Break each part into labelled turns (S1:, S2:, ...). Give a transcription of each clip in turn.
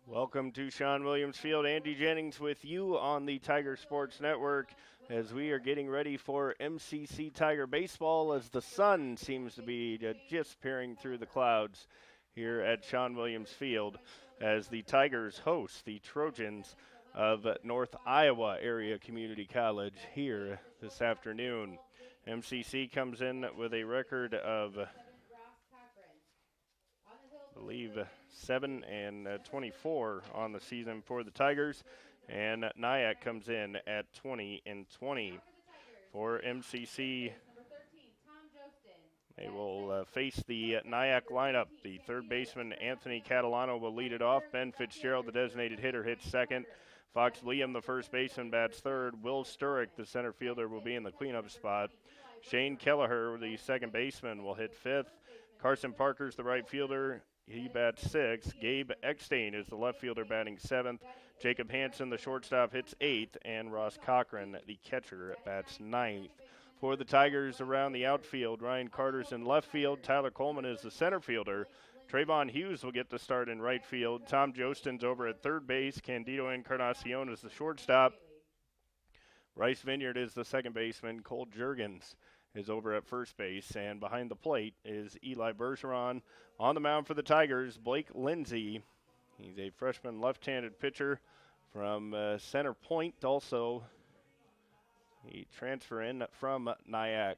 S1: Welcome to Sean Williams Field. Andy Jennings with you on the Tiger Sports Network as we are getting ready for MCC Tiger Baseball as the sun seems to be just peering through the clouds here at Sean Williams Field as the Tigers host the Trojans of North Iowa Area Community College here this afternoon. MCC comes in with a record of I believe 7-24 on the season for the Tigers, and NIACC comes in at 20-20 for MCC. They will face the NIACC lineup. The third baseman Anthony Catalano will lead it off. Ben Fitzgerald, the designated hitter, hits second. Fox Liam, the first baseman, bats third. Will Sturrick, the center fielder, will be in the cleanup spot. Shane Kelleher, the second baseman, will hit fifth. Carson Parker's the right fielder. He bats sixth. Gabe Eckstein is the left fielder batting seventh. Jacob Hansen, the shortstop, hits eighth. And Ross Cochran, the catcher, bats ninth. For the Tigers around the outfield, Ryan Carter's in left field. Tyler Coleman is the center fielder. Trayvon Hughes will get the start in right field. Tom Jostin's over at third base. Candido Encarnacion is the shortstop. Rice Vineyard is the second baseman. Cole Juergens is over at first base, and behind the plate is Eli Bergeron. On the mound for the Tigers, Blake Lindsay. He's a freshman left-handed pitcher from Center Point. Also, he transfer in from NIACC.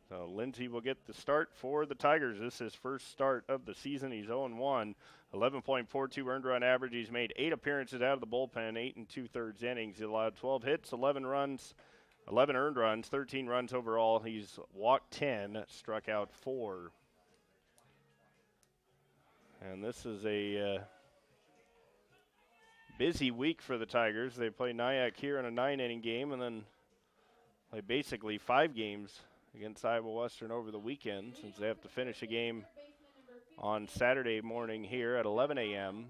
S1: So Lindsay will get the start for the Tigers. This is his first start of the season. He's 0-1, 11.42 earned run average. He's made 8 appearances out of the bullpen, 8 2/3 innings. He allowed 12 hits, 11 runs, 11 earned runs, 13 runs overall. He's walked 10, struck out 4. And this is a busy week for the Tigers. They play NIACC here in a 9-inning game and then play basically 5 games against Iowa Western over the weekend since they have to finish a game on Saturday morning here at 11 a.m.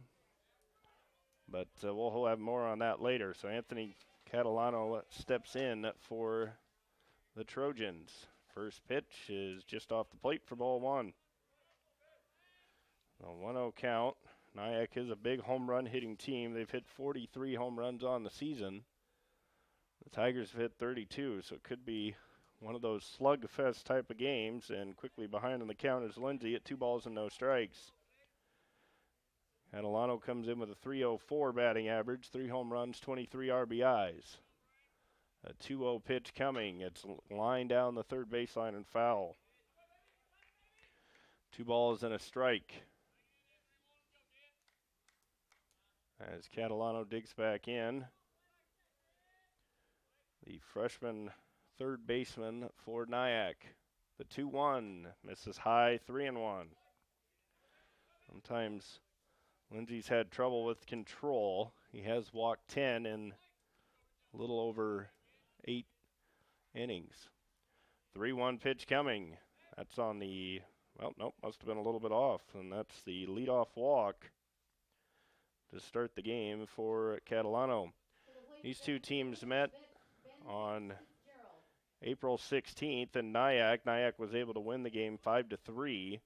S1: But we'll have more on that later. So Anthony Catalano steps in for the Trojans. First pitch is just off the plate for ball 1. A 1-0 count. NIACC is a big home run hitting team. They've hit 43 home runs on the season. The Tigers have hit 32, so it could be one of those slugfest type of games. And quickly behind on the count is Lindsay at 2 balls and no strikes. Catalano comes in with a .304 batting average, 3 home runs, 23 RBIs. A 2-0 pitch coming. It's lined down the third baseline and foul. 2 balls and a strike. As Catalano digs back in, the freshman third baseman for NIACC. The 2-1 misses high, 3-1. Sometimes Lindsay's had trouble with control. He has walked 10 in a little over 8 innings. 3-1 pitch coming. That's on the, well, nope, must have been a little bit off, and that's the leadoff walk to start the game for Catalano. These two teams met on April 16th in NIACC. NIACC was able to win the game 5-3.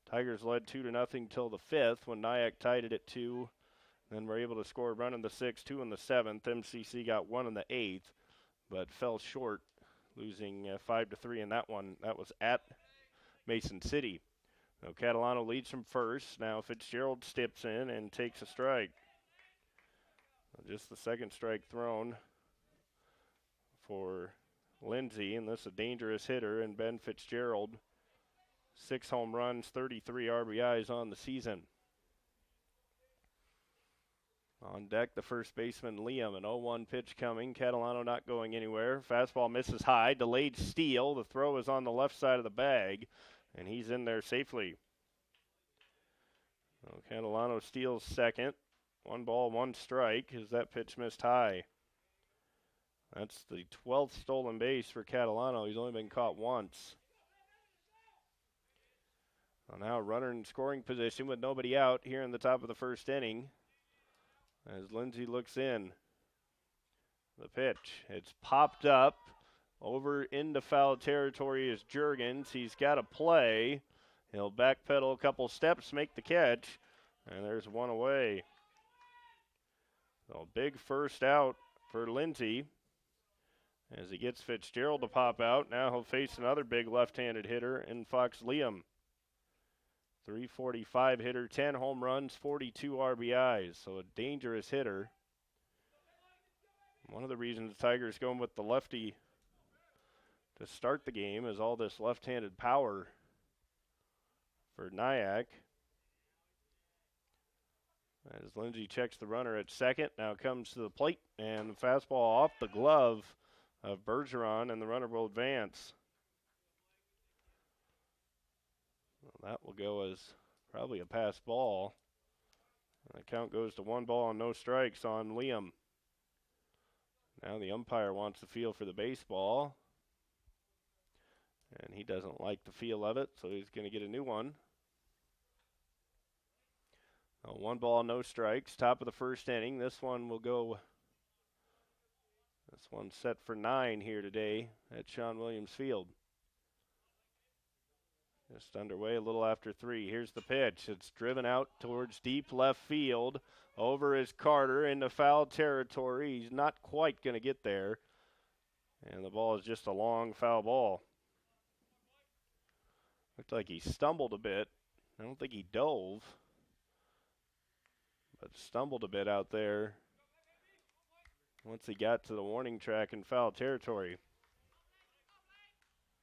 S1: Tigers led 2-0 till the 5th when NIACC tied it at 2. Then were able to score a run in the 6th, 2 in the 7th. MCC got 1 in the 8th, but fell short, losing 5-3 in that one. That was at Mason City. So Catalano leads from first. Now Fitzgerald steps in and takes a strike. Just the second strike thrown for Lindsay, and this is a dangerous hitter, and Ben Fitzgerald, 6 home runs, 33 RBIs on the season. On deck, the first baseman, Liam, an 0-1 pitch coming. Catalano not going anywhere. Fastball misses high, delayed steal. The throw is on the left side of the bag, and he's in there safely. So Catalano steals second. 1 ball, 1 strike as that pitch missed high. That's the 12th stolen base for Catalano. He's only been caught once. So now runner in scoring position with nobody out here in the top of the first inning as Lindsay looks in. The pitch. It's popped up. Over into foul territory is Juergens. He's got a play. He'll backpedal a couple steps, make the catch, And there's one away. So big first out for Lindsay as he gets Fitzgerald to pop out. Now he'll face another big left-handed hitter in Fox Liam. 345 hitter, 10 home runs, 42 RBIs. So a dangerous hitter. One of the reasons the Tigers going with the lefty to start the game is all this left-handed power for NIACC. As Lindsay checks the runner at second, now comes to the plate, and the fastball off the glove of Bergeron, and the runner will advance. Well, that will go as probably a pass ball. And the count goes to 1 ball and no strikes on Liam. Now the umpire wants the feel for the baseball, and he doesn't like the feel of it, so he's going to get a new one. 1 ball, no strikes. Top of the first inning. This one's set for 9 here today at Shawn Williams Field. Just underway a little after 3. Here's the pitch. It's driven out towards deep left field. Over is Carter into foul territory. He's not quite going to get there. And the ball is just a long foul ball. Looked like he stumbled a bit. I don't think he dove, but stumbled a bit out there once he got to the warning track in foul territory.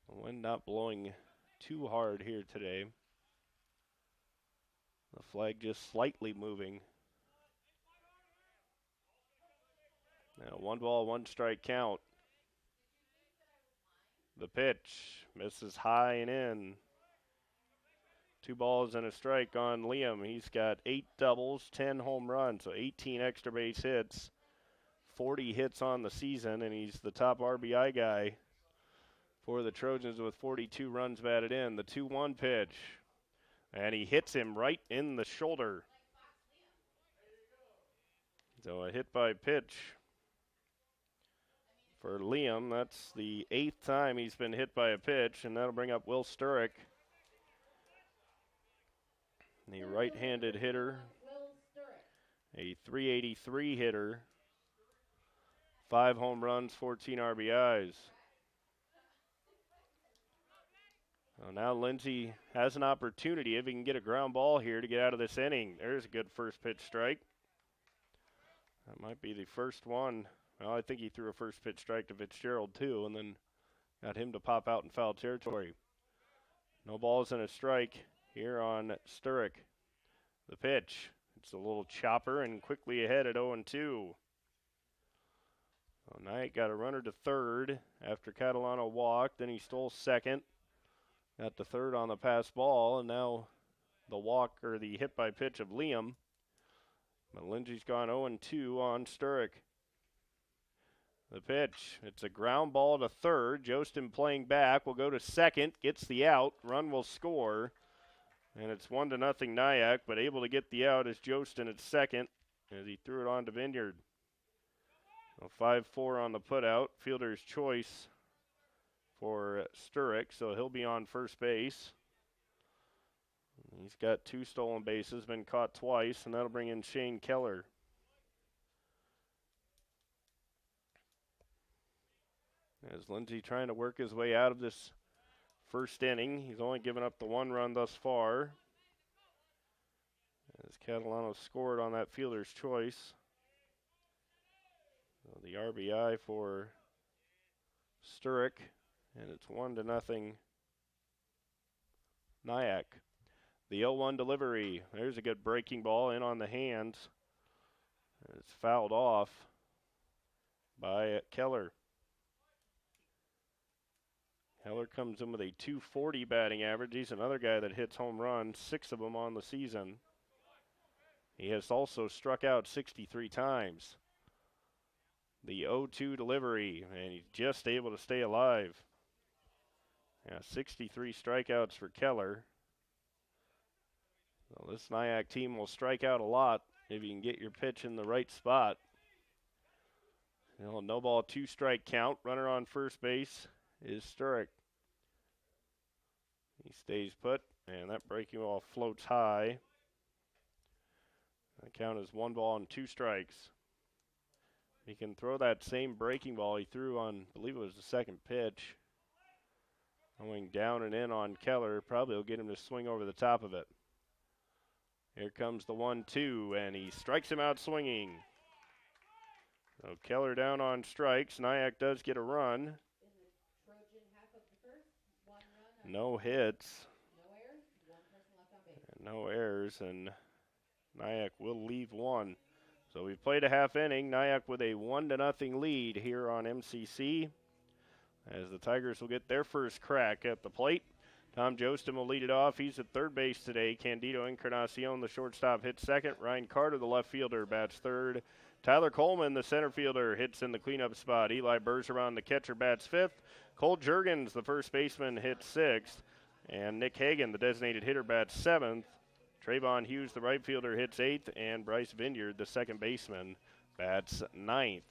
S1: The wind not blowing too hard here today. The flag just slightly moving. Now 1 ball, 1 strike count. The pitch misses high and in. 2 balls and a strike on Liam. He's got 8 doubles, 10 home runs, so 18 extra base hits, 40 hits on the season, and he's the top RBI guy for the Trojans with 42 runs batted in. The 2-1 pitch, and he hits him right in the shoulder. So a hit by pitch for Liam. That's the 8th time he's been hit by a pitch, and that'll bring up Will Sturrock, the right-handed hitter, a .383 hitter, 5 home runs, 14 RBIs. Well, now Lindsay has an opportunity if he can get a ground ball here to get out of this inning. There's a good first pitch strike. That might be the first one. Well, I think he threw a first pitch strike to Fitzgerald too, and then got him to pop out in foul territory. No balls and a strike here on Sturrock. The pitch. It's a little chopper and quickly ahead at 0-2. Well, Knight got a runner to third after Catalano walked. Then he stole second. Got to third on the pass ball, and now the walk or the hit by pitch of Liam. But Lindsay's gone 0-2 on Sturrock. The pitch. It's a ground ball to third. Jostin playing back will go to second. Gets the out. Run will score. And it's 1-0 NIACC, but able to get the out is Jostin at second as he threw it on to Vineyard. 5-4 on the putout. Fielder's choice for Sturrock, so he'll be on first base. He's got 2 stolen bases, been caught twice, and that'll bring in Shane Keller. As Lindsay trying to work his way out of this first inning. He's only given up the 1 run thus far, as Catalano scored on that fielder's choice. So the RBI for Sturrock, and it's 1-0 NIACC. The 0-1 delivery. There's a good breaking ball in on the hands. It's fouled off by Keller. Keller comes in with a .240 batting average. He's another guy that hits home runs, 6 of them on the season. He has also struck out 63 times. The 0-2 delivery, and he's just able to stay alive. 63 strikeouts for Keller. Well, this NIACC team will strike out a lot if you can get your pitch in the right spot. No ball, 2 strike count. Runner on first base is Sturrock. He stays put, and that breaking ball floats high. The count is 1 ball and 2 strikes. He can throw that same breaking ball he threw on, I believe it was the second pitch. Going down and in on Keller, probably will get him to swing over the top of it. Here comes the 1-2, and he strikes him out swinging. So Keller down on strikes. NIACC does get a run. No hits. No errors, and NIACC will leave one. So we've played a half inning. NIACC with a 1-0 lead here on MCC, as the Tigers will get their first crack at the plate. Tom Jostin will lead it off. He's at third base today. Candido Encarnacion, the shortstop, hits second. Ryan Carter, the left fielder, bats third. Tyler Coleman, the center fielder, hits in the cleanup spot. Eli Bergeron, the catcher, bats fifth. Cole Juergens, the first baseman, hits sixth. And Nick Hagan, the designated hitter, bats seventh. Trayvon Hughes, the right fielder, hits eighth. And Bryce Vineyard, the second baseman, bats ninth.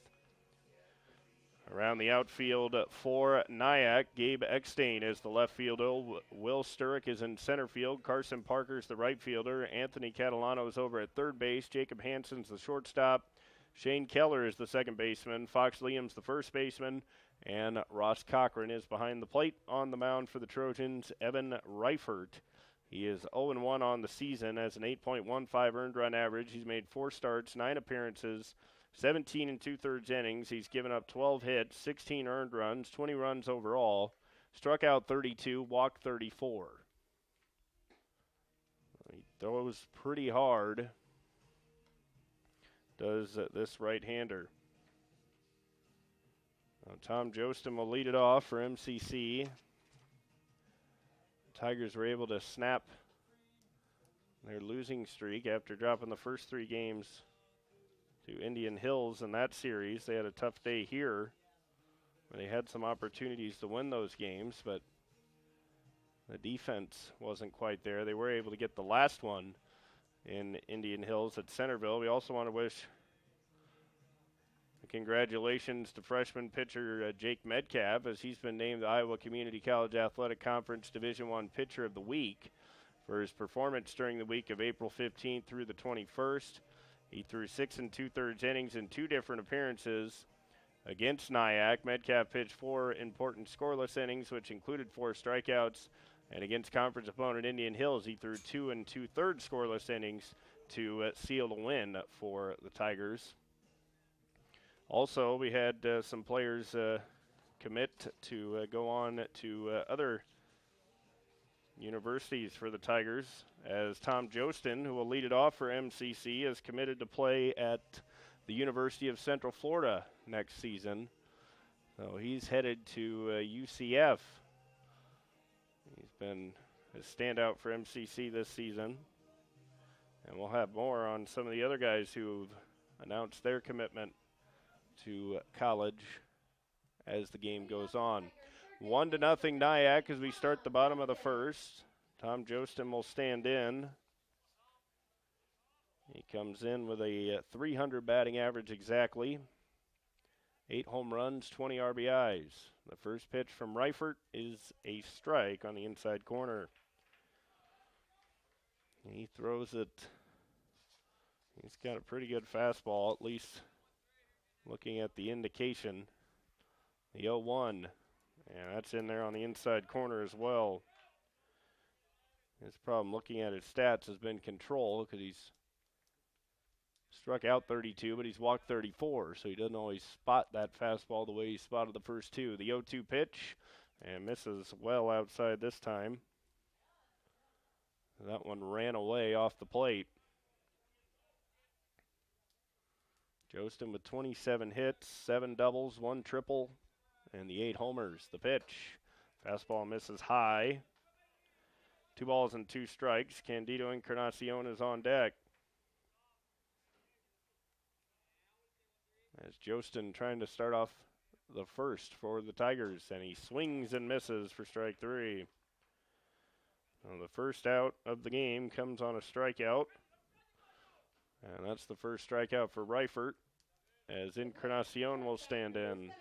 S1: Around the outfield for NIACC, Gabe Eckstein is the left fielder. Will Sturrock is in center field. Carson Parker's the right fielder. Anthony Catalano is over at third base. Jacob Hansen's the shortstop. Shane Keller is the second baseman. Fox Liam's the first baseman. And Ross Cochran is behind the plate. On the mound for the Trojans, Evan Reifert. He is 0-1 on the season as an 8.15 earned run average. He's made 4 starts, 9 appearances, 17 2/3 innings. He's given up 12 hits, 16 earned runs, 20 runs overall. Struck out 32, walked 34. He throws pretty hard, does this right-hander. Tom Jostin will lead it off for MCC. Tigers were able to snap their losing streak after dropping the first 3 games to Indian Hills in that series. They had a tough day here, but they had some opportunities to win those games, but the defense wasn't quite there. They were able to get the last one in Indian Hills at Centerville. We also want to wish congratulations to freshman pitcher Jake Metcalf, as he's been named the Iowa Community College Athletic Conference Division I Pitcher of the Week for his performance during the week of April 15th through the 21st. He threw 6 2/3 innings in 2 different appearances against NIACC. Metcalf pitched 4 important scoreless innings, which included 4 strikeouts. And against conference opponent Indian Hills, he threw 2 2/3 scoreless innings to seal the win for the Tigers. Also, we had some players commit to go on to other universities for the Tigers, as Tom Jostin, who will lead it off for MCC, is committed to play at the University of Central Florida next season. So he's headed to UCF. He's been a standout for MCC this season. And we'll have more on some of the other guys who've announced their commitment to college as the game goes on. 1-0 NIACC as we start the bottom of the first. Tom Jostin will stand in. He comes in with a 300 batting average exactly. 8 home runs, 20 RBIs. The first pitch from Reifert is a strike on the inside corner. He throws it. He's got a pretty good fastball, at least looking at the indication. The 0-1, and that's in there on the inside corner as well. His problem looking at his stats has been control, because he's struck out 32, but he's walked 34, so he doesn't always spot that fastball the way he spotted the first 2. The 0-2 pitch, and misses well outside this time. That one ran away off the plate. Jostin with 27 hits, 7 doubles, 1 triple, and the 8 homers. The pitch. Fastball misses high. 2 balls and 2 strikes. Candido Encarnacion is on deck. As Jostin trying to start off the first for the Tigers, and he swings and misses for strike 3. Well, the first out of the game comes on a strikeout, and that's the first strikeout for Reifert, as Encarnacion will stand in.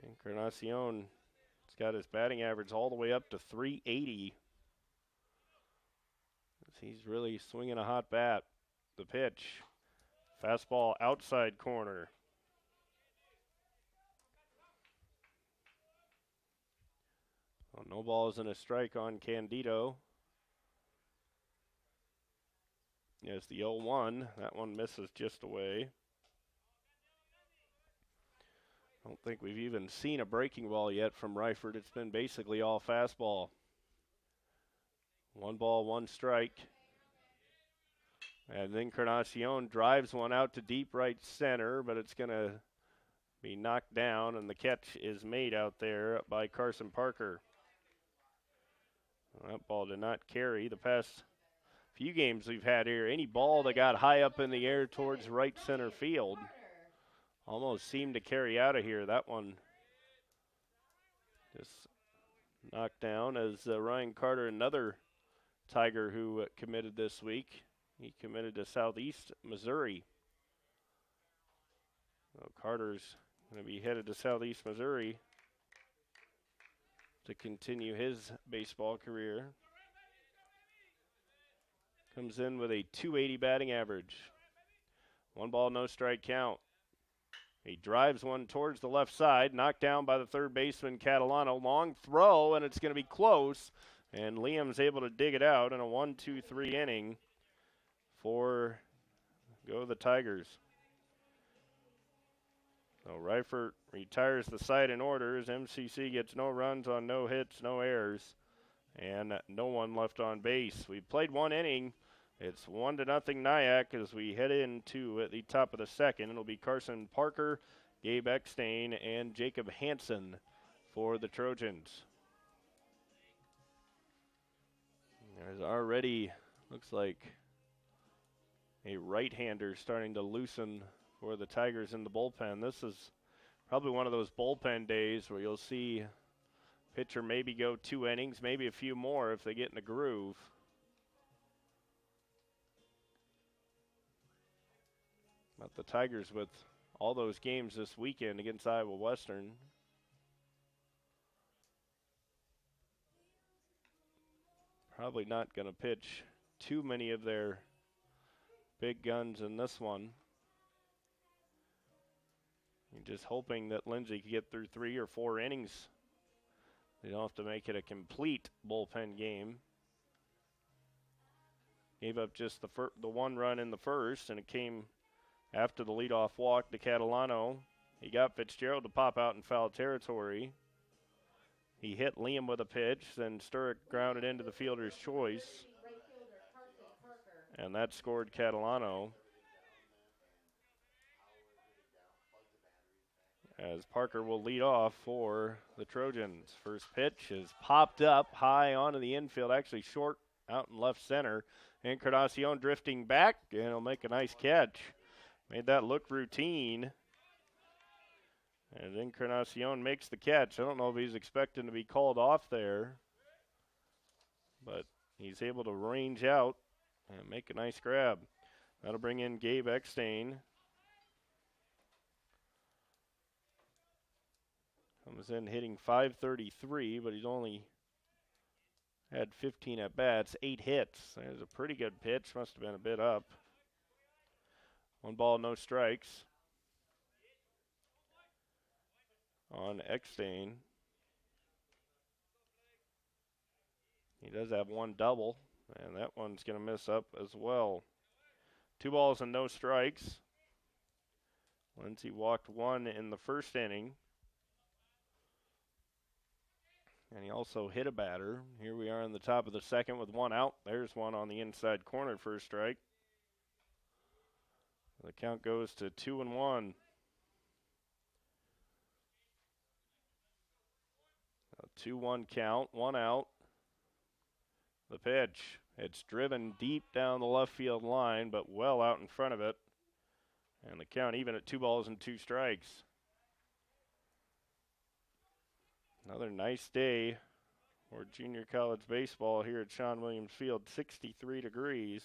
S1: Encarnacion has got his batting average all the way up to 380. He's really swinging a hot bat. The pitch. Fastball outside corner. Well, no balls and a strike on Candido. Yes, the 0-1. That one misses just away. I don't think we've even seen a breaking ball yet from Ryford. It's been basically all fastball. 1 ball, 1 strike. And Encarnacion drives one out to deep right center, but it's going to be knocked down, and the catch is made out there by Carson Parker. Well, that ball did not carry. The past few games we've had here, any ball that got high up in the air towards right center field almost seemed to carry out of here. That one just knocked down as Ryan Carter, another Tiger who committed this week. He committed to Southeast Missouri. So Carter's going to be headed to Southeast Missouri to continue his baseball career. Comes in with a .280 batting average. 1 ball, no strike count. He drives one towards the left side, knocked down by the third baseman Catalano. Long throw, and it's going to be close. And Liam's able to dig it out in a 1-2-3 inning for go the Tigers. So Ryford retires the side in orders. MCC gets no runs on no hits, no errors, and no one left on base. We've played 1 inning. It's 1-0 NIACC as we head into at the top of the second. It'll be Carson Parker, Gabe Eckstein, and Jacob Hansen for the Trojans. There's already, looks like, a right-hander starting to loosen for the Tigers in the bullpen. This is probably one of those bullpen days where you'll see pitcher maybe go 2 innings, maybe a few more if they get in a groove. But the Tigers with all those games this weekend against Iowa Western. Probably not going to pitch too many of their big guns in this one. You're just hoping that Lindsay can get through 3 or 4 innings. They don't have to make it a complete bullpen game. Gave up just the 1 run in the first, and it came after the leadoff walk to Catalano. He got Fitzgerald to pop out in foul territory. He hit Liam with a pitch, then Sturrock grounded into the fielder's choice. And that scored Catalano. As Parker will lead off for the Trojans. First pitch is popped up high onto the infield, actually short out in left center. Encarnacion drifting back, and he'll make a nice catch. Made that look routine. And Encarnacion makes the catch. I don't know if he's expecting to be called off there, but he's able to range out and make a nice grab. That'll bring in Gabe Eckstein. Comes in hitting .533, but he's only had 15 at-bats, 8 hits. There's a pretty good pitch. Must have been a bit up. 1 ball, no strikes on Eckstein. He does have 1 double, and that one's going to miss up as well. 2 balls and no strikes. Lindsay walked 1 in the first inning. And he also hit a batter. Here we are in the top of the second with 1 out. There's one on the inside corner for a strike. The count goes to 2-1. A 2-1 count, 1 out. The pitch. It's driven deep down the left field line, but well out in front of it. And the count even at 2 balls and 2 strikes. Another nice day for junior college baseball here at Shawn Williams Field. 63 degrees.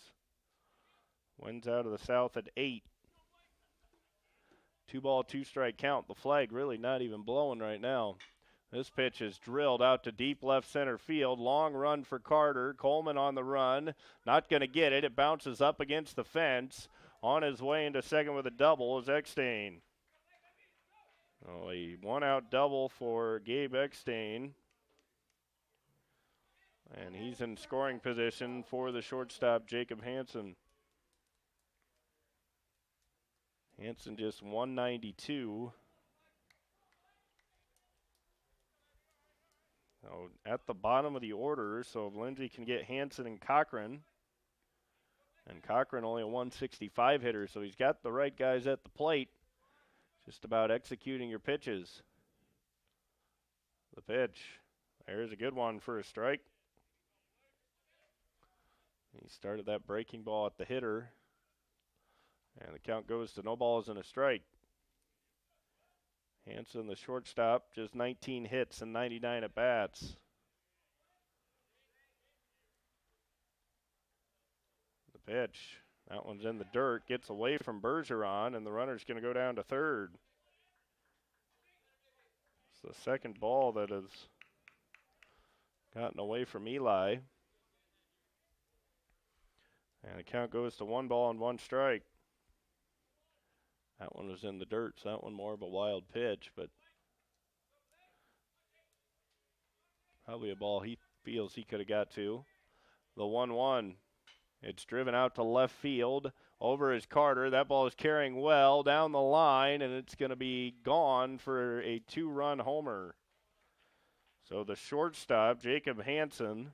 S1: Winds out of the south at 8. 2 ball, 2 strike count. The flag really not even blowing right now. This pitch is drilled out to deep left center field. Long run for Carter. Coleman on the run. Not going to get it. It bounces up against the fence. On his way into second with a double is Eckstein. Oh, a one-out double for Gabe Eckstein. And he's in scoring position for the shortstop, Jacob Hansen. Hansen just 192. So at the bottom of the order, so if Lindsay can get Hansen and Cochran. And Cochran only a 165 hitter, so he's got the right guys at the plate. Just about executing your pitches. The pitch. There's a good one for a strike. He started that breaking ball at the hitter. And the count goes to no balls and a strike. Hansen, the shortstop, just 19 hits and 99 at-bats. The pitch. That one's in the dirt. Gets away from Bergeron, and the runner's going to go down to third. It's the second ball that has gotten away from Eli. And the count goes to 1 ball and 1 strike. That one was in the dirt, so that one more of a wild pitch, but probably a ball he feels he could have got to. The 1-1. It's driven out to left field. Over is Carter. That ball is carrying well down the line, and it's going to be gone for a 2-run homer. So the shortstop, Jacob Hansen,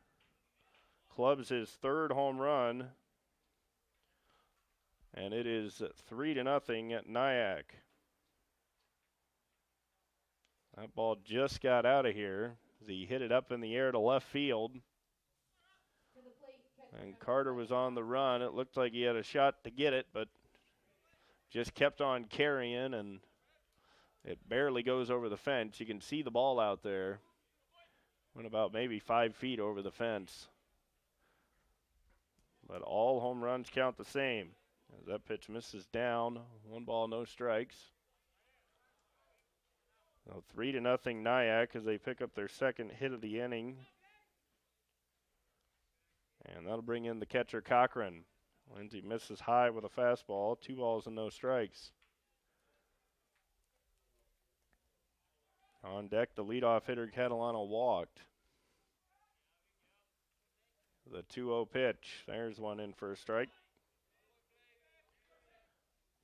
S1: clubs his 3rd home run. And it is 3-0 at NIACC. That ball just got out of here as he hit it up in the air to left field. And Carter was on the run. It looked like he had a shot to get it, but just kept on carrying, and it barely goes over the fence. You can see the ball out there. Went about maybe 5 feet over the fence. But all home runs count the same. As that pitch misses down, 1 ball, no strikes. So 3-0 NIACC as they pick up their 2nd hit of the inning. And that'll bring in the catcher, Cochran. Lindsay misses high with a fastball, 2 balls and no strikes. On deck, the leadoff hitter, Catalano, walked. The 2-0 pitch. There's one in for a strike.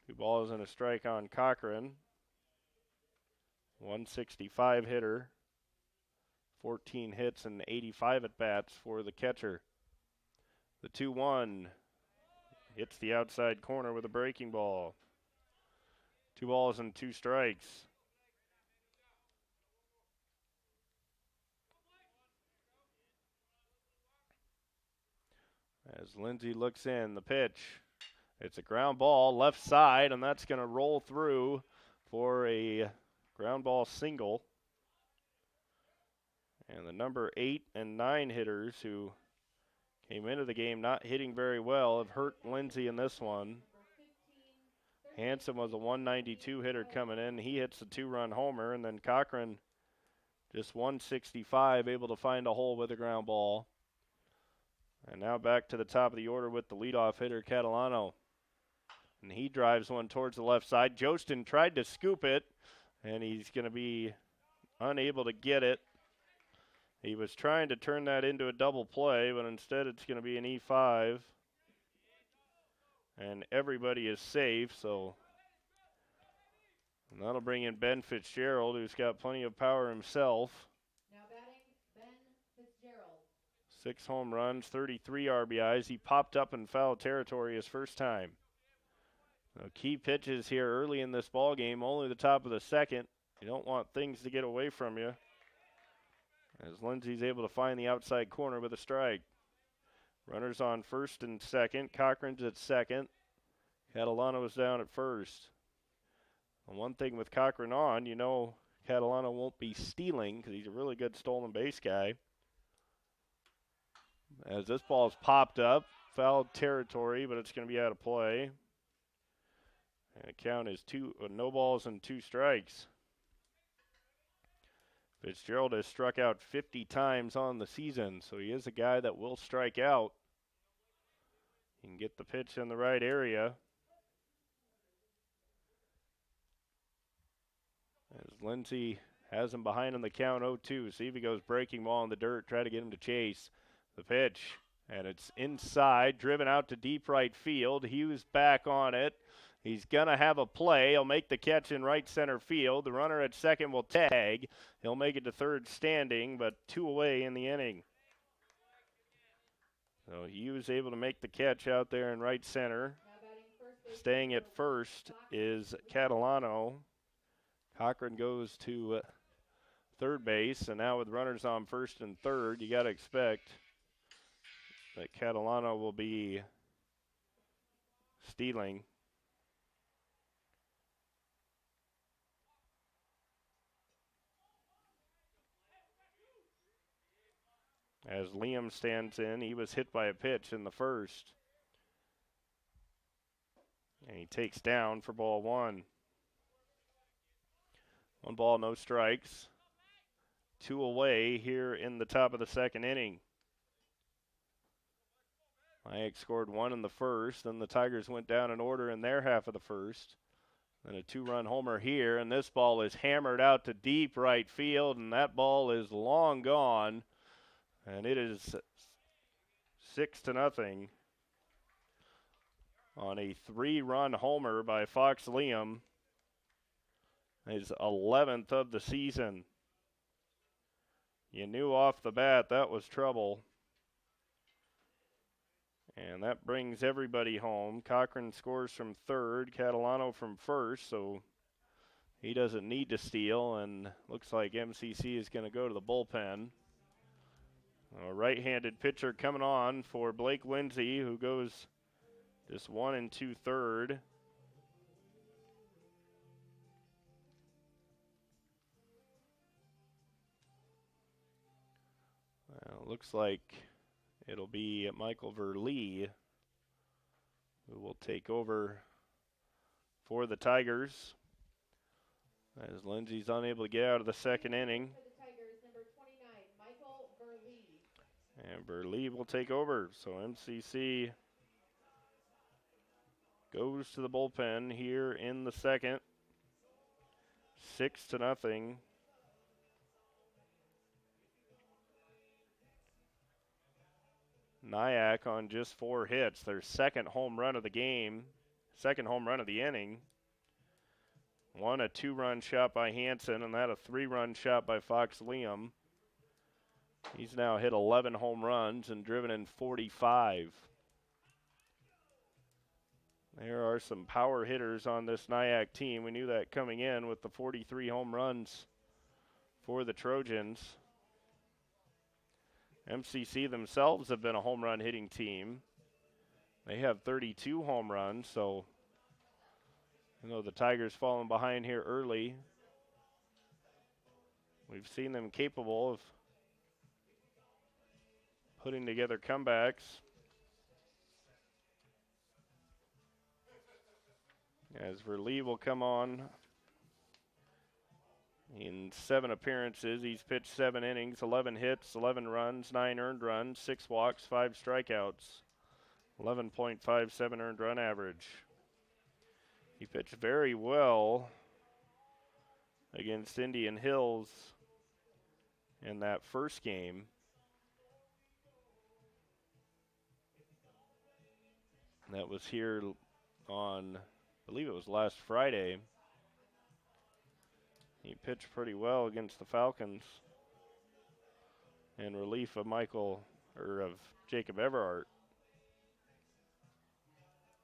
S1: 2 balls and a strike on Cochran. 165 hitter. 14 hits and 85 at-bats for the catcher. The 2-1 hits the outside corner with a breaking ball. 2 balls and 2 strikes. As Lindsay looks in, the pitch. It's a ground ball left side, and that's going to roll through for a ground ball single. And the number 8 and 9 hitters who came into the game not hitting very well have hurt Lindsay in this one. Hansen was a 192 hitter coming in. He hits a 2-run homer, and then Cochran just 165, able to find a hole with a ground ball. And now back to the top of the order with the leadoff hitter, Catalano. And he drives one towards the left side. Jostin tried to scoop it, and he's going to be unable to get it. He was trying to turn that into a double play, but instead it's going to be an E5. And everybody is safe, so and that'll bring in Ben Fitzgerald, who's got plenty of power himself.
S2: Now batting, Ben Fitzgerald.
S1: 6 home runs, 33 RBIs. He popped up in foul territory his first time. So key pitches here early in this ball game, only the top of the 2nd. You don't want things to get away from you. As Lindsay's able to find the outside corner with a strike. Runners on 1st and 2nd. Cochran's at 2nd. Catalano is down at 1st. And one thing with Cochran on, you know Catalano won't be stealing because he's a really good stolen base guy. As this ball is popped up, foul territory, but it's going to be out of play. And the count is no balls and 2 strikes. Fitzgerald has struck out 50 times on the season, so he is a guy that will strike out. He can get the pitch in the right area. As Lindsay has him behind on the count 0-2. See if he goes breaking ball in the dirt, try to get him to chase the pitch. And it's inside, driven out to deep right field. Hughes back on it. He's going to have a play. He'll make the catch in right center field. The runner at second will tag. He'll make it to third standing, but 2 away in the inning. So Hughes able to make the catch out there in right center. Staying at first is Catalano. Cochran goes to third base, and now with runners on first and third, you got to expect that Catalano will be stealing. As Liam stands in, he was hit by a pitch in the first. And he takes down for ball 1. 1 ball, no strikes. 2 away here in the top of the second inning. NIACC scored 1 in the first, then the Tigers went down in order in their half of the first. Then a 2-run homer here, and this ball is hammered out to deep right field, and that ball is long gone, and it is 6-0 on a 3-run homer by Fox Liam. His 11th of the season. You knew off the bat that was trouble. And that brings everybody home. Cochran scores from third, Catalano from first, so he doesn't need to steal, and looks like MCC is going to go to the bullpen. A right-handed pitcher coming on for Blake Lindsay, who goes just 1 2/3. Looks like it'll be Michael Verlee who will take over for the Tigers as Lindsay's unable to get out of the second inning.
S2: For the Tigers, number 29, Michael Verlee.
S1: And Verlee will take over. So MCC goes to the bullpen here in the second. 6-0. NIACC on just 4 hits, their second home run of the game, second home run of the inning. 1 a 2-run shot by Hansen, and that a 3-run shot by Fox Liam. He's now hit 11 home runs and driven in 45. There are some power hitters on this NIACC team. We knew that coming in with the 43 home runs for the Trojans. MCC themselves have been a home run hitting team. They have 32 home runs, so you know the Tigers falling behind here early. We've seen them capable of putting together comebacks. As Verlee will come on. In 7 appearances, he's pitched 7 innings, 11 hits, 11 runs, 9 earned runs, 6 walks, 5 strikeouts, 11.57 earned run average. He pitched very well against Indian Hills in that first game. That was here on, I believe it was last Friday. He pitched pretty well against the Falcons in relief of Jacob Everhart.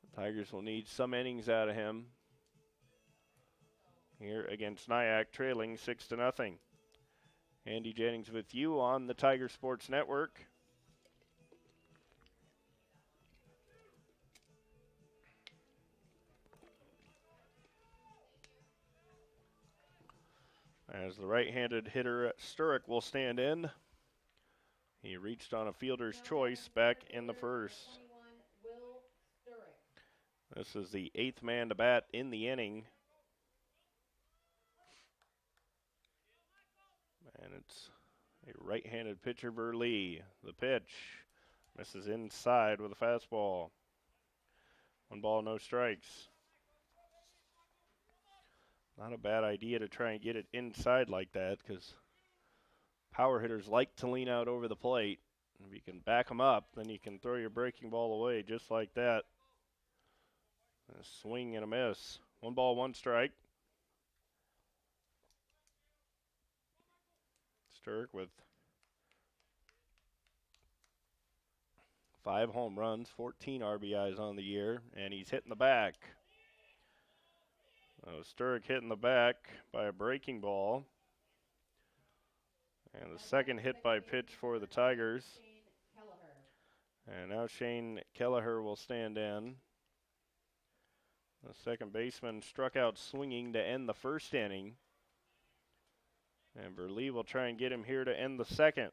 S1: The Tigers will need some innings out of him here against NIACC, trailing 6-0. Andy Jennings with you on the Tiger Sports Network. As the right-handed hitter Sturrock will stand in. He reached on a fielder's choice back in the first. This is the 8th man to bat in the inning. And it's a right-handed pitcher, Verlee. The pitch misses inside with a fastball. 1 ball, no strikes. Not a bad idea to try and get it inside like that, because power hitters like to lean out over the plate. If you can back them up, then you can throw your breaking ball away just like that. A swing and a miss. 1 ball, 1 strike. Sturck with 5 home runs, 14 RBIs on the year, and he's hitting the back. Sturck hitting the back by a breaking ball. And the second hit by pitch for the Tigers. And now Shane Kelleher will stand in. The second baseman struck out swinging to end the first inning. And Verlee will try and get him here to end the second.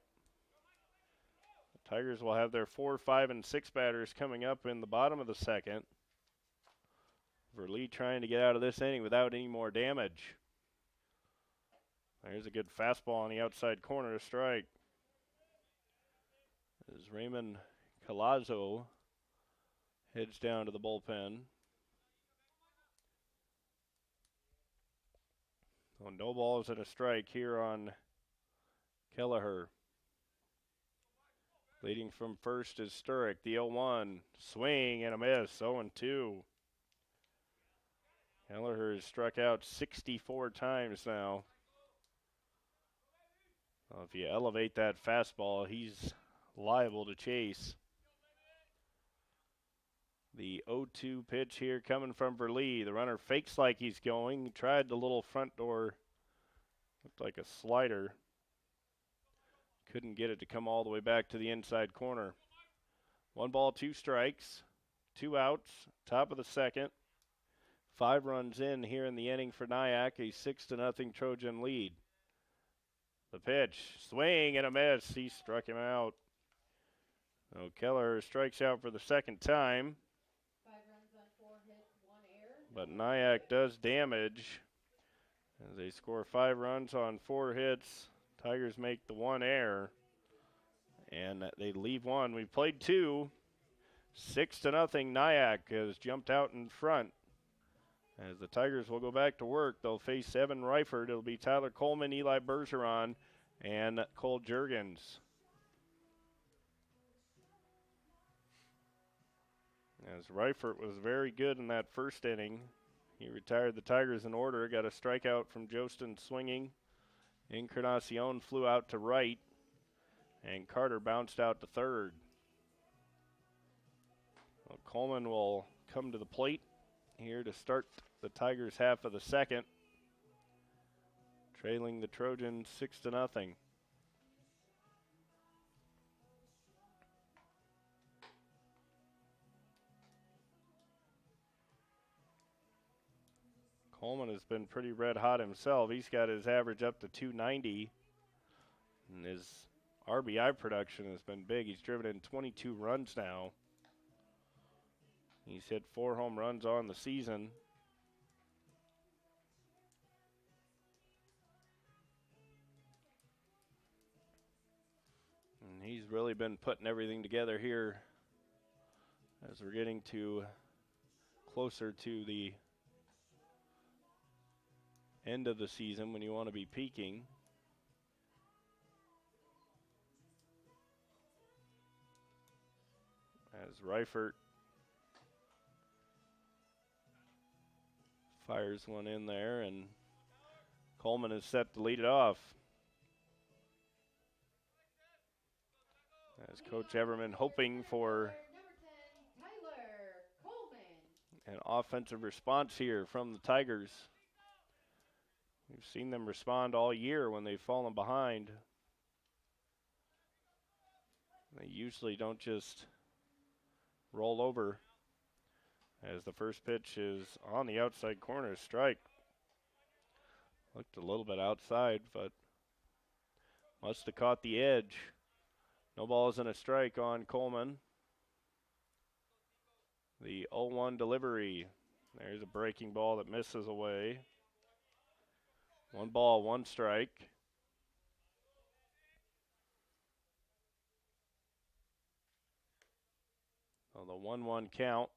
S1: The Tigers will have their 4, 5, and 6 batters coming up in the bottom of the second. Verlee trying to get out of this inning without any more damage. There's a good fastball on the outside corner to strike. As Raymond Colazo heads down to the bullpen. So no balls and a strike here on Kelleher. Leading from first is Sturck, the 0-1. Swing and a miss, 0-2. Kelleher has struck out 64 times now. Well, if you elevate that fastball, he's liable to chase. The 0-2 pitch here coming from Verlee. The runner fakes like he's going. Tried the little front door. Looked like a slider. Couldn't get it to come all the way back to the inside corner. 1 ball, 2 strikes. 2 outs. Top of the second. 5 runs in here in the inning for NIACC. A 6-0 Trojan lead. The pitch, swing and a miss. He struck him out. So Kelleher strikes out for the second time.
S2: 5 runs on 4 hits, 1 error.
S1: But NIACC does damage as they score 5 runs on 4 hits. Tigers make the 1 error, and they leave 1. We've played 2. 6-0. NIACC has jumped out in front. As the Tigers will go back to work, they'll face Evan Reifert. It'll be Tyler Coleman, Eli Bergeron, and Cole Juergens. As Reifert was very good in that first inning. He retired the Tigers in order, got a strikeout from Jostin swinging. Encarnacion flew out to right, and Carter bounced out to third. Well, Coleman will come to the plate here to start the Tigers half of the second, trailing the Trojans 6-0. Coleman has been pretty red hot himself. He's got his average up to 290, and his RBI production has been big. He's driven in 22 runs now. He's hit 4 home runs on the season. And he's really been putting everything together here as we're getting to closer to the end of the season when you want to be peaking. As Reifert fires one in there, and Coleman is set to lead it off. As Coach Everman hoping for an offensive response here from the Tigers. We've seen them respond all year when they've fallen behind. They usually don't just roll over. As the first pitch is on the outside corner, strike. Looked a little bit outside, but must have caught the edge. No balls and a strike on Coleman. The 0-1 delivery. There's a breaking ball that misses away. 1 ball, 1 strike. So the 1-1 count.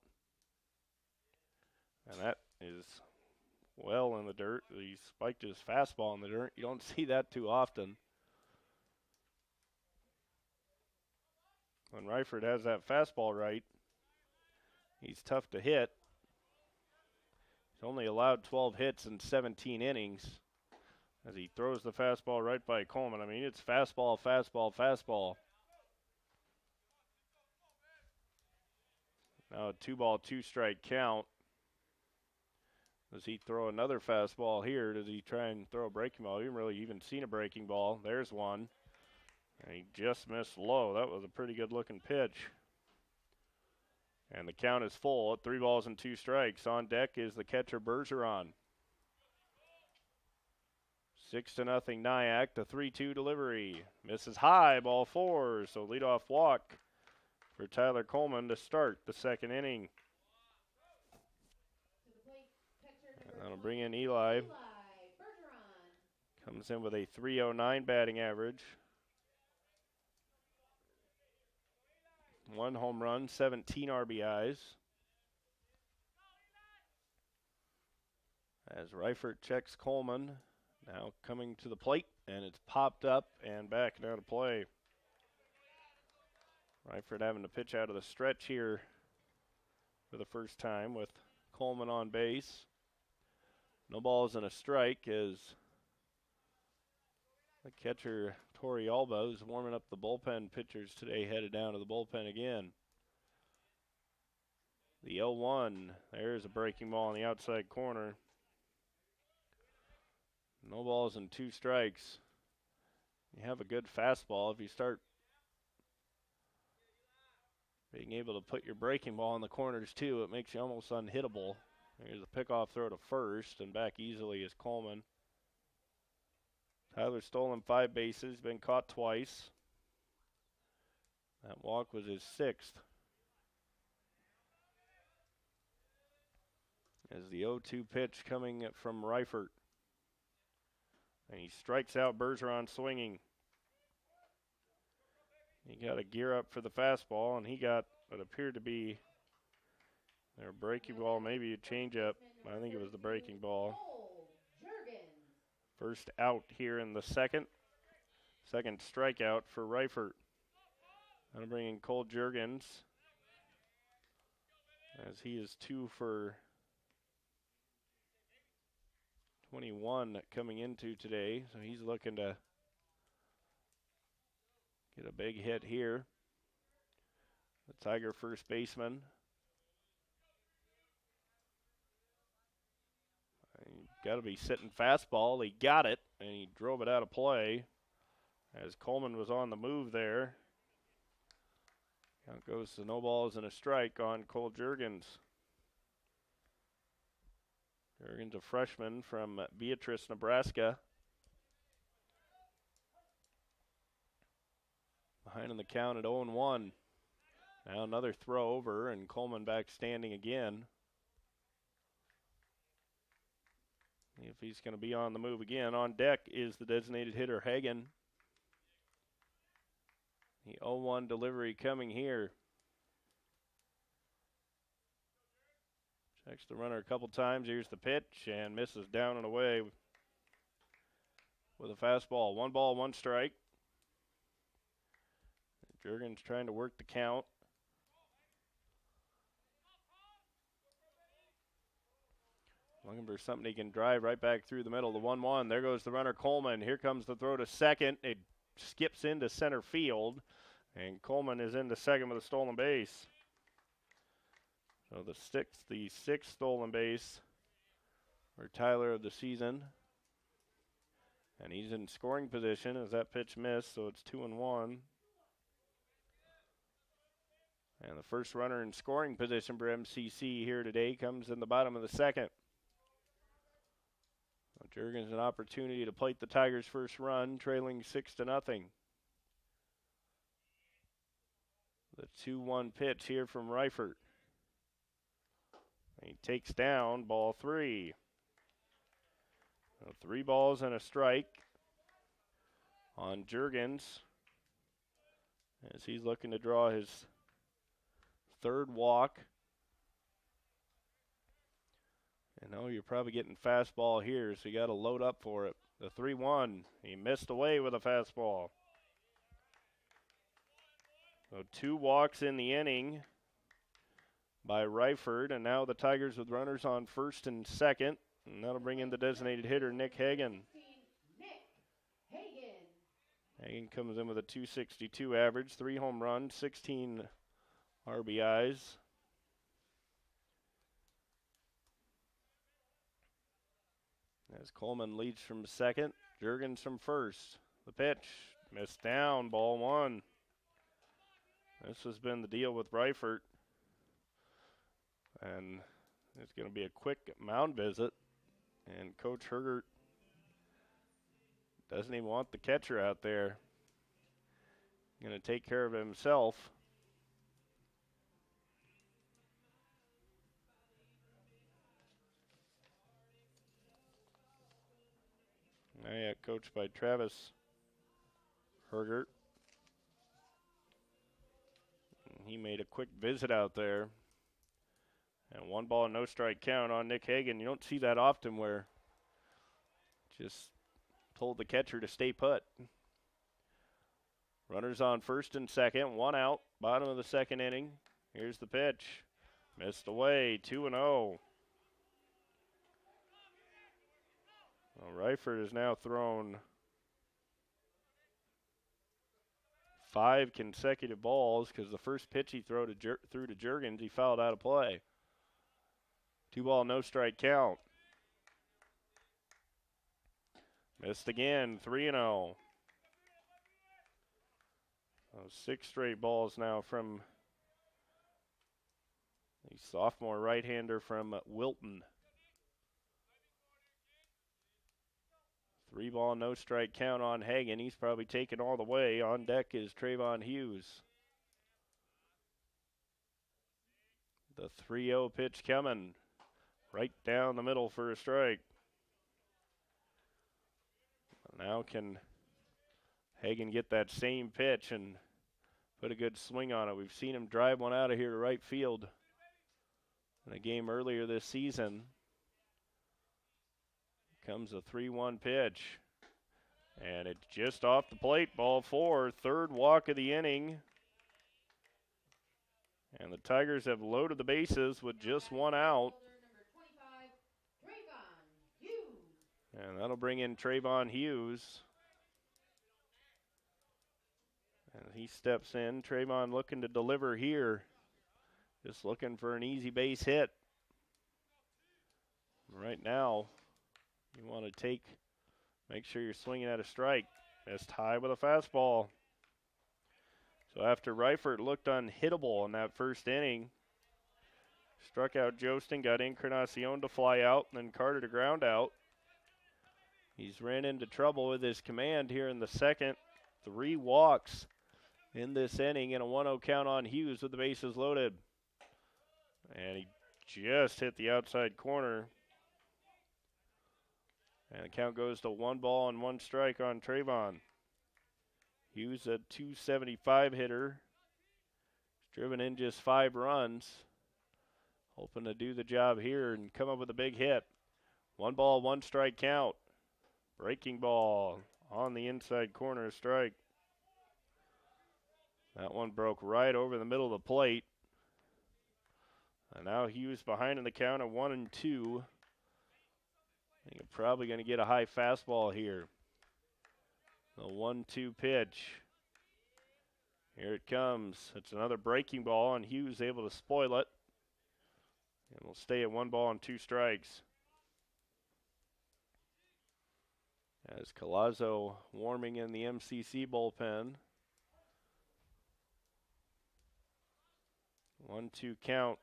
S1: And that is well in the dirt. He spiked his fastball in the dirt. You don't see that too often. When Reifert has that fastball right, he's tough to hit. He's only allowed 12 hits in 17 innings as he throws the fastball right by Coleman. I mean, it's fastball, fastball, fastball. Now a 2-ball, 2-strike count. Does he throw another fastball here? Does he try and throw a breaking ball? He didn't really even seen a breaking ball. There's one. And he just missed low. That was a pretty good looking pitch. And the count is full at 3 balls and 2 strikes. On deck is the catcher Bergeron. 6-0 NIACC, the 3-2 delivery. Misses high, ball 4. So leadoff walk for Tyler Coleman to start the second inning. And that'll bring in Eli. Comes in with a .309 batting average. 1 home run, 17 RBIs. As Reifert checks Coleman, now coming to the plate, and it's popped up and back now to play. Reifert having to pitch out of the stretch here for the first time with Coleman on base. No balls and a strike as the catcher Torrey Alba is warming up the bullpen pitchers today, headed down to the bullpen again. The 0-1, there's a breaking ball in the outside corner. No balls and 2 strikes. You have a good fastball. If you start being able to put your breaking ball in the corners too, it makes you almost unhittable. Here's a pickoff throw to first, and back easily is Coleman. Tyler stolen 5 bases, been caught twice. That walk was his 6th. As the 0-2 pitch coming from Reifert. And he strikes out Bergeron swinging. He got to gear up for the fastball, and he got what appeared to be their breaking ball, maybe a changeup. I think it was the breaking ball. First out here in the second. Second strikeout for Reifert. That'll bring in Cole Juergens, as he is 2 for 21 coming into today. So he's looking to get a big hit here. The Tiger first baseman. Got to be sitting fastball. He got it, and he drove it out of play as Coleman was on the move there. Count goes to no balls and a strike on Cole Juergens. Juergens, a freshman from Beatrice, Nebraska. Behind in the count at 0-1. Now another throw over, and Coleman back standing again. If he's going to be on the move again. On deck is the designated hitter, Hagen. The 0-1 delivery coming here. Checks the runner a couple times. Here's the pitch, and misses down and away with a fastball. 1 ball, 1 strike. Juergens trying to work the count. Looking for something he can drive right back through the middle. The 1-1. There goes the runner, Coleman. Here comes the throw to second. It skips into center field, and Coleman is into second with a stolen base. So the sixth stolen base for Tyler of the season. And he's in scoring position as that pitch missed, so it's 2-1. And the first runner in scoring position for MCC here today comes in the bottom of the second. Juergens an opportunity to plate the Tigers' first run, trailing 6-0. The 2-1 pitch here from Reifert. He takes down ball 3. So 3 balls and a strike on Juergens as he's looking to draw his third walk. And now you're probably getting fastball here, so you got to load up for it. The 3-1. He missed away with a fastball. So 2 walks in the inning by Ryford, and now the Tigers with runners on first and second, and that'll bring in the designated hitter, Nick Hagan. Hagan comes in with a .262 average, 3 home runs, 16 RBIs. As Coleman leads from second, Juergens from first. The pitch, missed down, ball 1. This has been the deal with Ryford. And it's going to be a quick mound visit. And Coach Hergert doesn't even want the catcher out there. Going to take care of himself. NIACC coached by Travis Hergert. And he made a quick visit out there. And 1 ball, no strike count on Nick Hagan. You don't see that often where just told the catcher to stay put. Runners on first and second, 1 out, bottom of the second inning. Here's the pitch. Missed away, 2-0. Well, Ryford has now thrown 5 consecutive balls because the first pitch he threw to Juergens, he fouled out of play. 2 ball, no strike count. Missed again, 3-0. 6 straight balls now from the sophomore right-hander from Wilton. 3 ball, no strike count on Hagan. He's probably taken all the way. On deck is Trayvon Hughes. The 3-0 pitch coming. Right down the middle for a strike. Now can Hagan get that same pitch and put a good swing on it? We've seen him drive one out of here to right field in a game earlier this season. Comes a 3-1 pitch. And it's just off the plate, ball 4, 3rd walk of the inning. And the Tigers have loaded the bases with just 1 out. And that'll bring in Trayvon Hughes. And he steps in. Trayvon looking to deliver here. Just looking for an easy base hit. Right now, you want to make sure you're swinging at a strike. Missed high with a fastball. So after Ryford looked unhittable in that first inning, struck out Jostin, got Encarnacion to fly out, and then Carter to ground out. He's ran into trouble with his command here in the second. 3 walks in this inning and a 1-0 count on Hughes with the bases loaded. And he just hit the outside corner. And the count goes to 1 ball and 1 strike on Trayvon. Hughes, a .275 hitter. He's driven in just 5 runs. Hoping to do the job here and come up with a big hit. 1 ball, 1 strike count. Breaking ball on the inside corner, strike. That one broke right over the middle of the plate. And now Hughes behind in the count at 1-2. I think you're probably going to get a high fastball here. The 1-2 pitch. Here it comes. It's another breaking ball, and Hughes able to spoil it. And we'll stay at 1 ball and 2 strikes. As Collazo warming in the MCC bullpen. 1-2 count.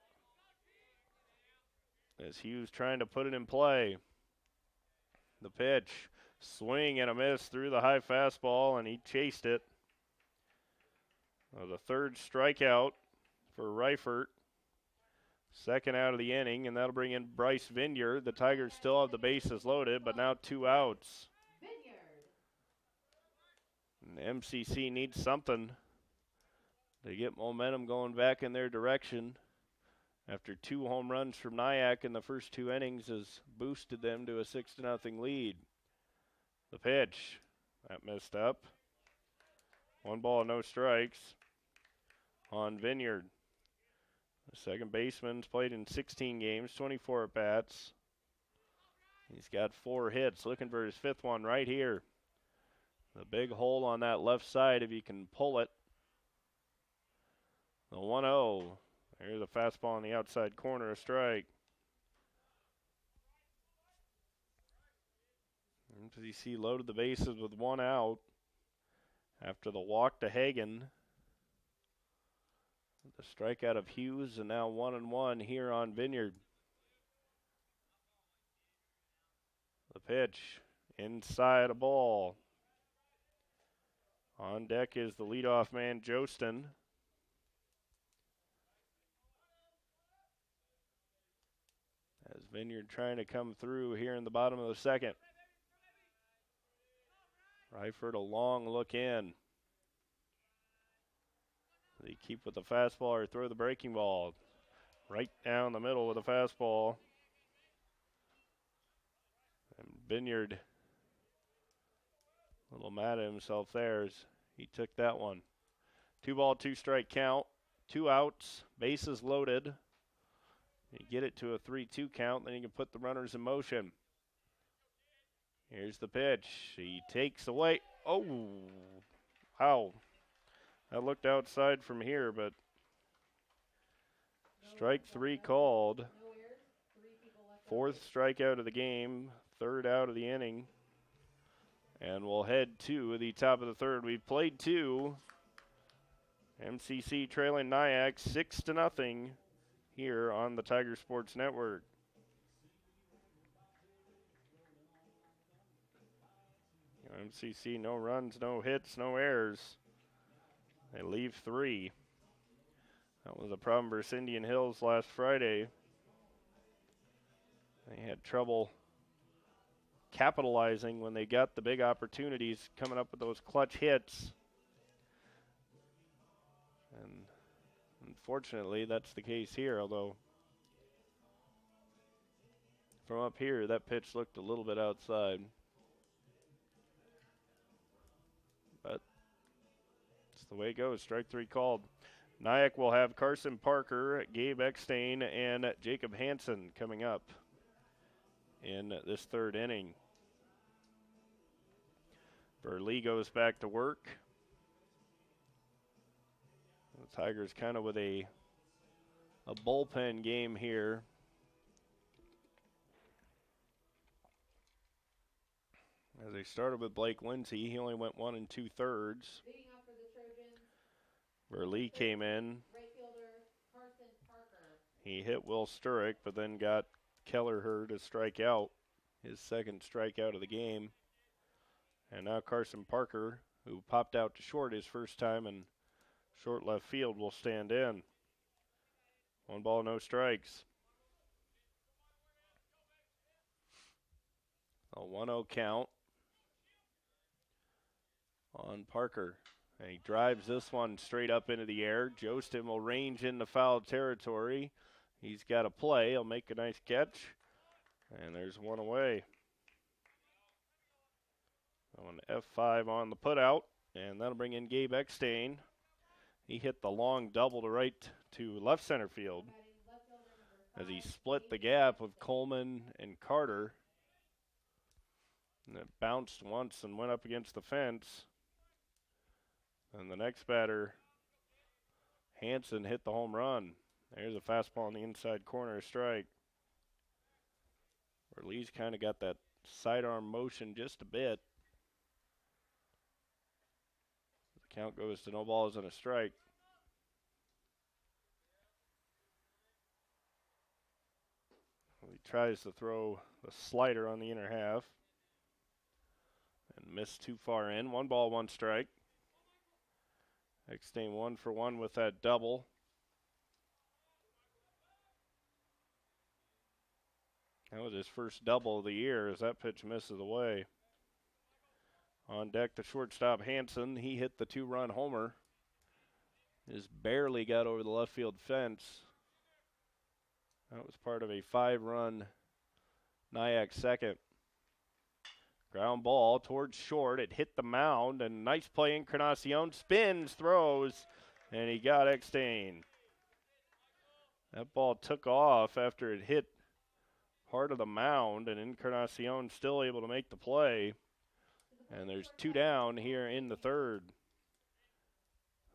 S1: As Hughes trying to put it in play. The pitch, swing and a miss through the high fastball, and he chased it. The 3rd strikeout for Ryford. 2nd out of the inning, and that'll bring in Bryce Vineyard. The Tigers still have the bases loaded, but now 2 outs. And the MCC needs something They get momentum going back in their direction after 2 home runs from NIACC in the first 2 innings has boosted them to a 6-0 lead. The pitch, that missed up. 1 ball, no strikes on Vineyard. The second baseman's played in 16 games, 24 at-bats. He's got 4 hits, looking for his 5th one right here. The big hole on that left side, if he can pull it. The 1-0. There's a fastball on the outside corner, a strike. MCC loaded the bases with 1 out after the walk to Hagan. The strikeout of Hughes, and now 1-1 here on Vineyard. The pitch, inside a ball. On deck is the leadoff man, Jostin. As Vineyard trying to come through here in the bottom of the second. Ryford a long look in. They keep with the fastball or throw the breaking ball. Right down the middle with a fastball. And Vineyard a little mad at himself there as he took that one. 2 ball, 2 strike count. 2 outs, bases loaded. You get it to a 3-2 count, then you can put the runners in motion. Here's the pitch. He takes away. Oh, wow. That looked outside from here, but strike 3 called. 4th strikeout of the game, 3rd out of the inning. And we'll head to the top of the 3rd. We've played 2. MCC trailing NIACC 6-0 here on the Tiger Sports Network. MCC, no runs, no hits, no errors. They leave 3. That was a problem versus Indian Hills last Friday. They had trouble capitalizing when they got the big opportunities, coming up with those clutch hits. And unfortunately, that's the case here, although from up here, that pitch looked a little bit outside. But it's the way it goes. Strike 3 called. NIACC will have Carson Parker, Gabe Eckstein, and Jacob Hansen coming up in this 3rd inning. Burley goes back to work. The Tigers kind of with a bullpen game here. As they started with Blake Lindsay, he only went 1 2/3. Burley came in. He hit Will Sturrock, but then got Kelleher to strike out, his 2nd strikeout of the game. And now Carson Parker, who popped out to short his first time in short left field, will stand in. 1 ball, no strikes. A 1-0 count on Parker. And he drives this one straight up into the air. Jostin will range into foul territory. He's got a play. He'll make a nice catch. And there's 1 away. On F5 on the putout, and that'll bring in Gabe Eckstein. He hit the long double to right to left center field as he split the gap with Coleman and Carter. And it bounced once and went up against the fence. And the next batter, Hansen, hit the home run. There's a fastball in the inside corner, a strike. Where Lee's kind of got that sidearm motion just a bit. Count goes to no balls and a strike. He tries to throw the slider on the inner half and missed too far in. 1 ball, 1 strike. Eckstein 1 for 1 with that double. That was his first double of the year as that pitch misses away. On deck, the shortstop Hansen. He hit the 2-run homer Just barely got over the left field fence. That was part of a 5-run NIACC second. Ground ball towards short. It hit the mound, and nice play. Encarnacion spins, throws, and he got Eckstein. That ball took off after it hit part of the mound, and Encarnacion still able to make the play. And there's 2 down here in the third.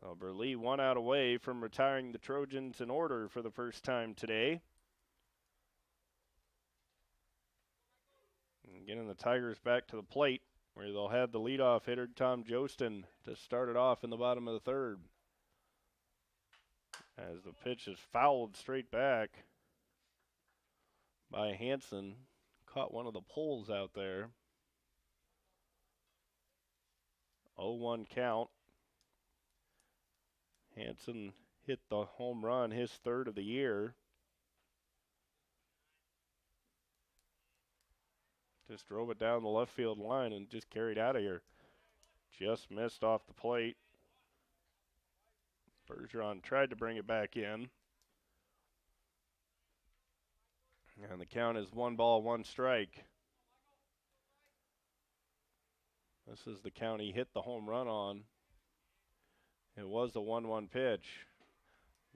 S1: So Burley 1 out away from retiring the Trojans in order for the first time today. And getting the Tigers back to the plate, where they'll have the leadoff hitter, Tom Jostin, to start it off in the bottom of the third. As the pitch is fouled straight back by Hansen. Caught one of the poles out there. 0-1 count. Hansen hit the home run, his third of the year. Just drove it down the left field line and just carried out of here. Just missed off the plate. Bergeron tried to bring it back in. And the count is 1-1 strike. This is the count he hit the home run on. It was the 1-1 pitch.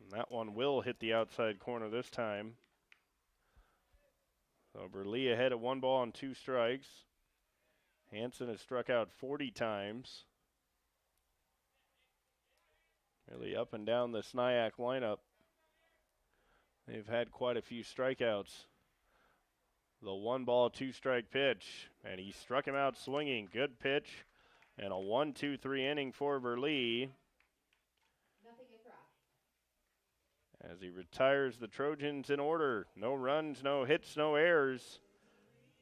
S1: And that one will hit the outside corner this time. So Burley ahead at 1-2 strikes. Hansen has struck out 40 times. Really up and down this NIACC lineup. They've had quite a few strikeouts. The 1-2 strike pitch, and he struck him out swinging. Good pitch, and a 1-2-3 inning for Burley. As he retires the Trojans in order. No runs, no hits, no errors.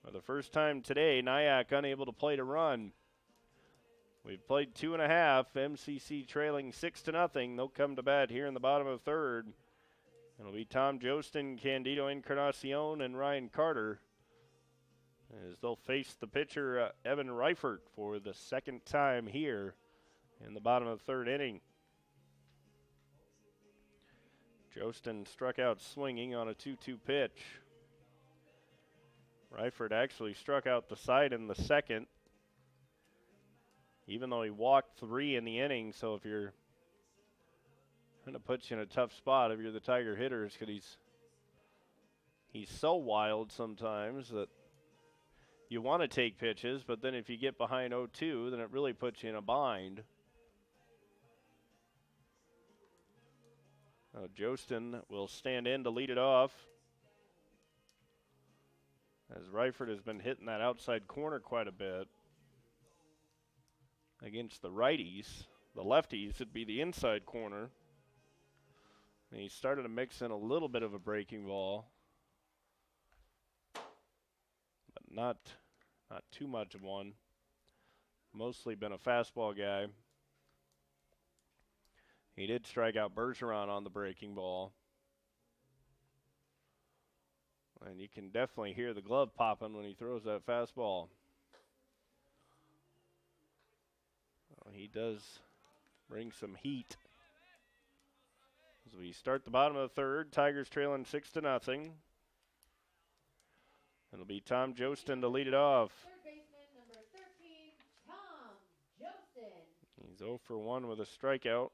S1: For the first time today, NIACC unable to play to run. We've played 2.5. MCC trailing 6-0. They'll come to bat here in the bottom of the third. It'll be Tom Jostin, Candido Encarnacion, and Ryan Carter, as they'll face the pitcher, Evan Reifert, for the second time here in the bottom of the third inning. Jostin struck out swinging on a 2-2 pitch. Reifert actually struck out the side in the second, even though he walked 3 in the inning. So if you're going to put you in a tough spot if you're the Tiger hitters, because he's so wild sometimes that you want to take pitches, but then if you get behind 0-2, then it really puts you in a bind. Jostin will stand in to lead it off, as Reifert has been hitting that outside corner quite a bit against the righties. The lefties, it'd be the inside corner. And he started to mix in a little bit of a breaking ball, but not too much of one. Mostly been a fastball guy. He did strike out Bergeron on the breaking ball. And you can definitely hear the glove popping when he throws that fastball. Well, he does bring some heat. As we start the bottom of the third, Tigers trailing 6-0. It'll be Tom Jostin to lead it off.
S2: Third baseman, number 13, Tom Jostin.
S1: He's 0 for 1 with a strikeout.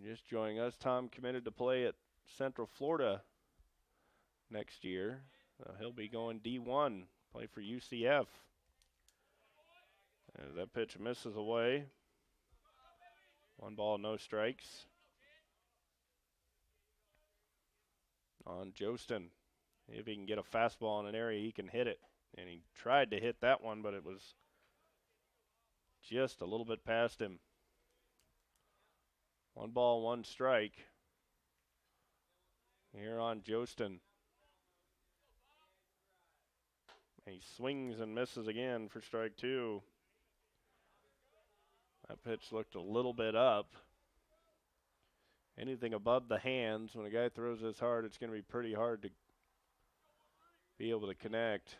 S1: Just joining us, Tom committed to play at Central Florida next year. He'll be going D1, play for UCF. As that pitch misses away. 1-ball, no strikes. On Jostin. If he can get a fastball in an area, he can hit it. And he tried to hit that one, but it was just a little bit past him. 1-ball, 1 strike. Here on Jostin. He swings and misses again for strike 2. That pitch looked a little bit up. Anything above the hands, when a guy throws this hard, it's going to be pretty hard to be able to connect.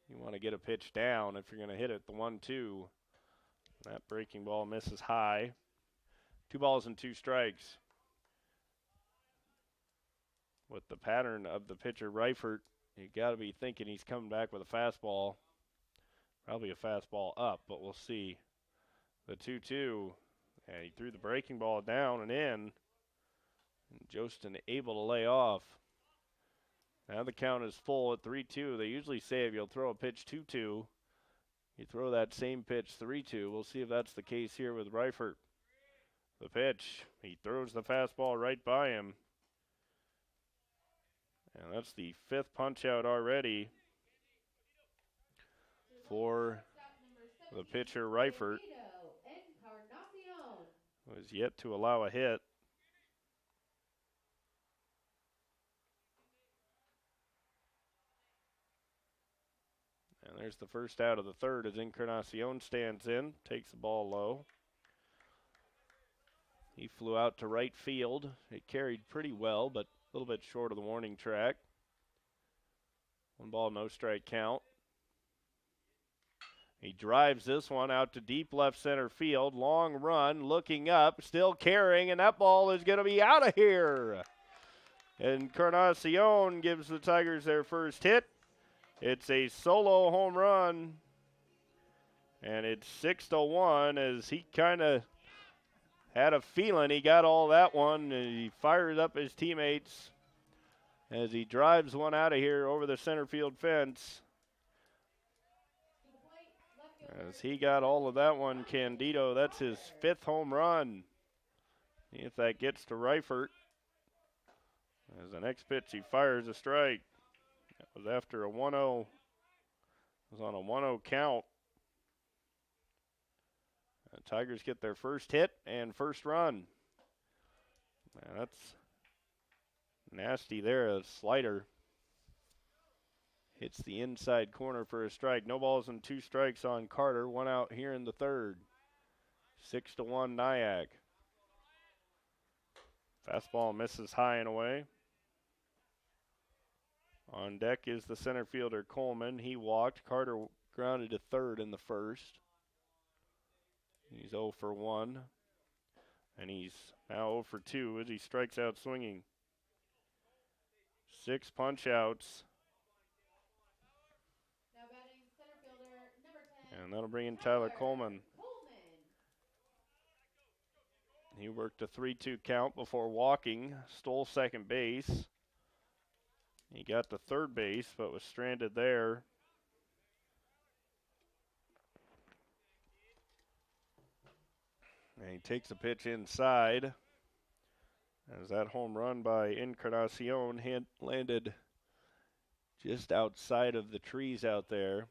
S1: You want to get a pitch down if you're going to hit it. The 1-2. That breaking ball misses high. 2 balls and 2 strikes. With the pattern of the pitcher, Reifert, you got to be thinking he's coming back with a fastball. Probably a fastball up, but we'll see. The 2-2, and he threw the breaking ball down and in. And Jostin able to lay off. Now the count is full at 3-2. They usually say if you'll throw a pitch 2-2, you throw that same pitch 3-2. We'll see if that's the case here with Reifert. The pitch, he throws the fastball right by him. And that's the 5th punch out already for the pitcher, Reifert, who has yet to allow a hit. And there's the first out of the 3rd as Encarnacion stands in, takes the ball low. He flew out to right field. It carried pretty well, but a little bit short of the warning track. 1 ball, no strike count. He drives this one out to deep left center field. Long run, looking up, still carrying, and that ball is going to be out of here. Encarnacion gives the Tigers their first hit. It's a solo home run, and it's 6-1 as he kind of had a feeling he got all that one. And he fired up his teammates as he drives one out of here over the center field fence. As he got all of that one, Candido, that's his 5th home run. See if that gets to Reifert. As the next pitch, he fires a strike. That was after a 1-0. It was on a 1-0 count. The Tigers get their first hit and first run. Man, that's nasty there. A slider hits the inside corner for a strike. No balls and 2 strikes on Carter. 1 out here in the 3rd. 6-1 NIACC. Fastball misses high and away. On deck is the center fielder Coleman. He walked. Carter grounded to 3rd in the 1st. He's 0 for 1. And he's now 0 for 2 as he strikes out swinging. 6 punch outs.
S2: Now batting center fielder number 10.
S1: And that'll bring in Tyler Coleman. He worked a 3-2 count before walking, stole second base. He got to third base, but was stranded there. And he takes a pitch inside. As that home run by Encarnacion landed just outside of the trees out there.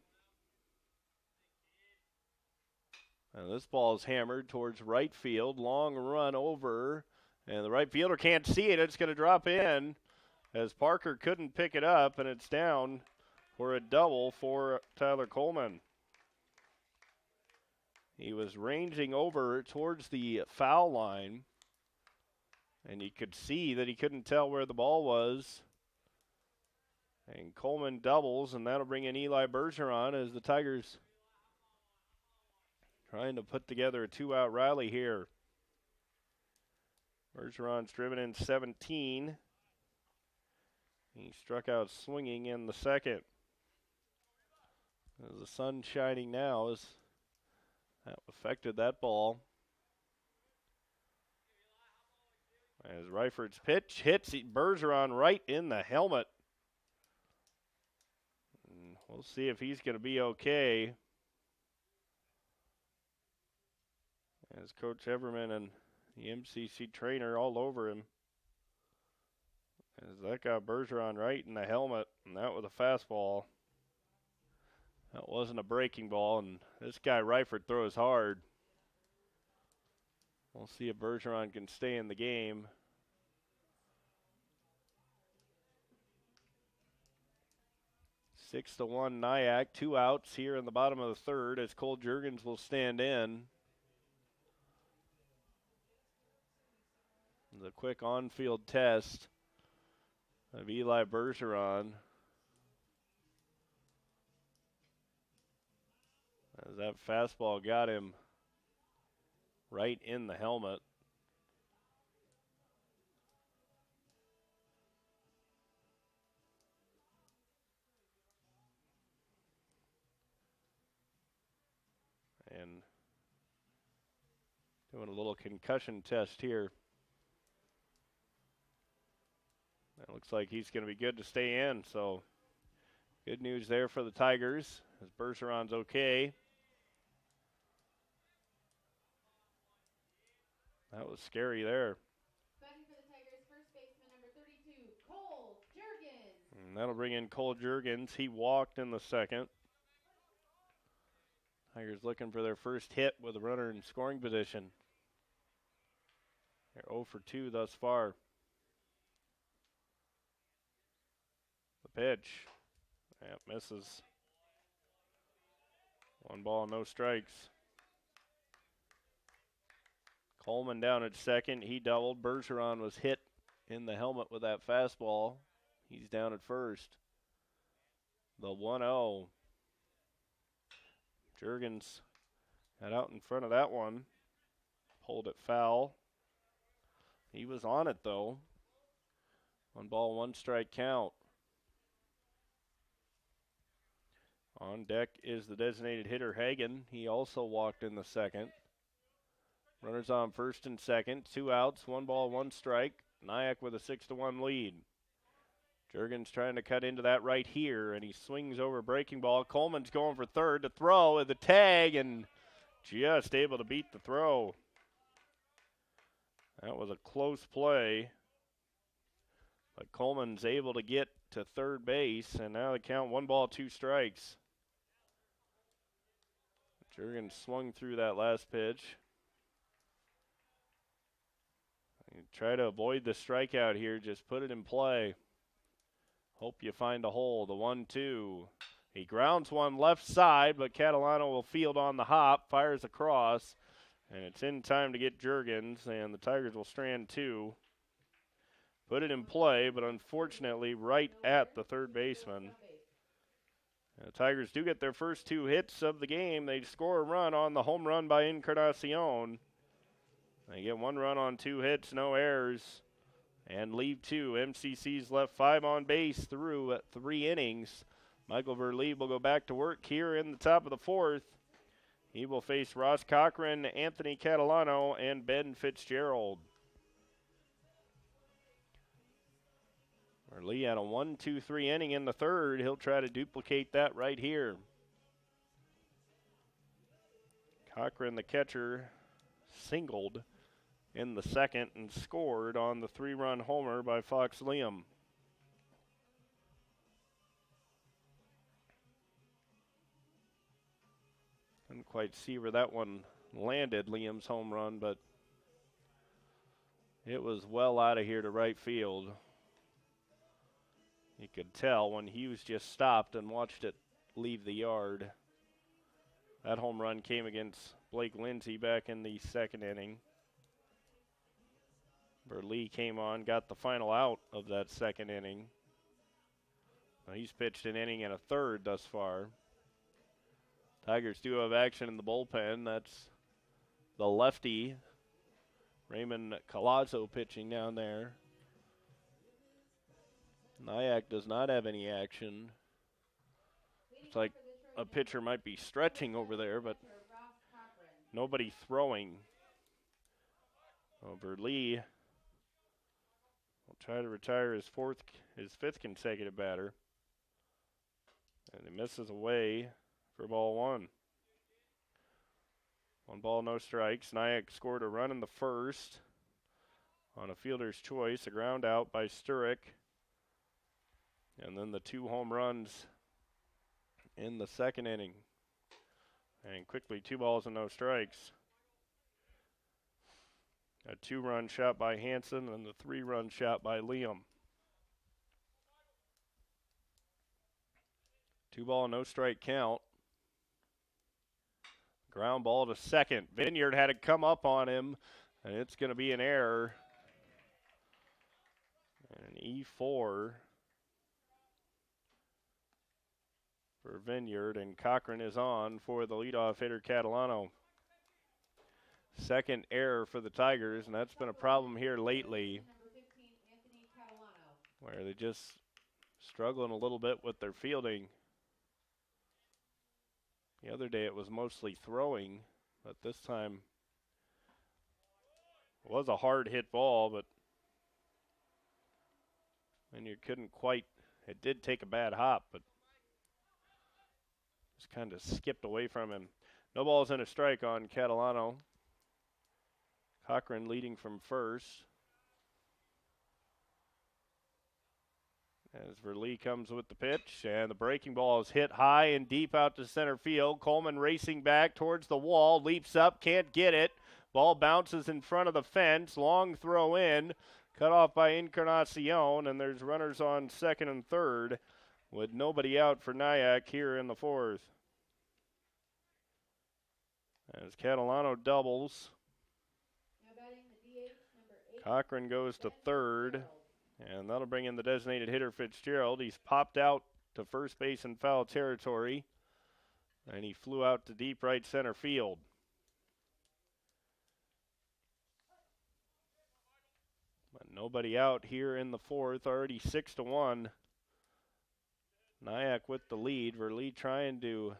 S1: And this ball is hammered towards right field. Long run over. And the right fielder can't see it. It's going to drop in as Parker couldn't pick it up. And it's down for a double for Tyler Coleman. He was ranging over towards the foul line. And you could see that he couldn't tell where the ball was. And Coleman doubles, and that'll bring in Eli Bergeron as the Tigers trying to put together a 2-out rally here. Bergeron's driven in 17. He struck out swinging in the 2nd. As the sun's shining now, as that affected that ball. As Reifert's pitch hits Bergeron right in the helmet. And we'll see if he's going to be okay. As Coach Everman and the MCC trainer all over him. As that got Bergeron right in the helmet, and that was a fastball. That wasn't a breaking ball, and this guy Reifert throws hard. We'll see if Bergeron can stay in the game. Six to 1 NIACC, 2 outs here in the bottom of the 3rd as Cole Juergens will stand in. The quick on-field test of Eli Bergeron. As that fastball got him right in the helmet. Doing a little concussion test here. It looks like he's going to be good to stay in, so good news there for the Tigers, as Bergeron's okay. That was scary there.
S2: Batting for the Tigers, first baseman number 32, Cole Jurgens.
S1: And that'll bring in Cole Jurgens. He walked in the second. Tigers looking for their first hit with a runner in scoring position. They're 0 for 2 thus far. The pitch. That misses. 1 ball, no strikes. Coleman down at second. He doubled. Bergeron was hit in the helmet with that fastball. He's down at first. The 1-0. Jurgens got out in front of that one. Pulled it foul. He was on it, though. 1 ball, 1 strike count. On deck is the designated hitter, Hagen. He also walked in the second. Runners on first and second. 2 outs, 1 ball, 1 strike. NIACC with a 6-1 lead. Jurgens trying to cut into that right here, and he swings over a breaking ball. Coleman's going for third to throw at the tag, and just able to beat the throw. That was a close play, but Coleman's able to get to third base, and now they count 1 ball, 2 strikes. Jurgens swung through that last pitch. You try to avoid the strikeout here, just put it in play. Hope you find a hole. The 1-2. He grounds one left side, but Catalano will field on the hop, fires across, and it's in time to get Jurgens, and the Tigers will strand 2. Put it in play, but unfortunately right at the third baseman. The Tigers do get their first 2 hits of the game. They score a run on the home run by Encarnacion. They get 1 run on 2 hits, no errors, and leave 2. MCC's left 5 on base through 3 innings. Michael Verlieb will go back to work here in the top of the 4th. He will face Ross Cochran, Anthony Catalano, and Ben Fitzgerald. Verlieb had a 1-2-3 inning in the 3rd. He'll try to duplicate that right here. Cochran, the catcher, singled in the 2nd and scored on the 3-run homer by Fox Liam. Couldn't quite see where that one landed, Liam's home run, but it was well out of here to right field. You could tell when Hughes just stopped and watched it leave the yard. That home run came against Blake Lindsay back in the 2nd inning. Verlee came on, got the final out of that 2nd inning. Now he's pitched an inning and a 3rd thus far. Tigers do have action in the bullpen. That's the lefty, Raymond Colazzo, pitching down there. NIACC does not have any action. Looks like a pitcher might be stretching over there, but nobody throwing. Verlee will try to retire his 5th consecutive batter. And he misses away for ball 1. 1 ball, no strikes. NIACC scored a run in the 1st on a fielder's choice, a ground out by Sturek. And then the 2 home runs in the 2nd inning. And quickly 2 balls and no strikes. A 2-run shot by Hansen and the 3-run shot by Liam. 2 ball, no strike count. Ground ball to second. Vineyard had to come up on him, and it's going to be an error. And an E4 for Vineyard, and Cochran is on for the leadoff hitter, Catalano. 2nd error for the Tigers, and that's been a problem here lately, where they're just struggling a little bit with their fielding. The other day it was mostly throwing, but this time It was a hard hit ball, but and you couldn't quite. It did take a bad hop, but just kind of skipped away from him. No balls and a strike on Catalano. Cochran leading from first. As Verlee comes with the pitch, and the breaking ball is hit high and deep out to center field. Coleman racing back towards the wall, leaps up, can't get it. Ball bounces in front of the fence, long throw in, cut off by Encarnacion, and there's runners on second and third with nobody out for NIACC here in the fourth. As Catalano doubles, Cochran goes to third. And that'll bring in the designated hitter, Fitzgerald. He's popped out to first base in foul territory. And he flew out to deep right center field. But nobody out here in the fourth, already 6-1. NIACC with the lead. Verlee trying to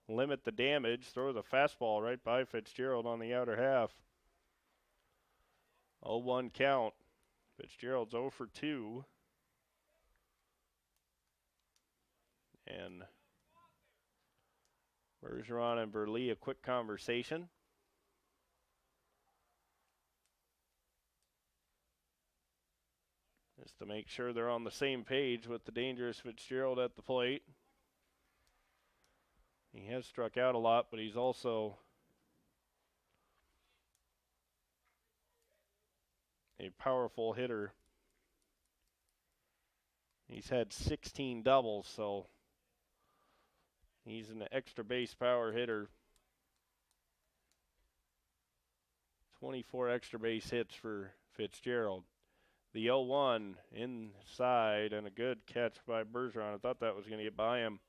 S1: limit the damage. Throws a fastball right by Fitzgerald on the outer half. 0-1 count. Fitzgerald's 0 for 2. And Bergeron and Verlee, a quick conversation. Just to make sure they're on the same page with the dangerous Fitzgerald at the plate. He has struck out a lot, but he's also a powerful hitter. He's had 16 doubles, so he's an extra base power hitter. 24 extra base hits for Fitzgerald. The 0-1 inside and a good catch by Bergeron. I thought that was going to get by him.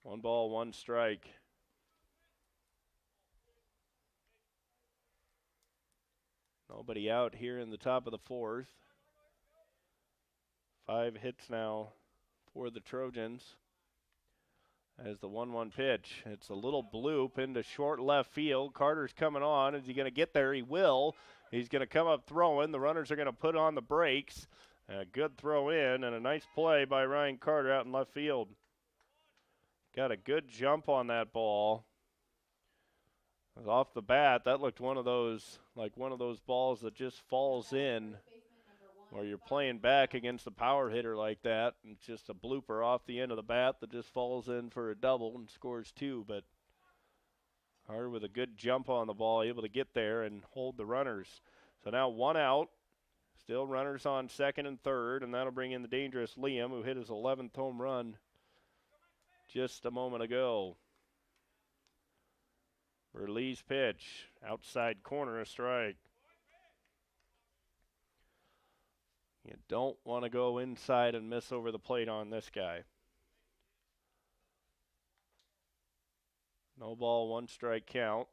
S1: 1 ball, 1 strike. Nobody out here in the top of the fourth. 5 hits now for the Trojans. As the 1-1 pitch. It's a little bloop into short left field. Carter's coming on. Is he going to get there? He will. He's going to come up throwing. The runners are going to put on the brakes. A good throw in and a nice play by Ryan Carter out in left field. Got a good jump on that ball. Off the bat, that looked one of those balls that just falls in, where you're playing back against a power hitter like that, and it's just a blooper off the end of the bat that just falls in for a double and scores 2. But Carter with a good jump on the ball, able to get there and hold the runners. So now 1 out, still runners on second and third, and that'll bring in the dangerous Liam, who hit his 11th home run just a moment ago. Verlee's pitch, outside corner, a strike. You don't want to go inside and miss over the plate on this guy. No ball, 1 strike count.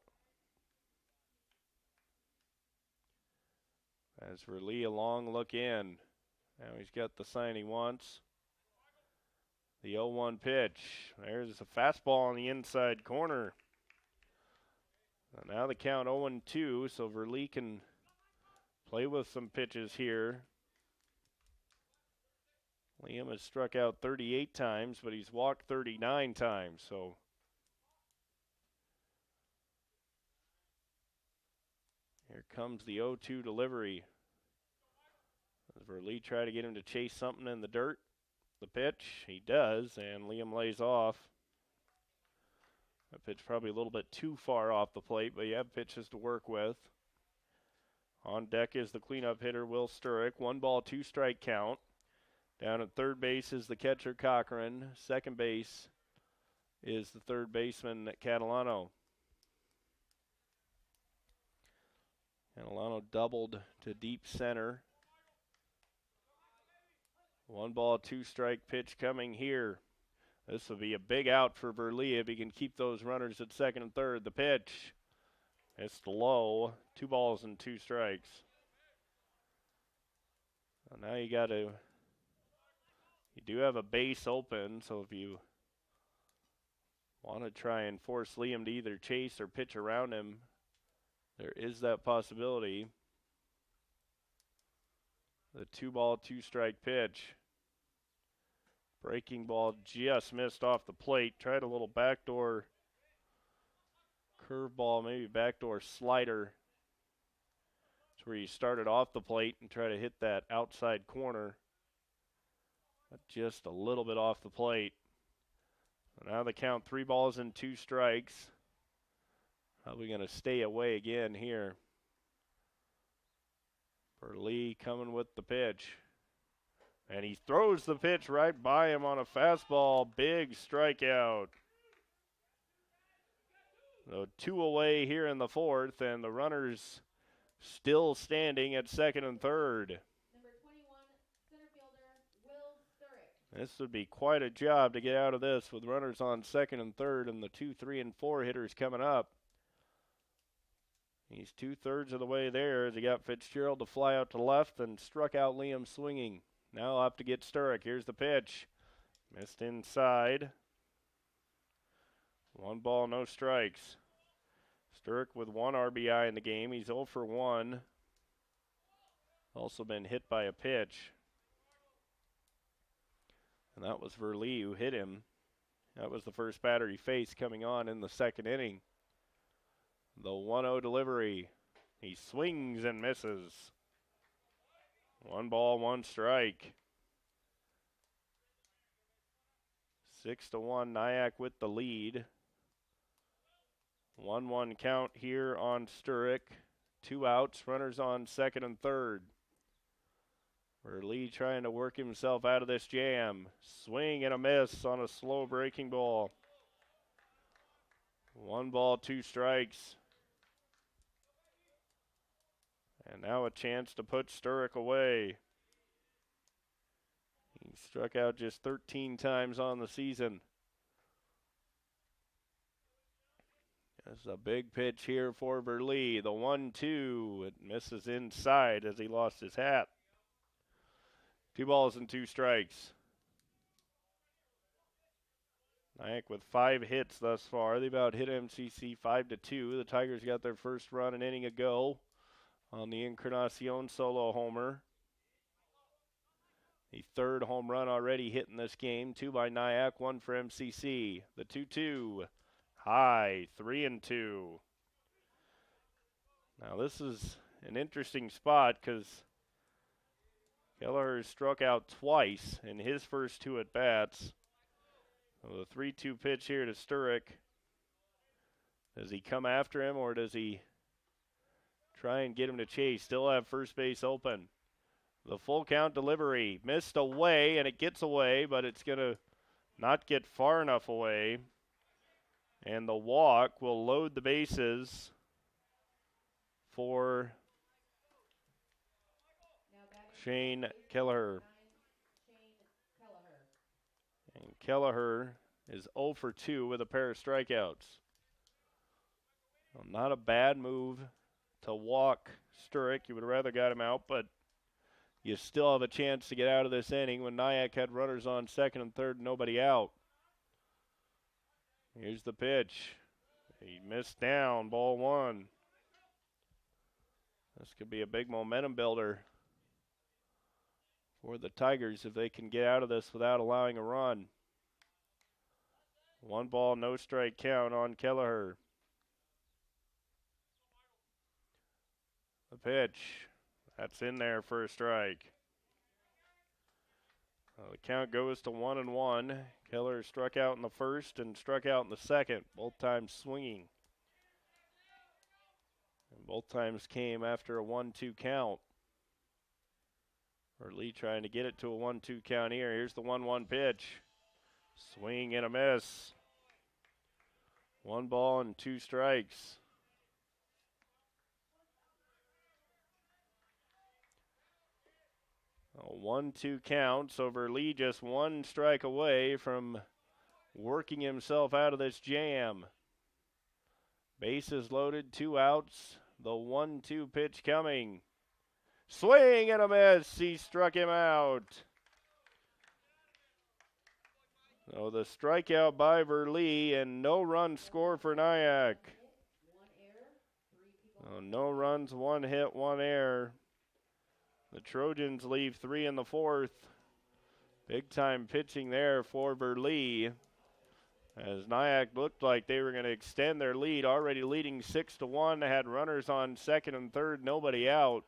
S1: As Verlee, a long look in. Now he's got the sign he wants. The 0-1 pitch. There's a fastball on the inside corner. Now the count 0-2, so Verlee can play with some pitches here. Liam has struck out 38 times, but he's walked 39 times, so here comes the 0-2 delivery. As Verlee try to get him to chase something in the dirt. The pitch, he does, and Liam lays off. That pitch probably a little bit too far off the plate, but you have pitches to work with. On deck is the cleanup hitter, Will Sturrock. 1 ball, 2 strike count. Down at third base is the catcher, Cochran. Second base is the third baseman, Catalano. Catalano doubled to deep center. 1 ball, 2 strike pitch coming here. This will be a big out for Verlee if he can keep those runners at second and third. The pitch, it's low. 2 balls and 2 strikes. So now you do have a base open, so if you want to try and force Liam to either chase or pitch around him, there is that possibility. The 2-ball, 2-strike pitch. Breaking ball just missed off the plate. Tried a little backdoor curveball, maybe backdoor slider. It's where you started off the plate and try to hit that outside corner. But just a little bit off the plate. Now the count 3 balls and 2 strikes. Probably going to stay away again here. Burley coming with the pitch. And he throws the pitch right by him on a fastball. Big strikeout. So 2 away here in the 4th, and the runners still standing at second and third.
S2: Number 21, center fielder, Will Sturrick.
S1: This would be quite a job to get out of this with runners on second and third and the 2, 3, and 4 hitters coming up. He's 2/3 of the way there as he got Fitzgerald to fly out to left and struck out Liam swinging. Now up to get Sturrick. Here's the pitch. Missed inside. 1 ball, no strikes. Sturrick with 1 RBI in the game. He's 0 for 1. Also been hit by a pitch. And that was Verlee who hit him. That was the first batter he faced coming on in the second inning. The 1-0 delivery. He swings and misses. 1 ball, 1 strike. 6-1, NIACC with the lead. 1-1 count here on Sturrick. 2 outs, runners on second and third. Verlee trying to work himself out of this jam. Swing and a miss on a slow breaking ball. 1 ball, 2 strikes. And now a chance to put Sturrick away. He struck out just 13 times on the season. That's a big pitch here for Verlee. The 1-2. It misses inside as he lost his hat. 2 balls and 2 strikes. NIACC with 5 hits thus far. They've out hit MCC 5-2. The Tigers got their first run an inning ago on the Encarnacion solo homer. The 3rd home run already hit in this game. 2 by NIACC, 1 for MCC. The 2-2. High, 3-2. Now this is an interesting spot because Kelleher struck out twice in his first 2 at-bats. So the 3-2 pitch here to Sturrick. Does he come after him or does he try and get him to chase? Still have first base open. The full count delivery. Missed away, and it gets away, but it's going to not get far enough away. And the walk will load the bases for Shane Kelleher. And Kelleher is 0 for 2 with a pair of strikeouts. Well, not a bad move to walk Sturrick. You would have rather got him out, but you still have a chance to get out of this inning when NIACC had runners on second and third, nobody out. Here's the pitch. He missed down, ball 1. This could be a big momentum builder for the Tigers if they can get out of this without allowing a run. 1 ball, no strike count on Kelleher. The pitch. That's in there for a strike. The count goes to 1-1. Kelleher struck out in the first and struck out in the second, both times swinging. And both times came after a 1-2 count. Lee trying to get it to a 1-2 count here. Here's the 1-1 pitch. Swing and a miss. 1 ball and 2 strikes. A 1-2 count, so Verlee just 1 strike away from working himself out of this jam. Bases loaded, 2 outs. The 1-2 pitch coming. Swing and a miss. He struck him out. So the strikeout by Verlee and no run score for NIACC. No runs, 1 hit, 1 error. The Trojans leave 3 in the 4th. Big time pitching there for Burlee. As NIACC looked like they were going to extend their lead, already leading 6-1. They had runners on second and third, nobody out.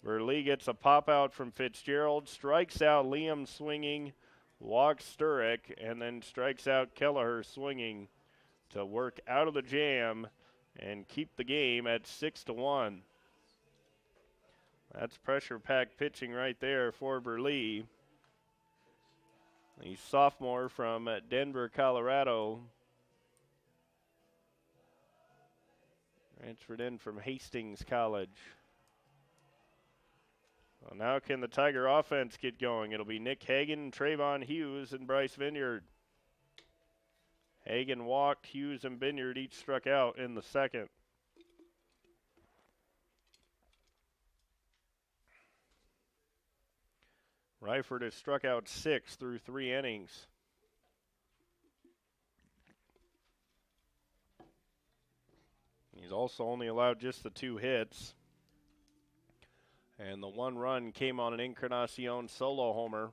S1: Burlee gets a pop out from Fitzgerald, strikes out Liam swinging, walks Sturrock, and then strikes out Kelleher swinging to work out of the jam and keep the game at 6-1. That's pressure-packed pitching right there for Burlee. The sophomore from Denver, Colorado. Transferred in from Hastings College. Well, now can the Tiger offense get going? It'll be Nick Hagan, Trayvon Hughes, and Bryce Vineyard. Hagan walked, Hughes and Vineyard each struck out in the second. Ryford has struck out 6 through 3 innings. He's also only allowed just the 2 hits. And the 1 run came on an Encarnacion solo homer.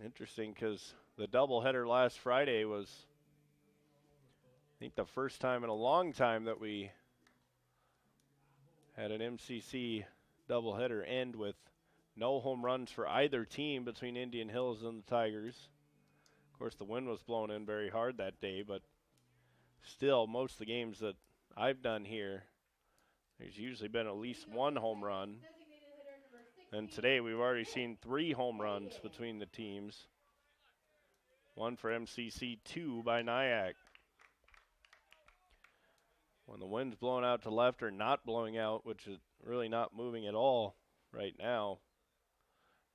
S1: Interesting because the doubleheader last Friday was, I think, the first time in a long time that we had an MCC doubleheader end with no home runs for either team between Indian Hills and the Tigers. Of course, the wind was blowing in very hard that day, but still, most of the games that I've done here, there's usually been at least 1 home run. And today we've already seen 3 home runs between the teams. 1 for MCC, 2 by NIACC. When the wind's blowing out to left or not blowing out, which is really not moving at all right now,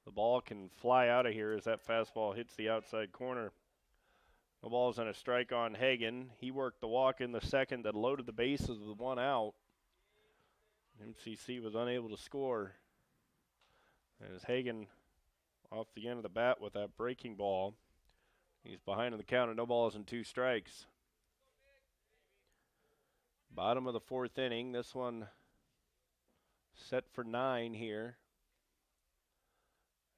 S1: the ball can fly out of here as that fastball hits the outside corner. The ball's on a strike on Hagan. He worked the walk in the second that loaded the bases with 1 out. MCC was unable to score. As Hagan off the end of the bat with that breaking ball. He's behind in the count and no balls and 2 strikes. Bottom of the 4th inning. This one set for 9 here.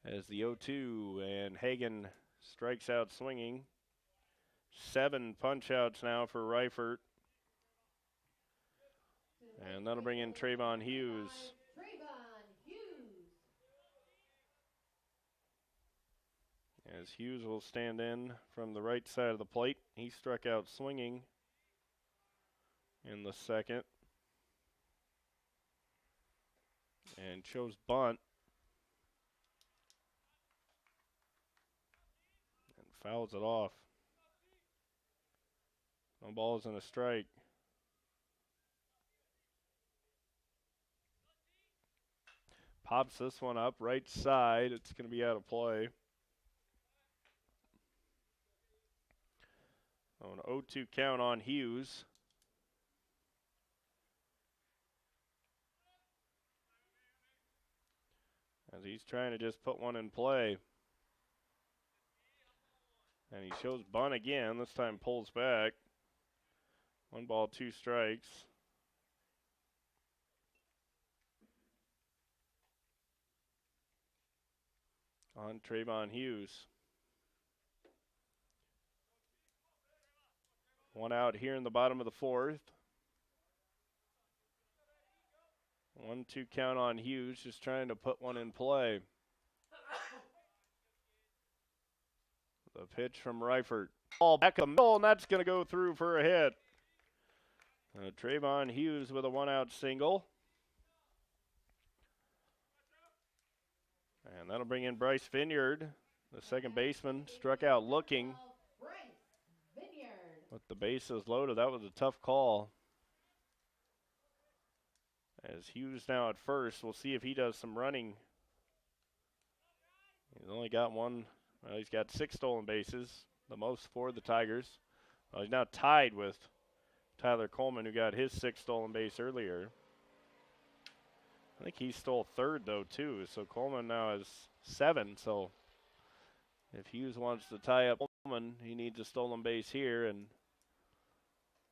S1: As the 0-2 and Hagan strikes out swinging. 7 punch-outs now for Ryford. And that'll bring in Trayvon Hughes. As Hughes will stand in from the right side of the plate. He struck out swinging in the second. And chose bunt. And fouls it off. No balls and a strike. Pops this one up right side. It's going to be out of play. Oh, an 0-2 count on Hughes. As he's trying to just put one in play. And he shows bunt again. This time pulls back. 1 ball, 2 strikes. On Trayvon Hughes. 1 out here in the bottom of the 4th. 1-2 count on Hughes, just trying to put one in play. The pitch from Ryford. Ball back up the middle, and that's going to go through for a hit. Trayvon Hughes with a 1-out single. And that'll bring in Bryce Vineyard, the second baseman, struck out looking. With the bases loaded, that was a tough call. As Hughes now at first, we'll see if he does some running. He's only got 1, well, he's got 6 stolen bases, the most for the Tigers. Well, he's now tied with Tyler Coleman, who got his 6th stolen base earlier. I think he stole 3rd, though, too. So Coleman now has 7. So if Hughes wants to tie up Coleman, he needs a stolen base here. And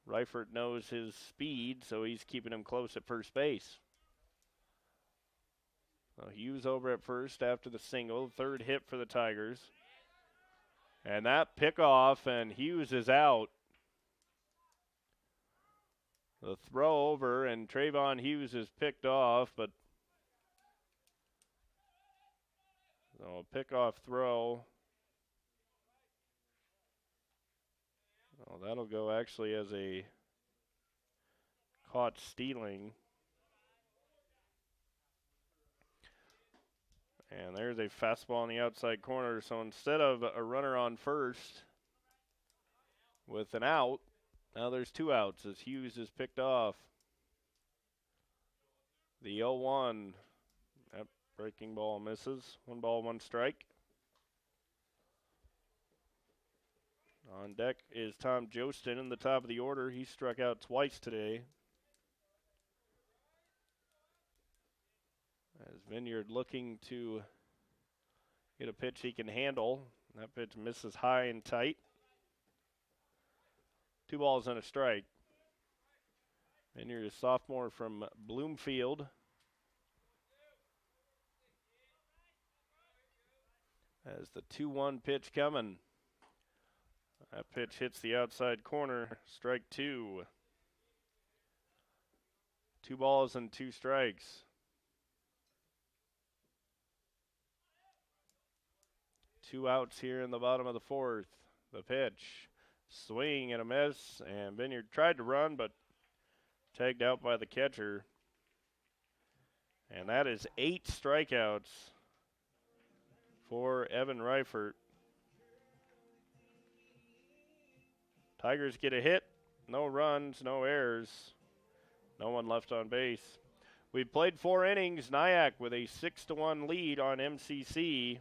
S1: Reifert knows his speed, so he's keeping him close at first base. So Hughes over at first after the single. Third hit for the Tigers. And that pickoff, and Hughes is out. The throw over, and Trayvon Hughes is picked off, but so a pickoff throw. Oh, that'll go actually as a caught stealing. And there's a fastball in the outside corner. So instead of a runner on first with an out, now there's 2 outs as Hughes is picked off. The 0-1. That breaking ball misses. 1 ball, 1 strike. On deck is Tom Jostin in the top of the order. He struck out twice today. As Vineyard looking to get a pitch he can handle. That pitch misses high and tight. 2 balls and a strike. Vineyard, a sophomore from Bloomfield. As the 2-1 pitch coming. That pitch hits the outside corner. Strike 2. 2 balls and 2 strikes. 2 outs here in the bottom of the 4th. The pitch. Swing and a miss. And Vineyard tried to run, but tagged out by the catcher. And that is 8 strikeouts for Evan Reifert. Tigers get a hit. No runs, no errors. No one left on base. We've played 4 innings. NIACC with a 6-1 lead on MCC.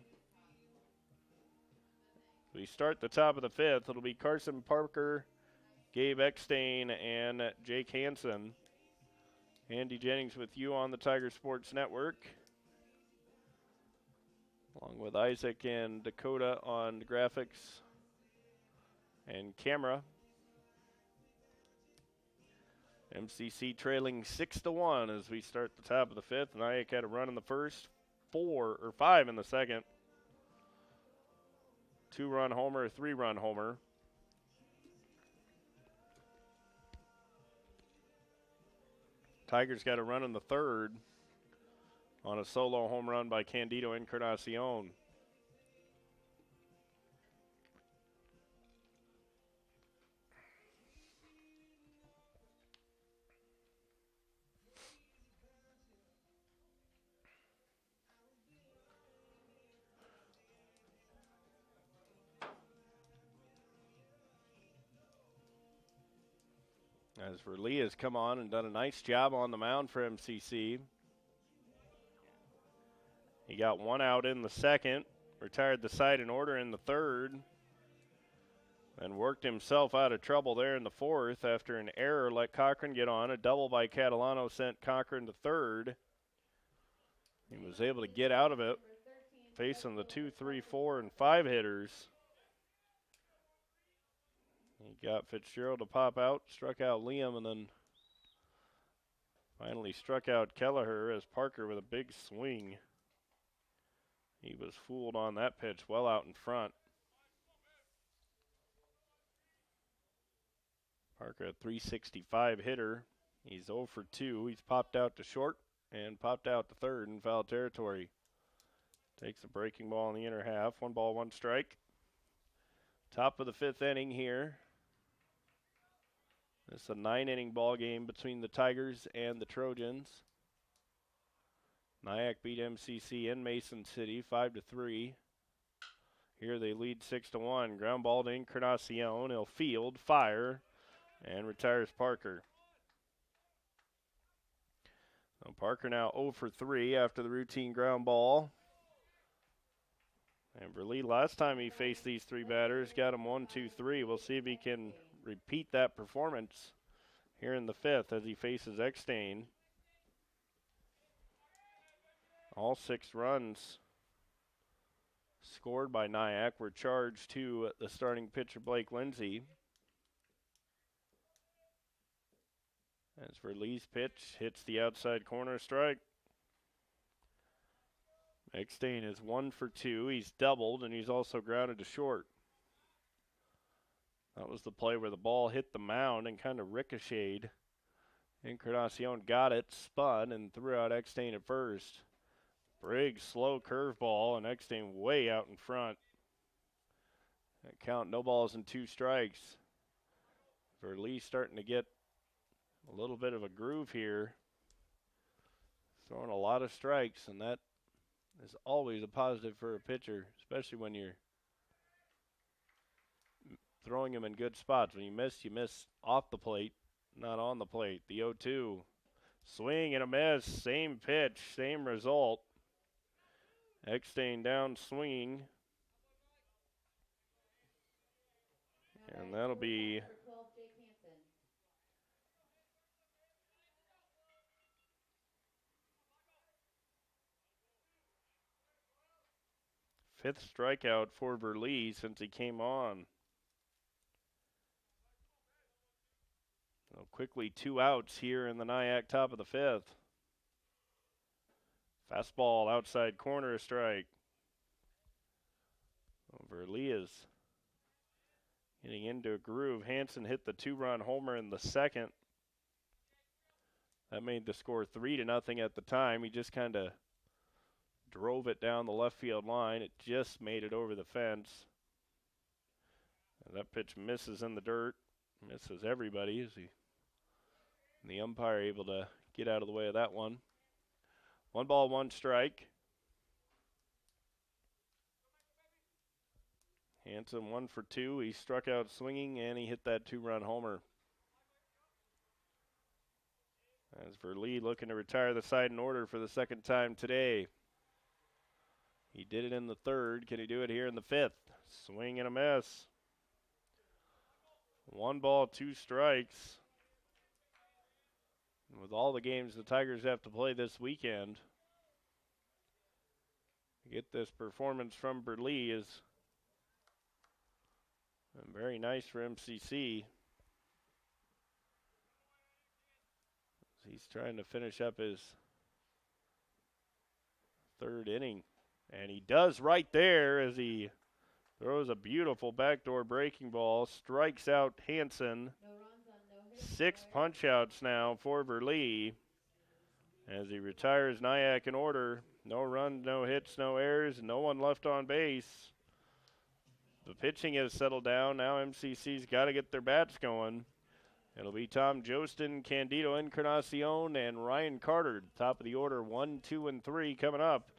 S1: We start the top of the 5th. It'll be Carson Parker, Gabe Eckstein, and Jake Hansen. Andy Jennings with you on the Tiger Sports Network, along with Isaac and Dakota on graphics and camera. MCC trailing 6-1 as we start the top of the 5th. NIACC had a run in the first, 5 in the second. 2-run homer, 3-run homer. Tigers got a run in the third on a solo home run by Candido Encarnacion. As Verlee has come on and done a nice job on the mound for MCC. He got 1 out in the second, retired the side in order in the third, and worked himself out of trouble there in the 4th after an error let Cochran get on. A double by Catalano sent Cochran to third. He was able to get out of it, facing the 2, 3, 4, and 5 hitters. He got Fitzgerald to pop out, struck out Liam, and then finally struck out Kelleher as Parker with a big swing. He was fooled on that pitch well out in front. Parker, a 365 hitter. He's 0 for 2. He's popped out to short and popped out to third in foul territory. Takes a breaking ball in the inner half. 1 ball, 1 strike. Top of the 5th inning here. It's a 9-inning ball game between the Tigers and the Trojans. NIACC beat MCC in Mason City 5-3. Here they lead 6-1. Ground ball to Encarnacion. He'll field, fire, and retires Parker. So Parker now 0 for 3 after the routine ground ball. And Verlee, last time he faced these 3 batters, got him 1, 2, 3. We'll see if he can repeat that performance here in the 5th as he faces Eckstein. All 6 runs scored by NIACC were charged to the starting pitcher Blake Lindsay. As for Lee's pitch, hits the outside corner, strike. Eckstein is 1 for 2. He's doubled, and he's also grounded to short. That was the play where the ball hit the mound and kind of ricocheted. Encarnacion got it, spun, and threw out Eckstein at first. Big, slow curveball, and Eckstein way out in front. That count, no balls and 2 strikes. For Lee starting to get a little bit of a groove here. Throwing a lot of strikes, and that is always a positive for a pitcher, especially when you're throwing him in good spots. When you miss off the plate, not on the plate. The 0-2. Swing and a miss. Same pitch, same result. Eckstein down swinging. And that'll be fifth strikeout for Verlee since he came on. So quickly 2 outs here in the NIACC top of the 5th. Fastball outside corner, a strike. Verlee is getting into a groove. Hansen hit the 2-run homer in the second. That made the score 3-0 at the time. He just kind of drove it down the left field line. It just made it over the fence. And that pitch misses in the dirt. Misses everybody. Is the umpire able to get out of the way of that one? 1 ball, 1 strike. Hansen 1 for 2. He struck out swinging, and he hit that 2-run homer. As for Lee looking to retire the side in order for the second time today. He did it in the 3rd. Can he do it here in the 5th? Swing and a miss. 1 ball, 2 strikes. And with all the games the Tigers have to play this weekend, to get this performance from Burley is very nice for MCC. He's trying to finish up his 3rd inning. And he does right there as he throws a beautiful backdoor breaking ball, strikes out Hansen. 6 punch-outs now for Verlee as he retires NIACC in order. No runs, no hits, no errors, no one left on base. The pitching has settled down. Now MCC's got to get their bats going. It'll be Tom Jostin, Candido Encarnacion, and Ryan Carter. Top of the order, 1, 2, and 3 coming up.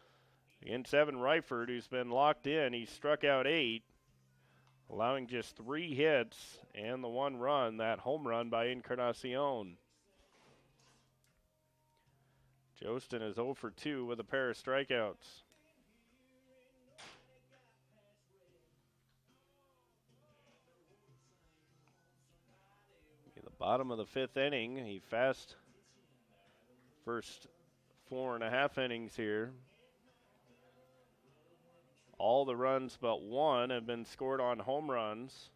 S1: Against Evan Reifert, who's been locked in. He struck out 8, allowing just 3 hits and the 1 run, that home run by Encarnacion. Jostin is 0 for 2 with a pair of strikeouts. In the bottom of the 5th inning, he fast first 4.5 innings here. All the runs but 1 have been scored on home runs.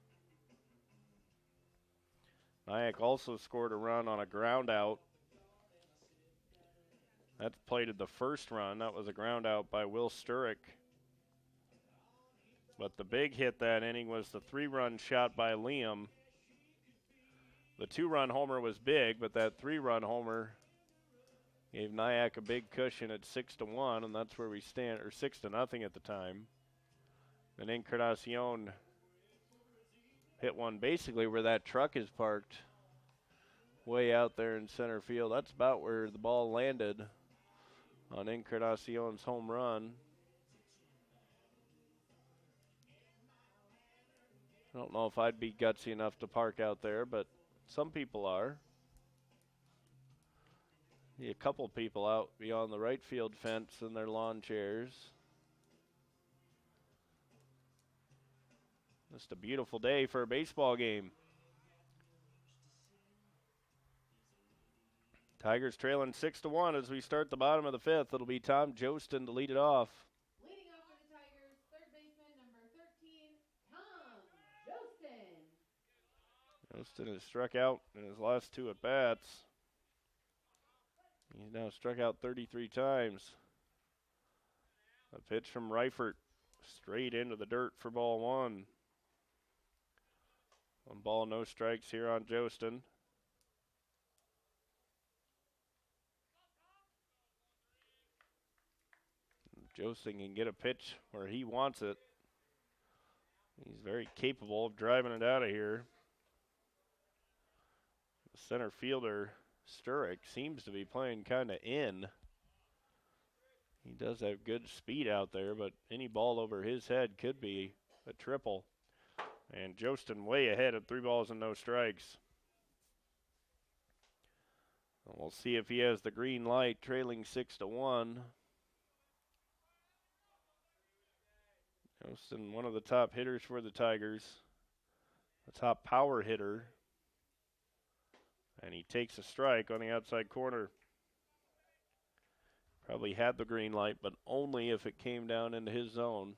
S1: NIACC also scored a run on a ground out. That plated the first run. That was a ground out by Will Sturrock. But the big hit that inning was the 3-run shot by Liam. The 2-run homer was big, but that 3-run homer gave NIACC a big cushion at 6-1, and that's where we stand, or 6-0 at the time. Then Encarnacion hit one basically where that truck is parked, way out there in center field. That's about where the ball landed on Encarnacion's home run. I don't know if I'd be gutsy enough to park out there, but some people are. See a couple people out beyond the right field fence in their lawn chairs. Just a beautiful day for a baseball game. Tigers trailing 6-1 as we start the bottom of the 5th. It'll be Tom Jostin to lead it off.
S2: Leading off for the Tigers, 3rd baseman number 13, Tom Jostin.
S1: Jostin has struck out in his last 2 at-bats. He's now struck out 33 times. A pitch from Reifert straight into the dirt for ball one. 1 ball, no strikes here on Jostin. Jostin can get a pitch where he wants it. He's very capable of driving it out of here. The center fielder, Sturek, seems to be playing kind of in. He does have good speed out there, but any ball over his head could be a triple. And Jostin way ahead at 3 balls and no strikes. And we'll see if he has the green light, trailing 6-1. Jostin, one of the top hitters for the Tigers, the top power hitter. And he takes a strike on the outside corner. Probably had the green light, but only if it came down into his zone.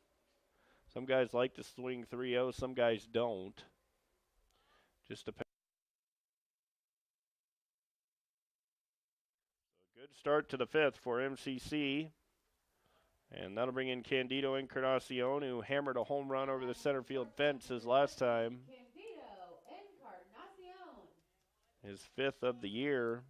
S1: Some guys like to swing 3-0, some guys don't. Just depends. So good start to the 5th for MCC. And that'll bring in Candido Encarnacion, who hammered a home run over the center field fence his last time.
S2: Candido Encarnacion.
S1: His 5th of the year.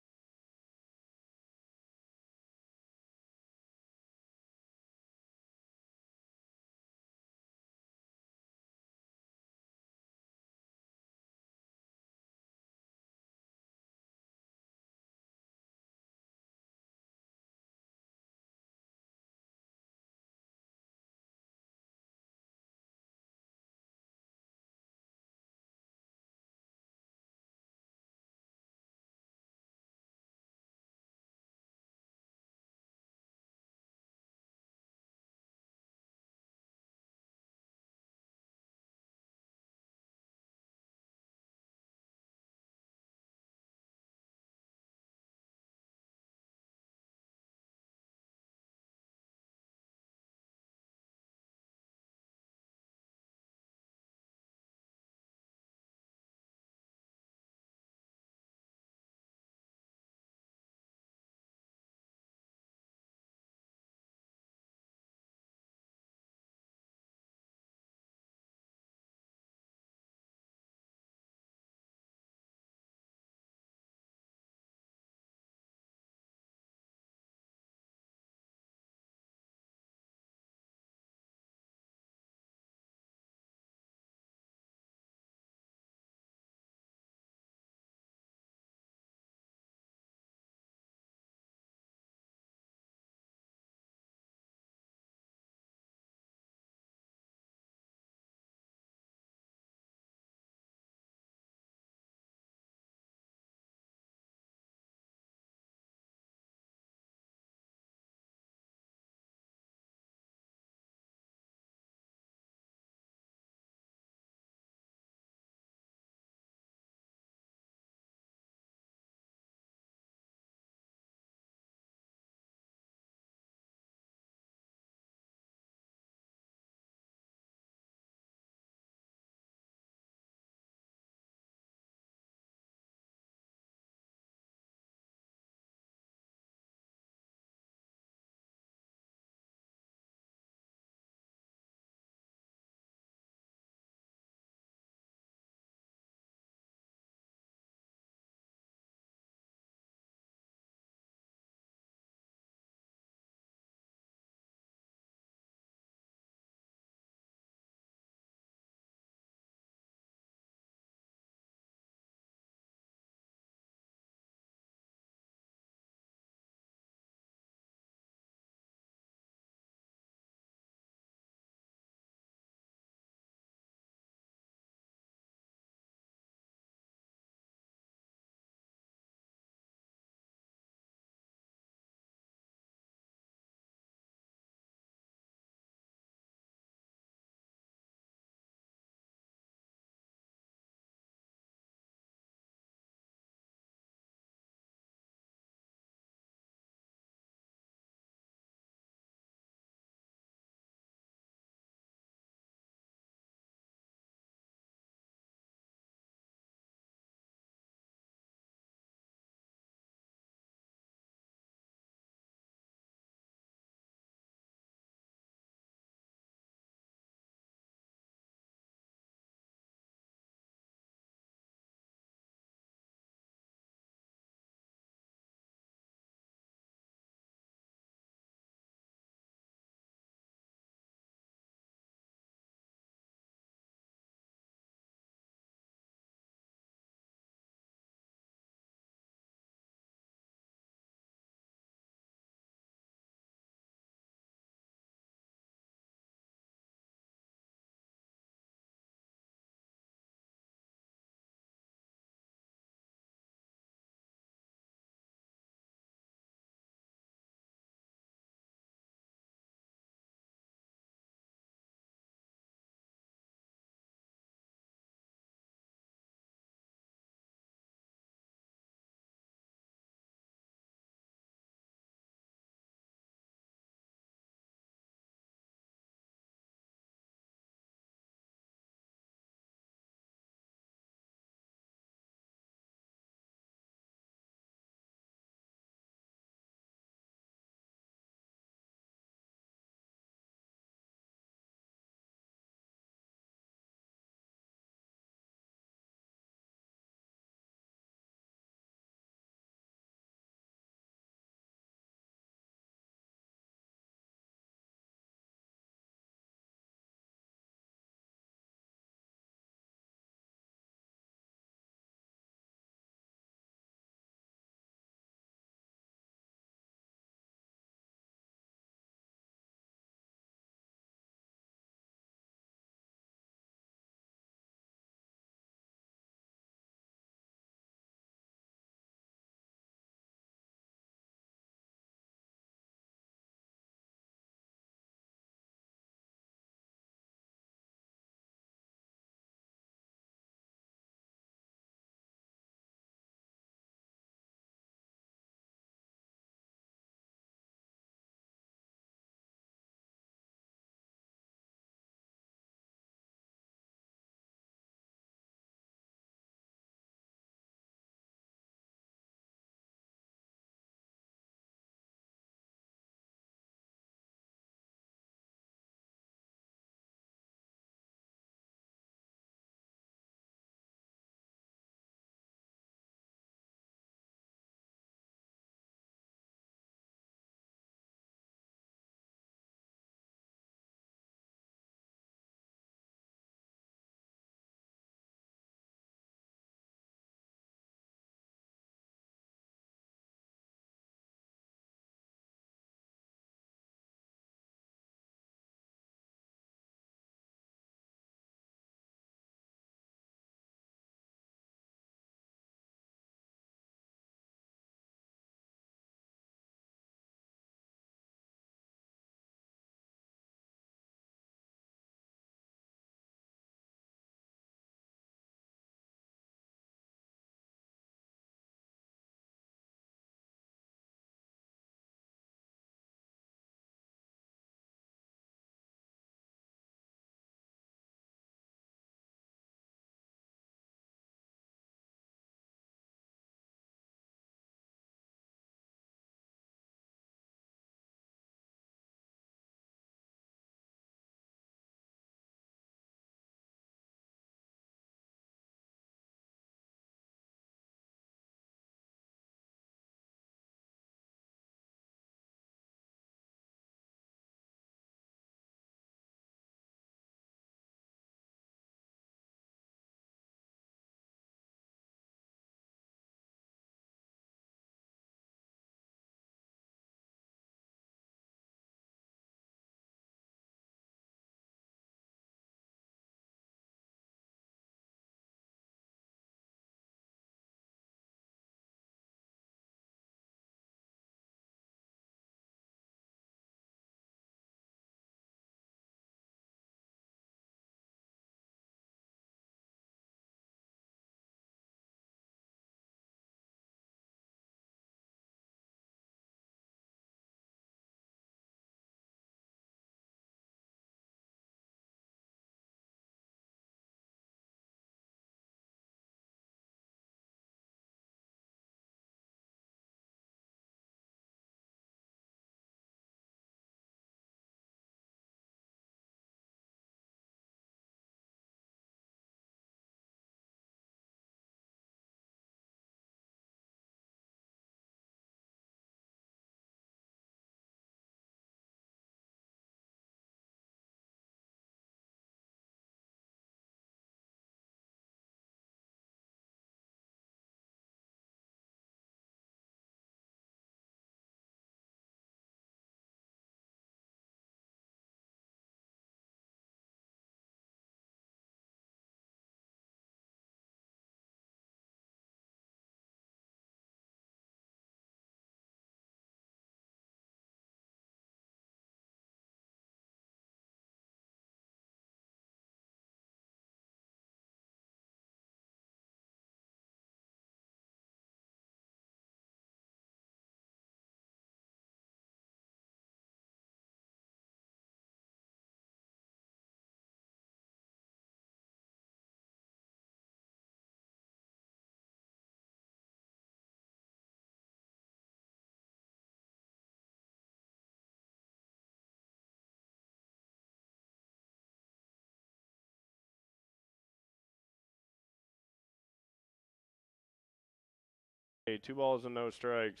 S1: 2 balls and no strikes.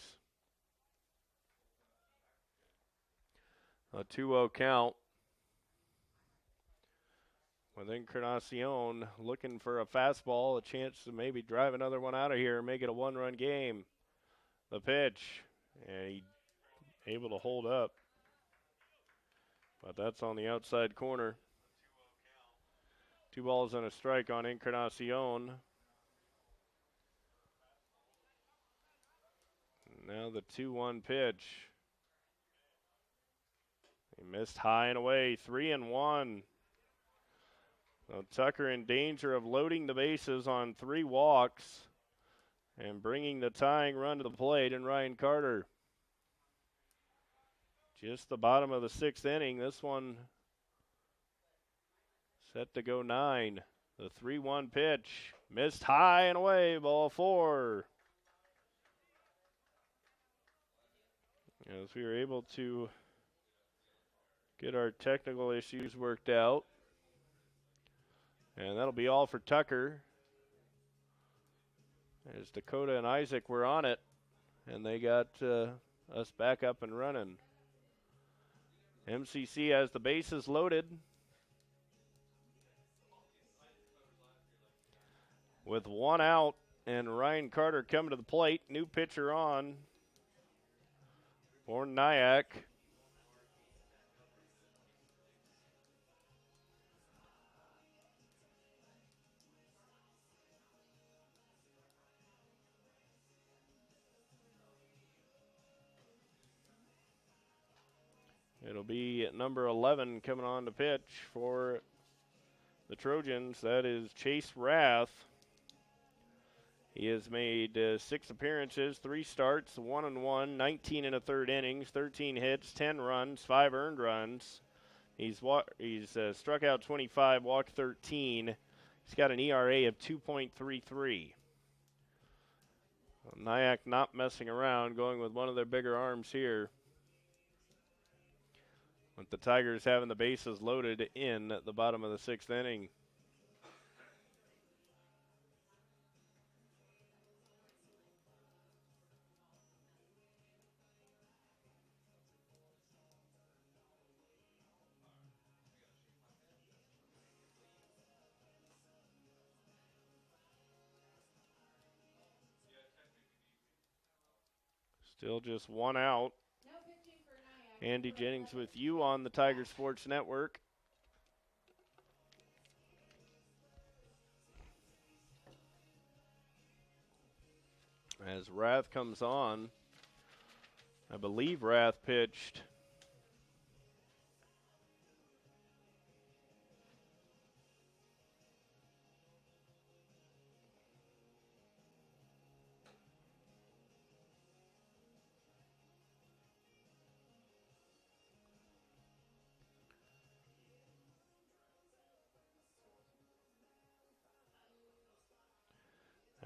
S1: A 2-0 count. With Encarnacion looking for a fastball, a chance to maybe drive another one out of here and make it a 1-run game. The pitch, and he able to hold up. But that's on the outside corner. 2 balls and a strike on Encarnacion. Now the 2-1 pitch. He missed high and away, 3-1. So Tucker in danger of loading the bases on 3 walks and bringing the tying run to the plate, and Ryan Carter. Just the bottom of the 6th inning. This one set to go 9. The 3-1 pitch. Missed high and away. Ball 4. As we were able to get our technical issues worked out. And that'll be all for Tucker. As Dakota and Isaac were on it. And they got us back up and running. MCC has the bases loaded with 1 out, and Ryan Carter coming to the plate. New pitcher on for NIACC. It'll be number 11 coming on to pitch for the Trojans. That is Chase Rath. He has made 6 appearances, 3 starts, 1-1, 19 and a third innings, 13 hits, 10 runs, 5 earned runs. He's struck out 25, walked 13. He's got an ERA of 2.33. NIACC not messing around, going with one of their bigger arms here. With the Tigers having the bases loaded in the bottom of the 6th inning. Still just 1 out. Andy Jennings with you on the Tiger Sports Network. As Rath comes on, I believe Rath pitched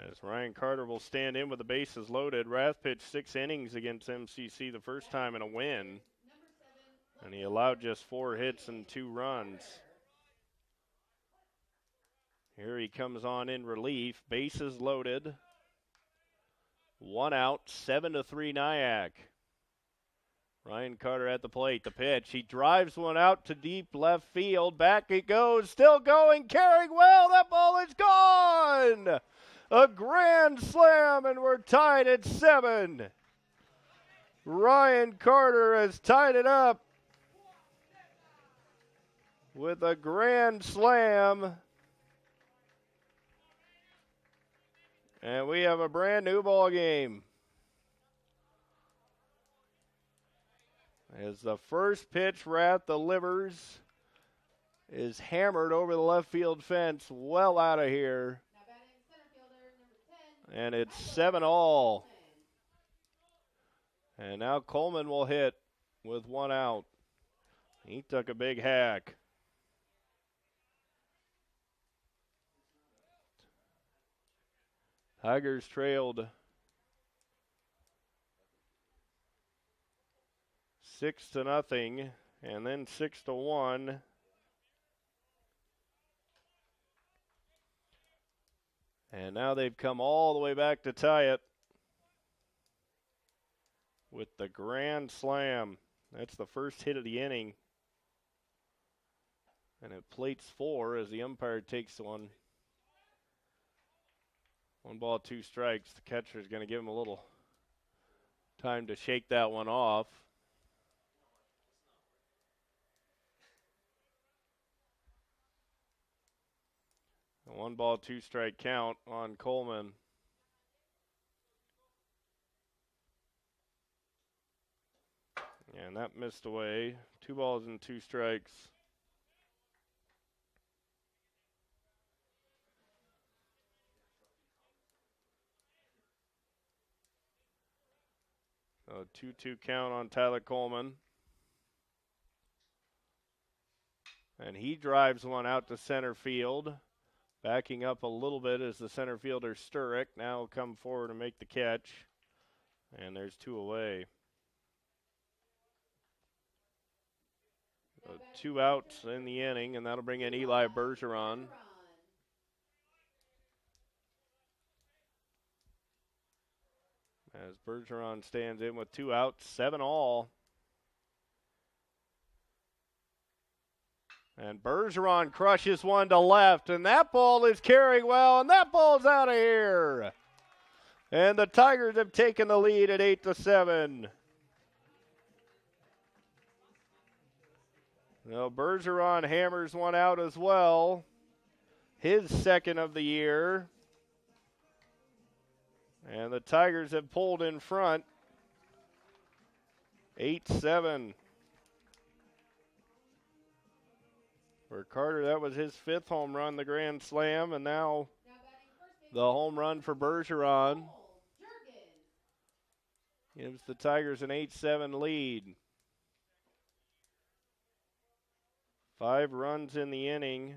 S1: as Ryan Carter will stand in with the bases loaded. Rath pitched 6 innings against MCC the first time in a win, and he allowed just 4 hits and 2 runs. Here he comes on in relief, bases loaded, 1 out, 7-3 NIACC. Ryan Carter at the plate, the pitch. He drives one out to deep left field. Back it goes, still going, carrying well. That ball is gone. A grand slam, and we're tied at 7. Ryan Carter has tied it up with a grand slam. And we have a brand new ball game. As the first pitch Rath delivers is hammered over the left field fence, well out of here. And it's 7-all. And now Coleman will hit with 1 out. He took a big hack. Tigers trailed 6-0, and then 6-1. And now they've come all the way back to tie it. with the grand slam. That's the first hit of the inning. And it plates 4 as the umpire takes one. 1 ball, 2 strikes. The catcher is going to give him a little time to shake that one off. A 1 ball, 2 strike count on Coleman. And that missed away. 2 balls and 2 strikes. A 2-2 count on Tyler Coleman. And he drives one out to center field. Backing up a little bit is the center fielder Sturek. Now will come forward and make the catch. And there's 2 away. 2 outs in the inning, and that'll bring in Eli Bergeron. As Bergeron stands in with 2 outs, 7 all. And Bergeron crushes one to left, and that ball is carrying well, and that ball's out of here. And the Tigers have taken the lead at 8-7. Now Bergeron hammers one out as well. His second of the year. And the Tigers have pulled in front. 8-7. For Carter, that was his 5th home run, the grand slam, and now the home run for Bergeron gives the Tigers an 8-7 lead. 5 runs in the inning.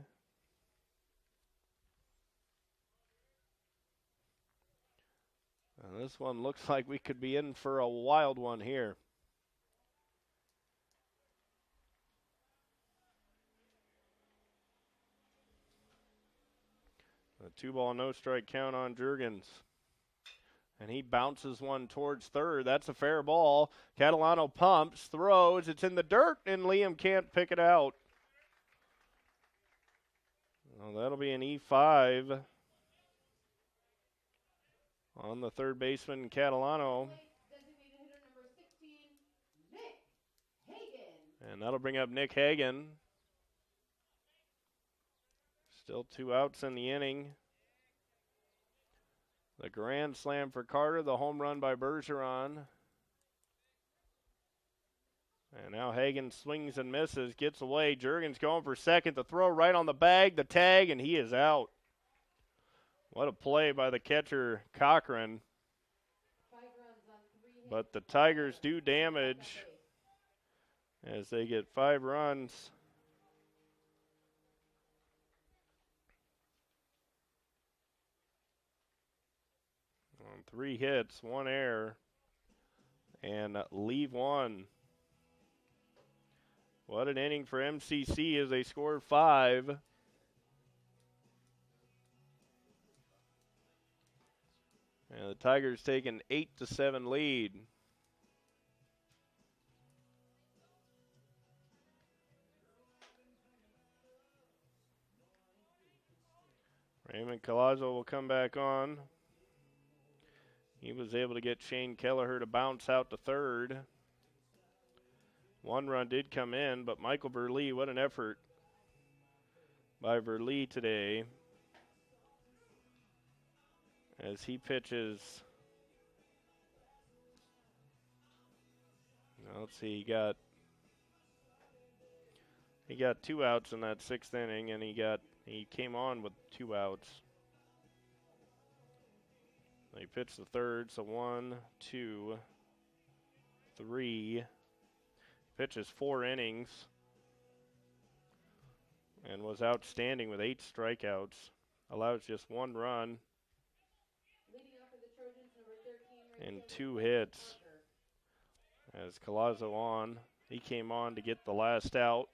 S1: And this one looks like we could be in for a wild one here. A 2 ball, no strike count on Juergens. And he bounces one towards third. That's a fair ball. Catalano pumps, throws. It's in the dirt, and Liam can't pick it out. Well, that'll be an E5 on the third baseman, Catalano. And that'll bring up Nick Hagan. Still 2 outs in the inning. The grand slam for Carter, the home run by Bergeron. And now Hagan swings and misses, gets away. Juergens going for second. The throw right on the bag, the tag, and he is out. What a play by the catcher, Cochran. But the Tigers do damage as they get 5 runs. On 3 hits, 1 error, and leave 1. What an inning for MCC as they scored 5. And the Tigers take an 8-7 lead. Raymond Collazo will come back on. He was able to get Shane Kelleher to bounce out to third. 1 run did come in, but Michael Verlee, what an effort by Verlee today as he pitches. Now let's see, he got 2 outs in that 6th inning, and he came on with 2 outs. He pitched the third, so 1, 2, 3. Pitches 4 innings and was outstanding with 8 strikeouts. Allows just 1 run and 2 hits. As Collazo on, he came on to get the last out.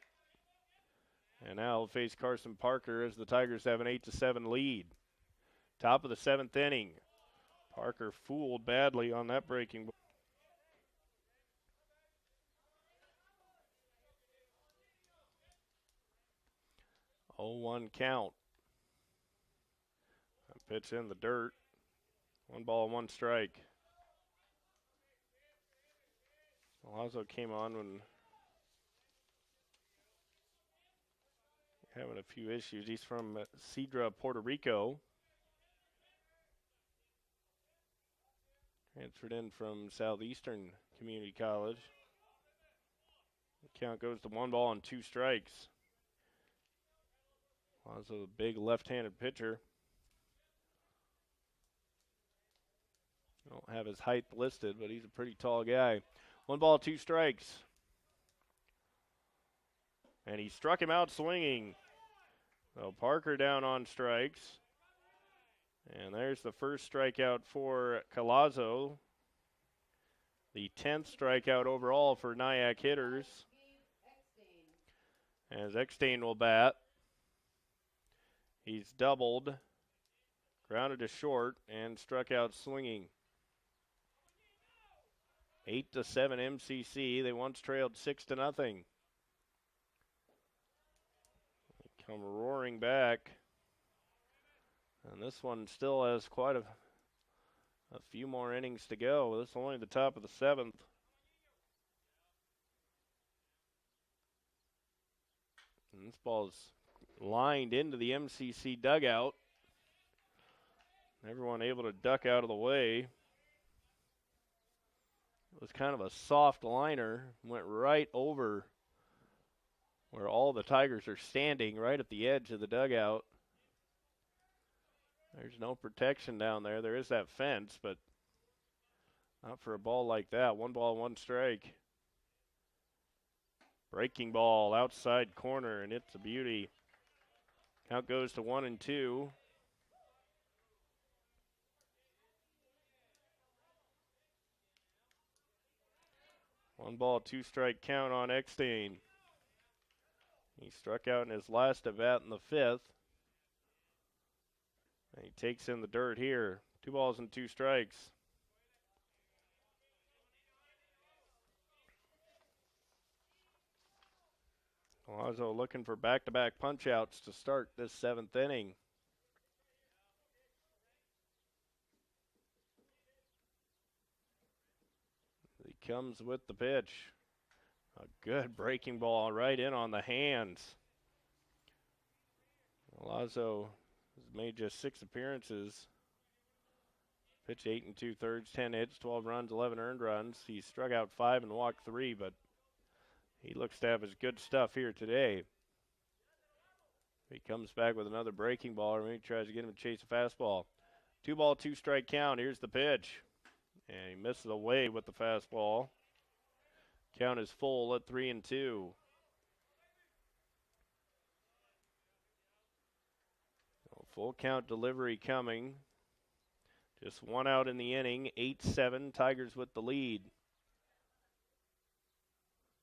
S1: And now he'll face Carson Parker as the Tigers have an 8-7 lead. Top of the 7th inning. Parker fooled badly on that breaking ball. 0-1 count. Pitch in the dirt. 1 ball, 1 strike. Alonso came on when having a few issues. He's from Cedra, Puerto Rico. Transferred in from Southeastern Community College. The count goes to 1 ball and 2 strikes. Alonso, a big left-handed pitcher. Don't have his height listed, but he's a pretty tall guy. 1 ball, 2 strikes. And he struck him out swinging. So Parker down on strikes. And there's the first strikeout for Collazo. The 10th strikeout overall for NIACC hitters. As Eckstein will bat. He's doubled, grounded to short, and struck out swinging. 8-7 MCC. They once trailed 6-0. They come roaring back. And this one still has quite a few more innings to go. This is only the top of the 7th. And this ball's lined into the MCC dugout. Everyone able to duck out of the way. It was kind of a soft liner. Went right over where all the Tigers are standing, right at the edge of the dugout. There's no protection down there. There is that fence, but not for a ball like that. 1 ball, 1 strike. Breaking ball outside corner, and it's a beauty. Count goes to 1-2. One ball, 2 strike count on Eckstein. He struck out in his last at bat in the 5th. And he takes in the dirt here. 2 balls and 2 strikes. Alonso looking for back-to-back punch-outs to start this 7th inning. He comes with the pitch. A good breaking ball right in on the hands. Alonso has made just 6 appearances. Pitched 8 2/3, 10 hits, 12 runs, 11 earned runs. He struck out 5 and walked 3, but he looks to have his good stuff here today. He comes back with another breaking ball, or maybe tries to get him to chase a fastball. 2 ball, 2 strike count. Here's the pitch. And he misses away with the fastball. Count is full at 3-2. Full count delivery coming. Just 1 out in the inning. 8-7. Tigers with the lead.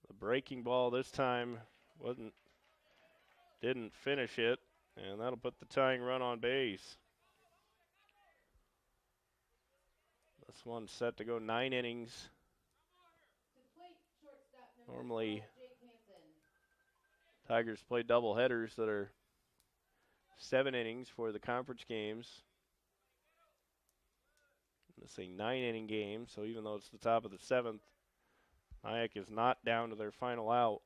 S1: The breaking ball this time didn't finish it, and that'll put the tying run on base. This one's set to go 9 innings. Normally, Tigers play double headers that are 7 innings for the conference games. This is a 9-inning game, so even though it's the top of the 7th, NIACC is not down to their final outs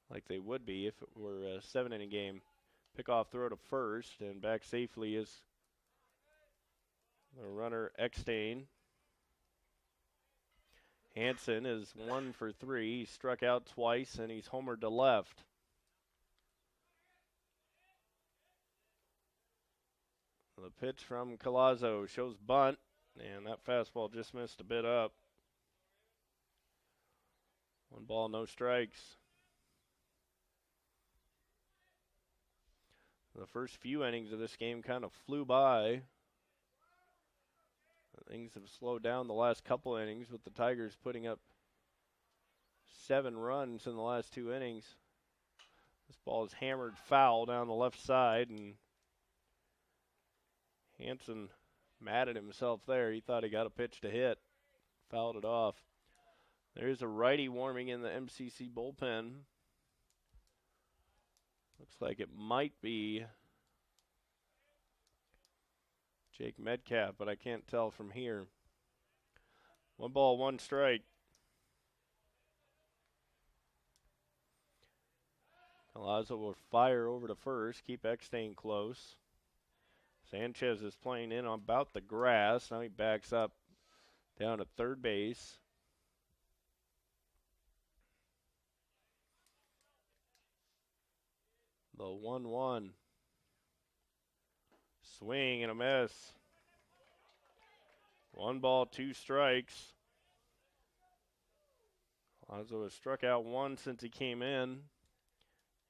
S1: like they would be if it were a 7-inning game. Pickoff throw to first, and back safely is the runner Eckstein. Hansen is 1 for 3. He struck out twice, and he's homered to left. The pitch from Collazo shows bunt, and that fastball just missed a bit up. 1 ball, no strikes. The first few innings of this game kind of flew by. Things have slowed down the last couple innings, with the Tigers putting up 7 runs in the last 2 innings. This ball is hammered foul down the left side, and Hansen mad at himself there. He thought he got a pitch to hit. Fouled it off. There's a righty warming in the MCC bullpen. Looks like it might be Jake Metcalf, but I can't tell from here. 1 ball, 1 strike. Palazzo will fire over to first, keep Eckstein close. Sanchez is playing in on about the grass. Now he backs up down at third base. The 1-1. Swing and a miss. 1 ball, 2 strikes. Alonso has struck out 1 since he came in.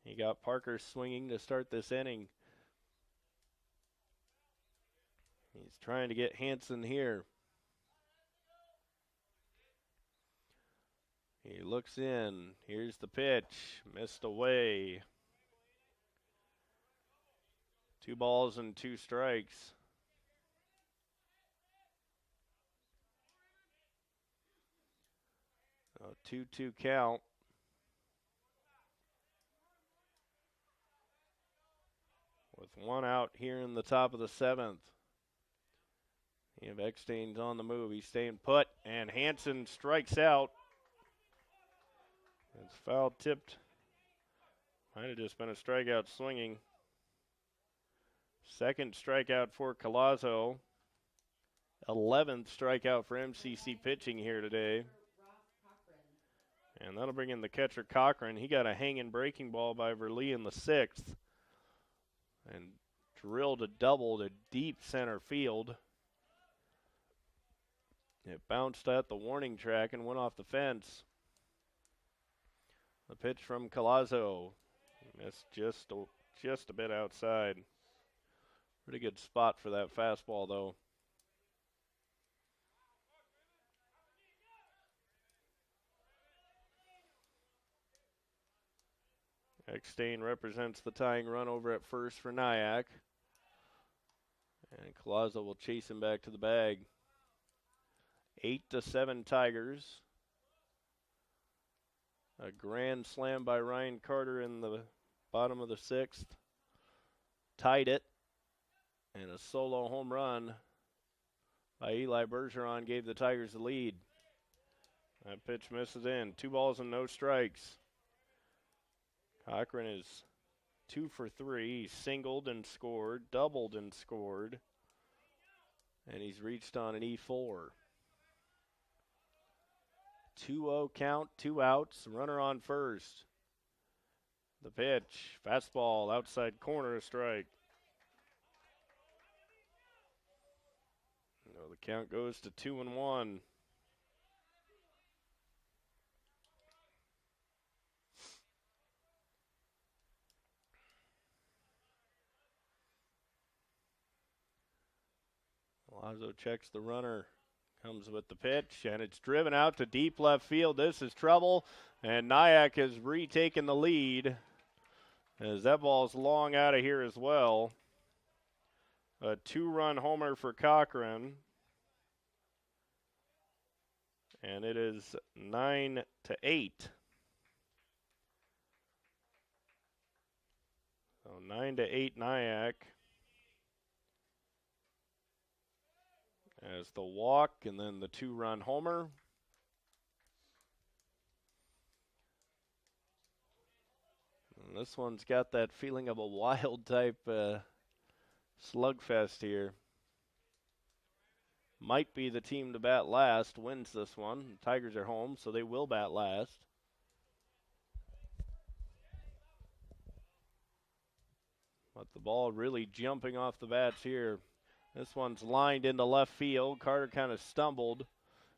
S1: He got Parker swinging to start this inning. He's trying to get Hansen here. He looks in. Here's the pitch. Missed away. 2 balls and 2 strikes. A 2-2 count. With 1 out here in the top of the 7th. Eckstein's on the move. He's staying put, and Hansen strikes out. It's foul tipped. Might have just been a strikeout swinging. 2nd strikeout for Collazo. 11th strikeout for MCC pitching here today. And that'll bring in the catcher Cochran. He got a hanging breaking ball by Verlee in the 6th. And drilled a double to deep center field. It bounced at the warning track and went off the fence. The pitch from Collazo. Missed just a bit outside. Pretty good spot for that fastball, though. Eckstein represents the tying run over at first for NIACC. And Collazo will chase him back to the bag. 8-7 Tigers. A grand slam by Ryan Carter in the bottom of the 6th. Tied it. And a solo home run by Eli Bergeron gave the Tigers the lead. That pitch misses in. 2 balls and no strikes. Cochran is 2 for 3. He's singled and scored, doubled and scored. And he's reached on an E4. 2-0 count, 2 outs, runner on first. The pitch, fastball, outside corner, a strike. No, the count goes to 2-1. Lazo checks the runner. Comes with the pitch, and it's driven out to deep left field. This is trouble, and NIACC has retaken the lead as that ball's long out of here as well. A 2-run homer for Cochran, and it is 9-8. So 9-8 NIACC. As the walk and then the 2-run homer. And this one's got that feeling of a wild type slugfest here. Might be the team to bat last wins this one. The Tigers are home, so they will bat last. But the ball really jumping off the bats here. This one's lined into left field. Carter kind of stumbled.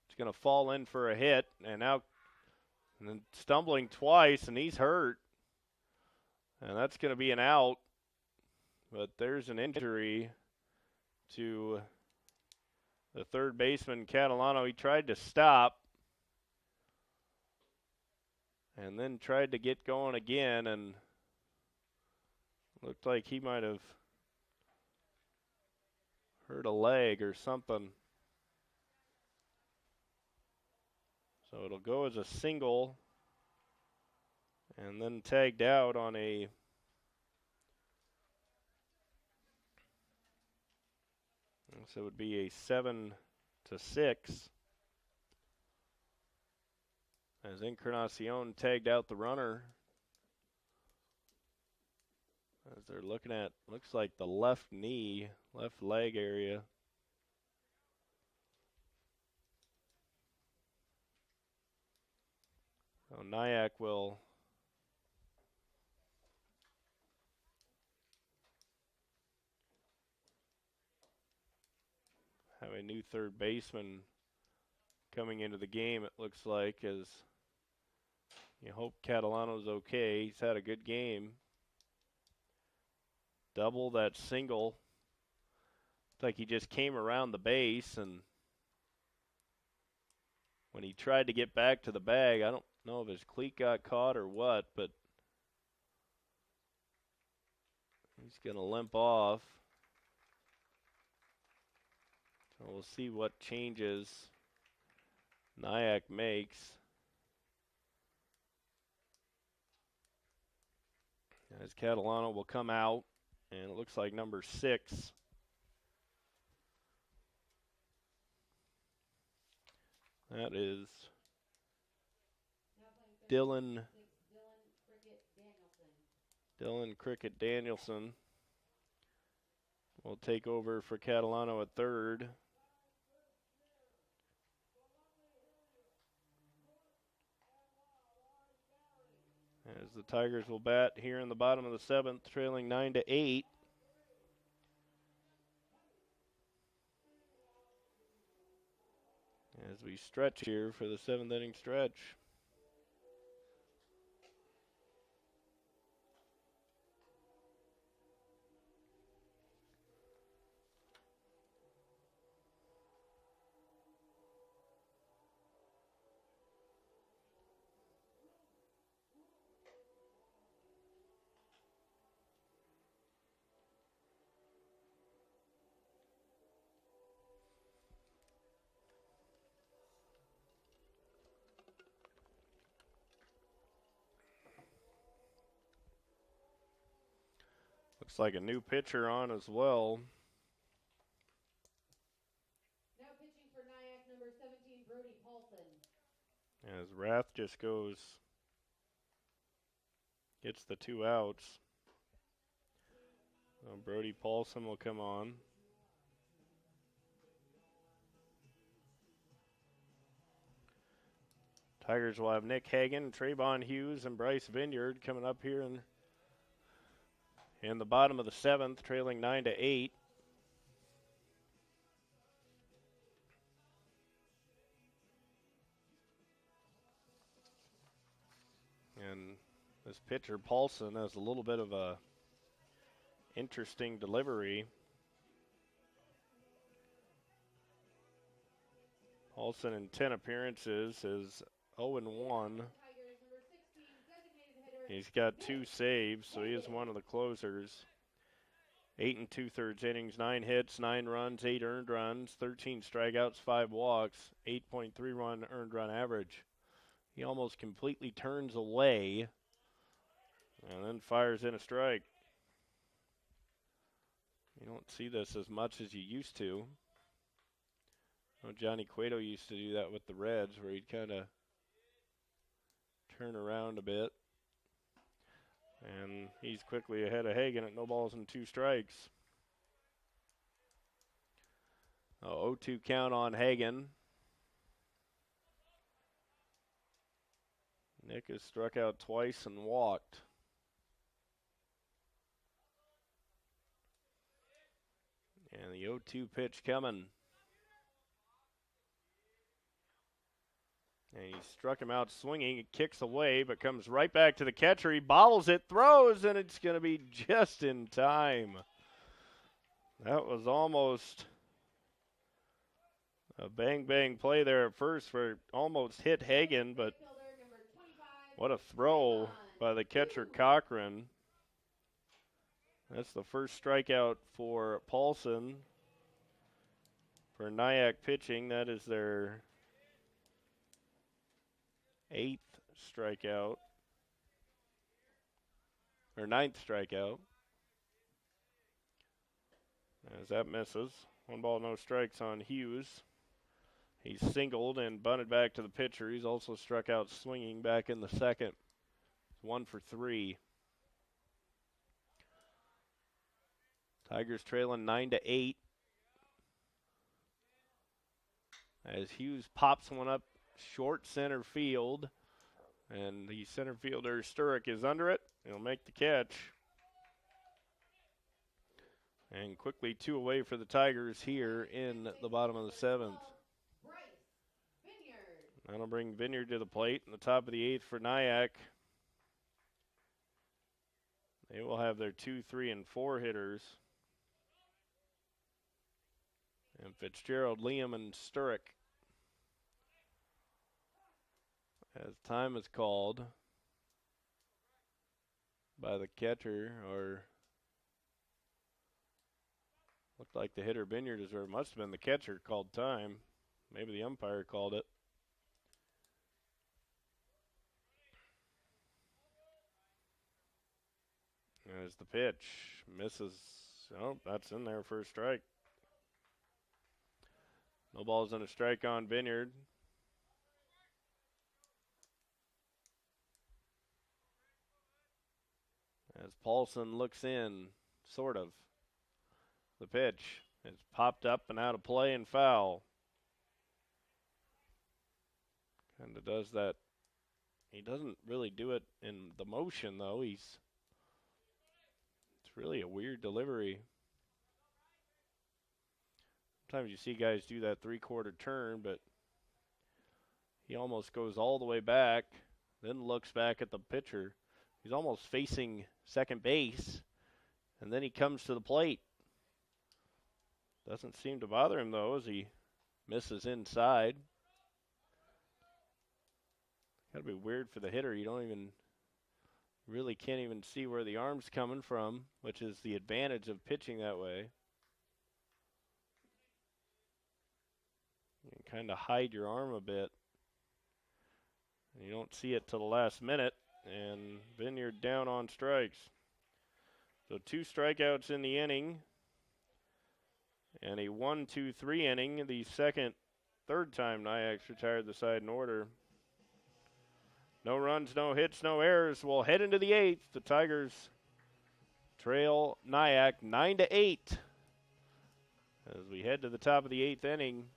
S1: It's going to fall in for a hit. And now stumbling twice, and he's hurt. And that's going to be an out. But there's an injury to the third baseman, Catalano. He tried to stop. And then tried to get going again. And looked like he might have hurt a leg or something. So it'll go as a single and then tagged out on a So it would be a 7-6. As Encarnacion tagged out the runner. As they're looking at, looks like the left knee, left leg area. So NIACC will have a new third baseman coming into the game, it looks like, as you hope Catalano's okay. He's had a good game. Double that single. It's like he just came around the base, and when he tried to get back to the bag, I don't know if his cleat got caught or what, but he's going to limp off. So we'll see what changes NIACC makes. As Catalano will come out, and it looks like number 6. That is Dylan Cricket Danielson will take over for Catalano at third. As the Tigers will bat here in the bottom of the 7th, trailing 9-8. As we stretch here for the 7th inning stretch. Looks like a new pitcher on as well.
S2: Now pitching for NIACC, number 17, Brody Paulson.
S1: As Rath just gets the 2 outs. So Brody Paulson will come on. Tigers will have Nick Hagan, Trayvon Hughes, and Bryce Vineyard coming up here in the bottom of the 7th, trailing 9-8. And this pitcher, Paulson, has a little bit of a interesting delivery. Paulson in 10 appearances is 0-1. He's got 2 saves, so he is one of the closers. 8 2/3 innings, 9 hits, 9 runs, 8 earned runs, 13 strikeouts, 5 walks, 8.3 run earned run average. He almost completely turns away and then fires in a strike. You don't see this as much as you used to. Johnny Cueto used to do that with the Reds, where he'd kind of turn around a bit. And he's quickly ahead of Hagan at no balls and 2 strikes. 0-2 count on Hagan. Nick has struck out twice and walked. And the 0-2 pitch coming. And he struck him out swinging. It kicks away, but comes right back to the catcher. He bobbles it, throws, and it's going to be just in time. That was almost a bang-bang play there at first where it almost hit Hagan, but what a throw by the catcher, Cochran. That's the first strikeout for Paulson for NIACC pitching. That is their 8th strikeout, or 9th strikeout, as that misses. 1 ball, no strikes on Hughes. He's singled and bunted back to the pitcher. He's also struck out swinging back in the second. 1 for 3. Tigers trailing 9-8. As Hughes pops one up short center field. And the center fielder, Sturrock, is under it. He'll make the catch. And quickly 2 away for the Tigers here in the bottom of the 7th. That'll bring Vineyard to the plate in the top of the 8th for NIACC. They will have their 2, 3, and 4 hitters. And Fitzgerald, Liam, and Sturrock. As time is called by the catcher, or looked like the hitter Vineyard is, or it must have been the catcher called time. Maybe the umpire called it. As the pitch misses, oh, that's in there for a strike. No balls and a strike on Vineyard. As Paulson looks in, sort of. The pitch is popped up and out of play and foul. Kind of does that. He doesn't really do it in the motion, though. It's really a weird delivery. Sometimes you see guys do that 3/4 turn, but he almost goes all the way back, then looks back at the pitcher. He's almost facing second base, and then he comes to the plate. Doesn't seem to bother him, though, as he misses inside. Got to be weird for the hitter. You can't even see where the arm's coming from, which is the advantage of pitching that way. You can kind of hide your arm a bit. And you don't see it till the last minute, and Vineyard down on strikes. So 2 strikeouts in the inning, and a 1-2-3 inning, the third time NIACC's retired the side in order. No runs, no hits, no errors. We'll head into the 8th. The Tigers trail NIACC 9-8. As we head to the top of the 8th inning,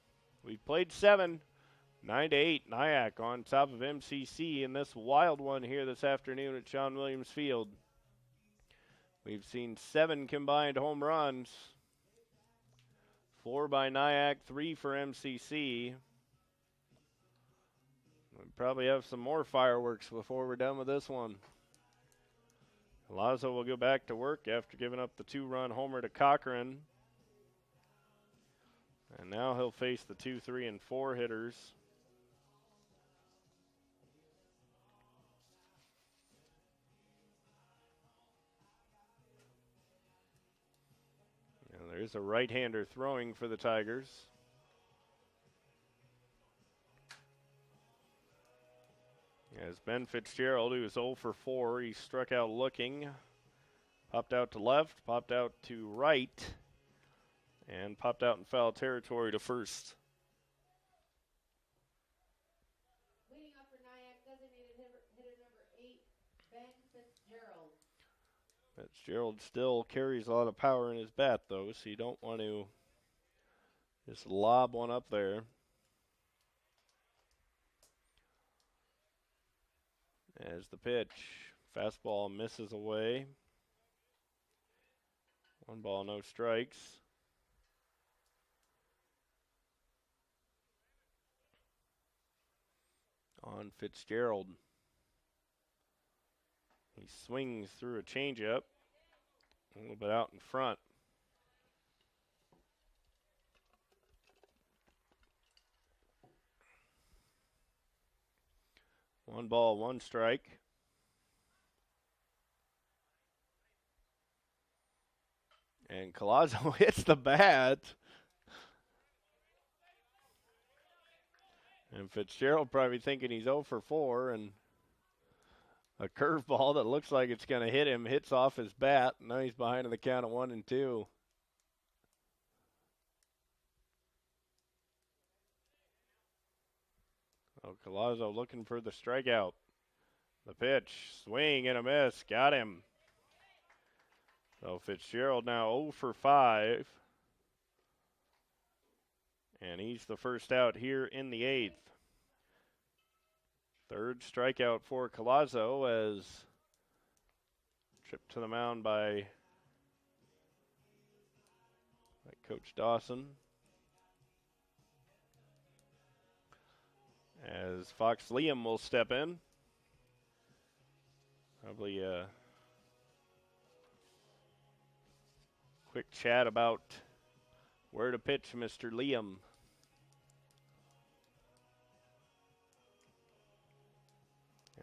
S1: we've played 7. 9-8, NIACC on top of MCC in this wild one here this afternoon at Shawn Williams Field. We've seen 7 combined home runs. 4 by NIACC, 3 for MCC. We'll probably have some more fireworks before we're done with this one. Lazo will go back to work after giving up the 2-run homer to Cochran. And now he'll face the 2, 3, and 4 hitters. And there's a right-hander throwing for the Tigers. As Ben Fitzgerald, who is 0 for 4, he struck out looking, popped out to left, popped out to right, and popped out in foul territory to first.
S2: Leading up for NIACC, designated hitter number 8, Ben Fitzgerald.
S1: Fitzgerald still carries a lot of power in his bat, though, so you don't want to just lob one up there. As the pitch, fastball misses away. 1 ball, no strikes. On Fitzgerald. He swings through a changeup, a little bit out in front. One ball, 1 strike. And Collazo hits the bat. And Fitzgerald probably thinking he's 0 for 4, and a curveball that looks like it's going to hit him hits off his bat. Now he's behind in the count of 1-2. So Collazo looking for the strikeout. The pitch, swing and a miss, got him. So Fitzgerald now 0 for 5. And he's the first out here in the 8th. Third strikeout for Collazo as tripped to the mound by Coach Dawson. As Fox Liam will step in. Probably a quick chat about where to pitch Mr. Liam.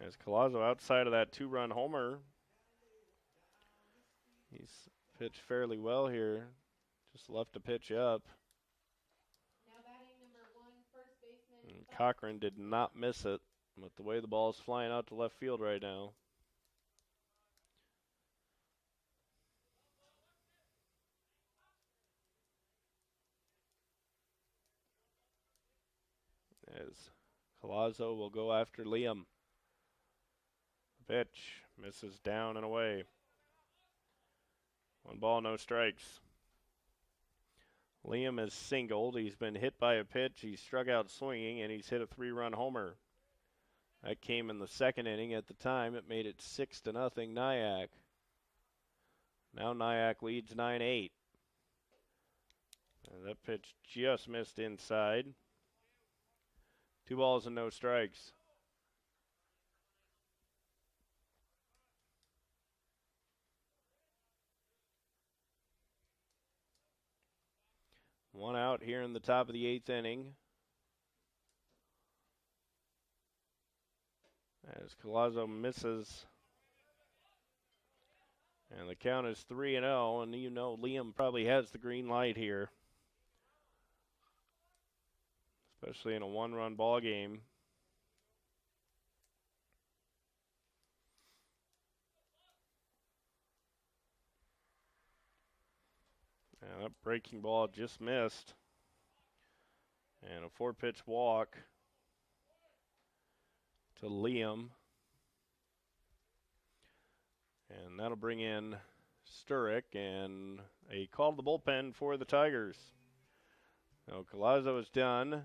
S1: As Collazo outside of that 2-run homer. He's pitched fairly well here. Just left a pitch up.
S2: Now batting number 1, first baseman.
S1: And Cochran did not miss it, with the way the ball is flying out to left field right now. As Collazo will go after Liam. Pitch misses down and away. 1 ball, no strikes. Liam is singled. He's been hit by a pitch. He's struck out swinging, and he's hit a 3-run homer. That came in the 2nd inning. At the time, it made it 6-0 NIACC. Now NIACC leads 9-8. And that pitch just missed inside. 2 balls and no strikes. One out here in the top of the 8th inning. As Collazo misses. And the count is 3-0, and you know Liam probably has the green light here. Especially in a 1-run ball game. And that breaking ball just missed. And a 4-pitch walk to Liam. And that'll bring in Sturek and a call to the bullpen for the Tigers. Now Collazo is done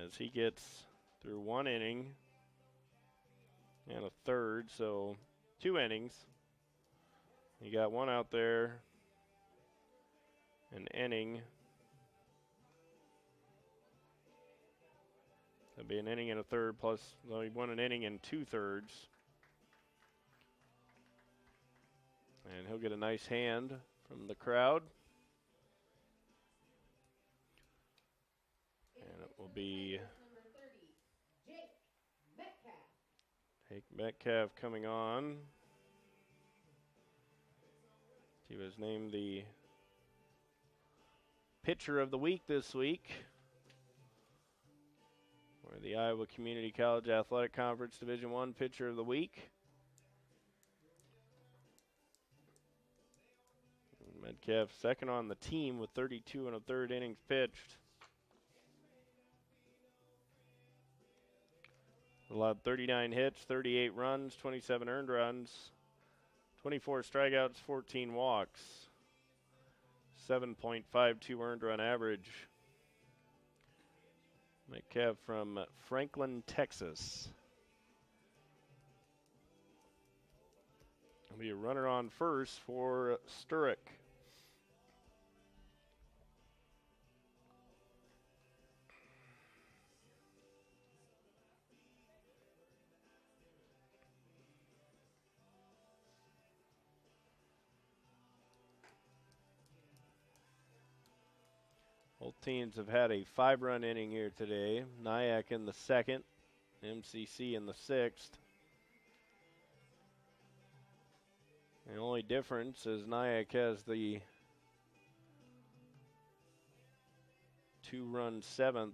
S1: as he gets through 1 inning and a 3rd, so 2 innings. You got 1 out there, an inning. That'd be an inning and a 3rd, plus he won an inning and 2/3. And he'll get a nice hand from the crowd. And it will be Jake Metcalf coming on. He was named the pitcher of the week this week for the Iowa Community College Athletic Conference Division I Pitcher of the Week. Metcalf second on the team with 32 1/3 innings pitched. Allowed 39 hits, 38 runs, 27 earned runs, 24 strikeouts, 14 walks, 7.52 earned run average. Metcalf from Franklin, Texas. There'll be a runner on first for Sturek. Both teams have had a 5-run inning here today. NIACC in the 2nd, MCC in the 6th. The only difference is NIACC has the 2-run 7th.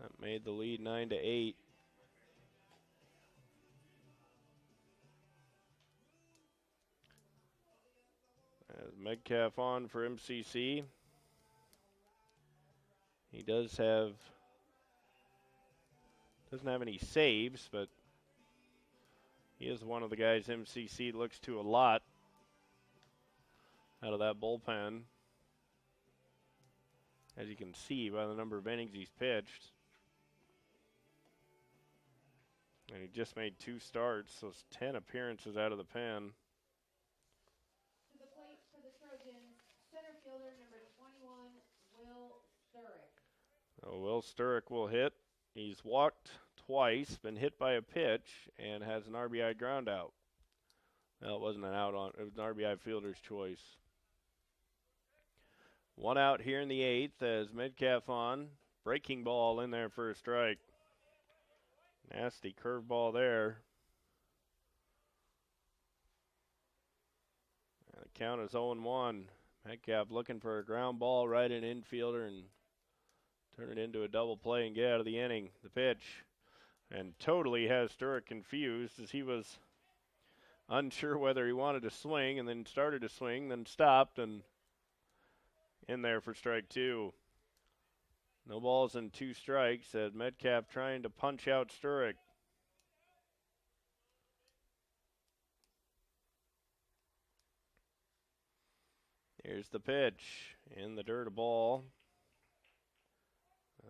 S1: That made the lead 9-8. As Metcalf on for MCC. He doesn't have any saves, but he is one of the guys MCC looks to a lot out of that bullpen, as you can see by the number of innings he's pitched. And he just made 2 starts, so it's 10 appearances out of the pen.
S2: To the plate for the Trojans, center fielder number 21, Will Sturrock.
S1: Will Sturrock will hit. He's walked twice, been hit by a pitch, and has an RBI ground out. Well, it wasn't an out on, it was an RBI fielder's choice. 1 out here in the 8th as Metcalf on. Breaking ball in there for a strike. Nasty curveball there. And the count is 0-1. Metcalf looking for a ground ball right in infielder and turn it into a double play and get out of the inning. The pitch. And totally has Sturrock confused as he was unsure whether he wanted to swing and then started to swing, then stopped and in there for strike 2. No balls and 2 strikes as Metcalf trying to punch out Sturrock. Here's the pitch. In the dirt, a ball.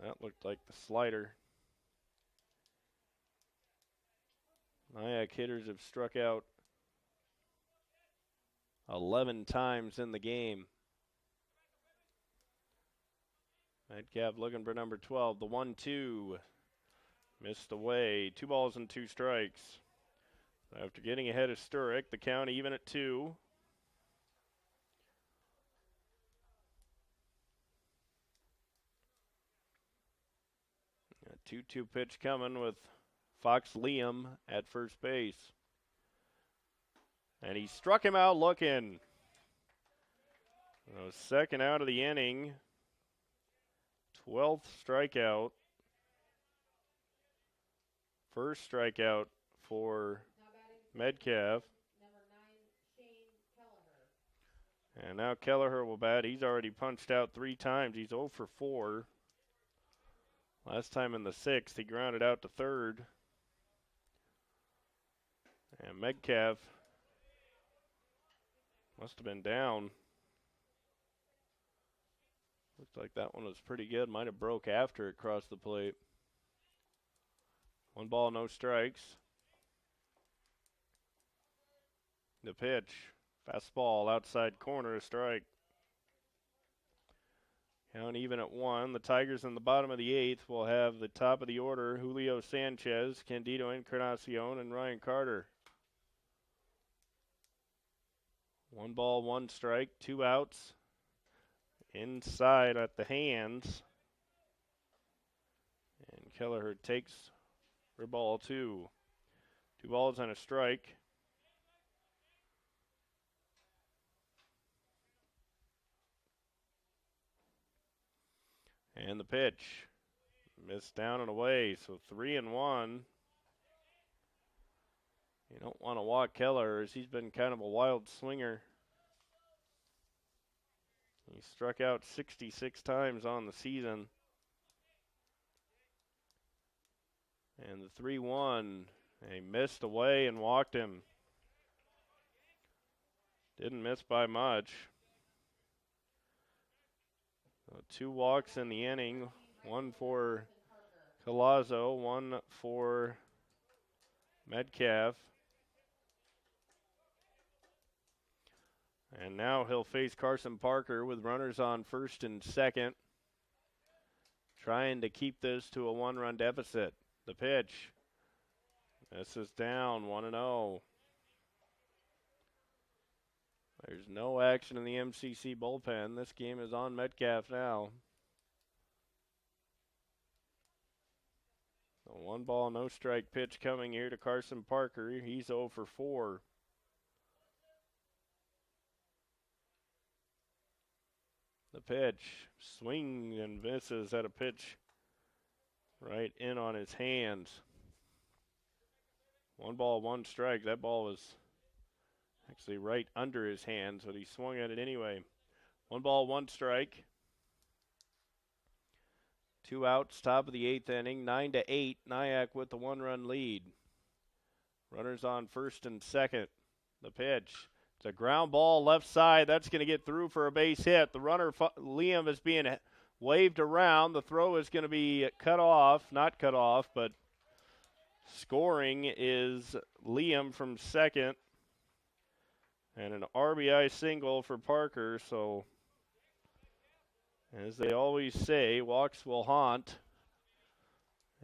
S1: That looked like the slider. NIACC hitters have struck out 11 times in the game. Metcalf looking for number 12. The 1-2. Missed away. 2 balls and 2 strikes. After getting ahead of Sturrock, the count even at 2. A 2-2 pitch coming with Fox Liam at first base. And he struck him out looking. Second out of the inning. 12th strikeout. First strikeout for Metcalf.
S2: Number 9, Shane Kelleher.
S1: And now Kelleher will bat. He's already punched out 3 times. He's 0 for 4. Last time in the 6th, he grounded out to third. And Metcalf must have been down. Looks like that one was pretty good. Might have broke after it crossed the plate. 1 ball, no strikes. The pitch. Fastball outside corner, a strike. Count even at 1. The Tigers in the bottom of the 8th will have the top of the order, Julio Sanchez, Candido Encarnacion, and Ryan Carter. 1 ball, 1 strike, 2 outs. Inside at the hands. And Kelleher takes for ball 2. 2 balls and a strike. And the pitch. Missed down and away, so 3-1. You don't want to walk Kelleher as he's been kind of a wild swinger. He struck out 66 times on the season. And the 3-1, he missed away and walked him. Didn't miss by much. So 2 walks in the inning, 1 for Collazo, 1 for Metcalf. And now he'll face Carson Parker with runners on first and second, trying to keep this to a 1-run deficit. The pitch. This is down, 1-0. There's no action in the MCC bullpen. This game is on Metcalf now. A 1 ball, no strike pitch coming here to Carson Parker. He's 0 for 4. The pitch, swing and misses at a pitch right in on his hands. 1 ball, 1 strike. That ball was actually right under his hands, but he swung at it anyway. 1 ball, 1 strike. 2 outs, top of the 8th inning, 9-8. NIACC with the 1-run lead. Runners on first and second. The pitch. It's a ground ball left side. That's going to get through for a base hit. The runner, Liam, is being waved around. The throw is going to be cut off. Not cut off, but scoring is Liam from second. And an RBI single for Parker. So, as they always say, walks will haunt.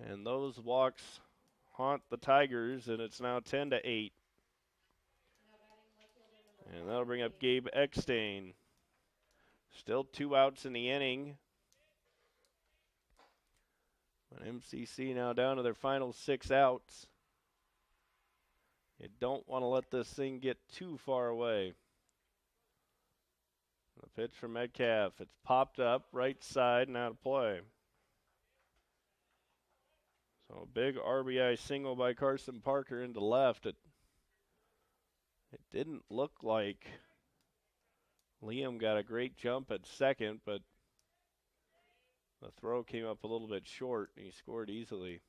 S1: And those walks haunt the Tigers, and it's now 10-8. And that'll bring up Gabe Eckstein. Still 2 outs in the inning. But MCC now down to their final 6 outs. You don't want to let this thing get too far away. The pitch from Metcalf. It's popped up, right side, and out of play. So a big RBI single by Carson Parker into left. It didn't look like Liam got a great jump at second, but the throw came up a little bit short, and he scored easily.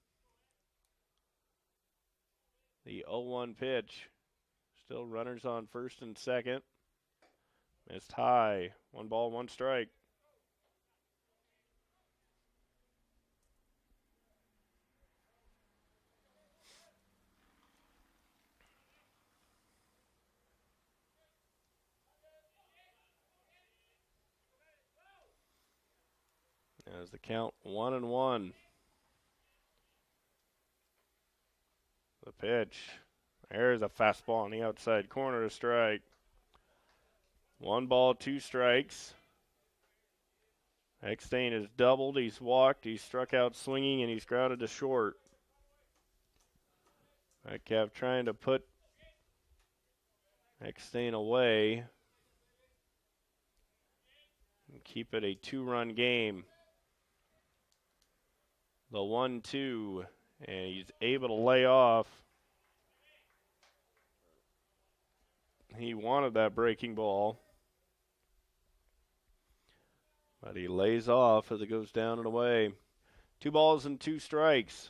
S1: The 0-1 pitch. Still runners on first and second. Missed high. 1 ball, 1 strike. As the count 1-1. The pitch. There's a fastball on the outside corner to strike. 1 ball, 2 strikes. Eckstein has doubled. He's walked. He's struck out swinging, and he's grounded to short. Metcalf trying to put Eckstein away and keep it a 2-run game. The 1-2, and he's able to lay off. He wanted that breaking ball, but he lays off as it goes down and away. 2 balls and 2 strikes.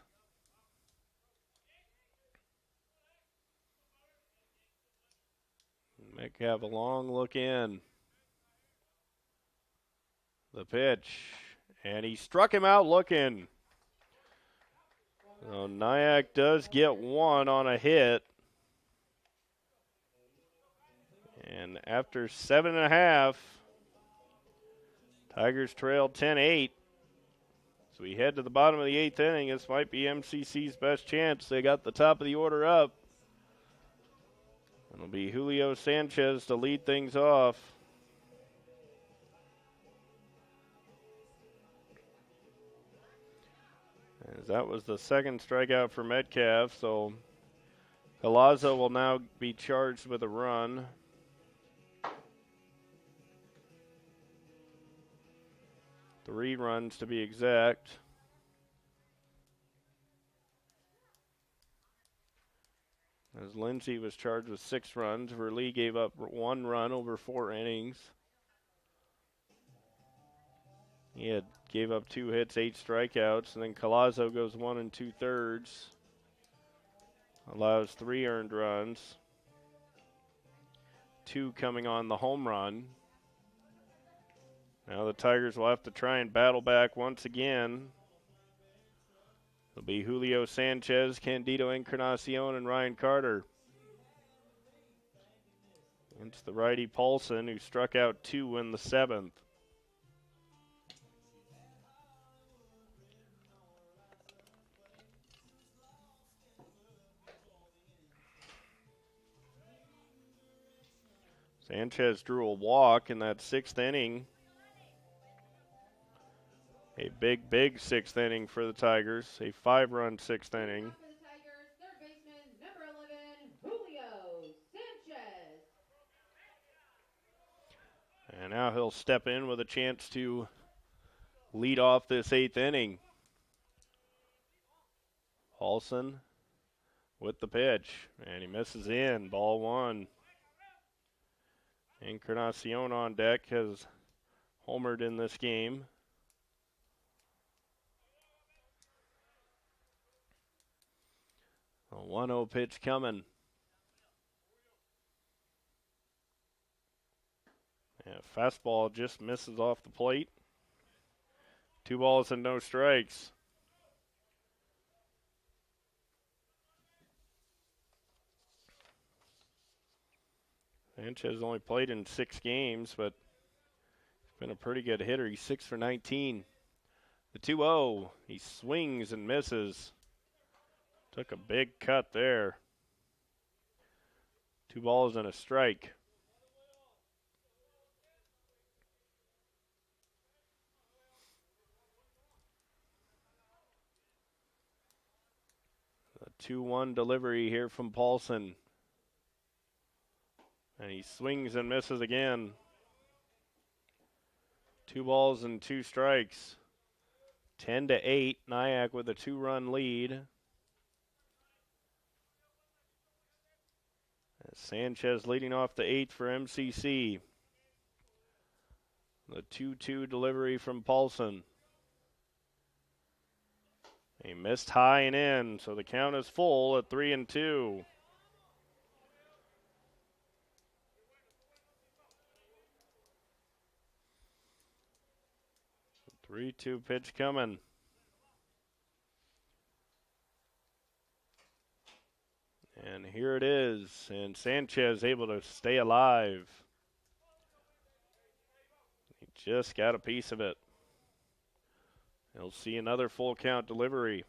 S1: Metcalf a long look in. The pitch, and he struck him out looking. So NIACC does get 1 on a hit. And after 7.5, Tigers trail 10-8. So we head to the bottom of the 8th inning. This might be MCC's best chance. They got the top of the order up. It'll be Julio Sanchez to lead things off. As that was the second strikeout for Metcalf, so Galazzo will now be charged with a run. Three runs to be exact. As Lindsay was charged with 6 runs, Verlee gave up 1 run over 4 innings. He gave up 2 hits, 8 strikeouts, and then Collazo goes 1 2/3. Allows 3 earned runs. 2 coming on the home run. Now the Tigers will have to try and battle back once again. It'll be Julio Sanchez, Candido Encarnacion, and Ryan Carter. It's the righty Paulson, who struck out 2 in the 7th. Sanchez drew a walk in that 6th inning. A big, big 6th inning for the Tigers. A 5-run 6th inning.
S2: For the Tigers, third baseman, number 11, Julio Sanchez.
S1: And now he'll step in with a chance to lead off this 8th inning. Paulson with the pitch, and he misses in. Ball 1. Encarnacion on deck has homered in this game. A 1-0 pitch coming. Yeah, fastball just misses off the plate. 2 balls and no strikes. Sanchez only played in 6 games, but he's been a pretty good hitter. He's 6 for 19. The 2-0, he swings and misses. Took a big cut there. 2 balls and a strike. A 2-1 delivery here from Paulson. And he swings and misses again. 2 balls and 2 strikes. 10-8, NIACC with a 2-run lead. Sanchez leading off the 8th for MCC. The 2-2 delivery from Paulson. He missed high and in, so the count is full at 3-2. 3-2 pitch coming. And here it is, and Sanchez able to stay alive. He just got a piece of it. He'll see another full count delivery.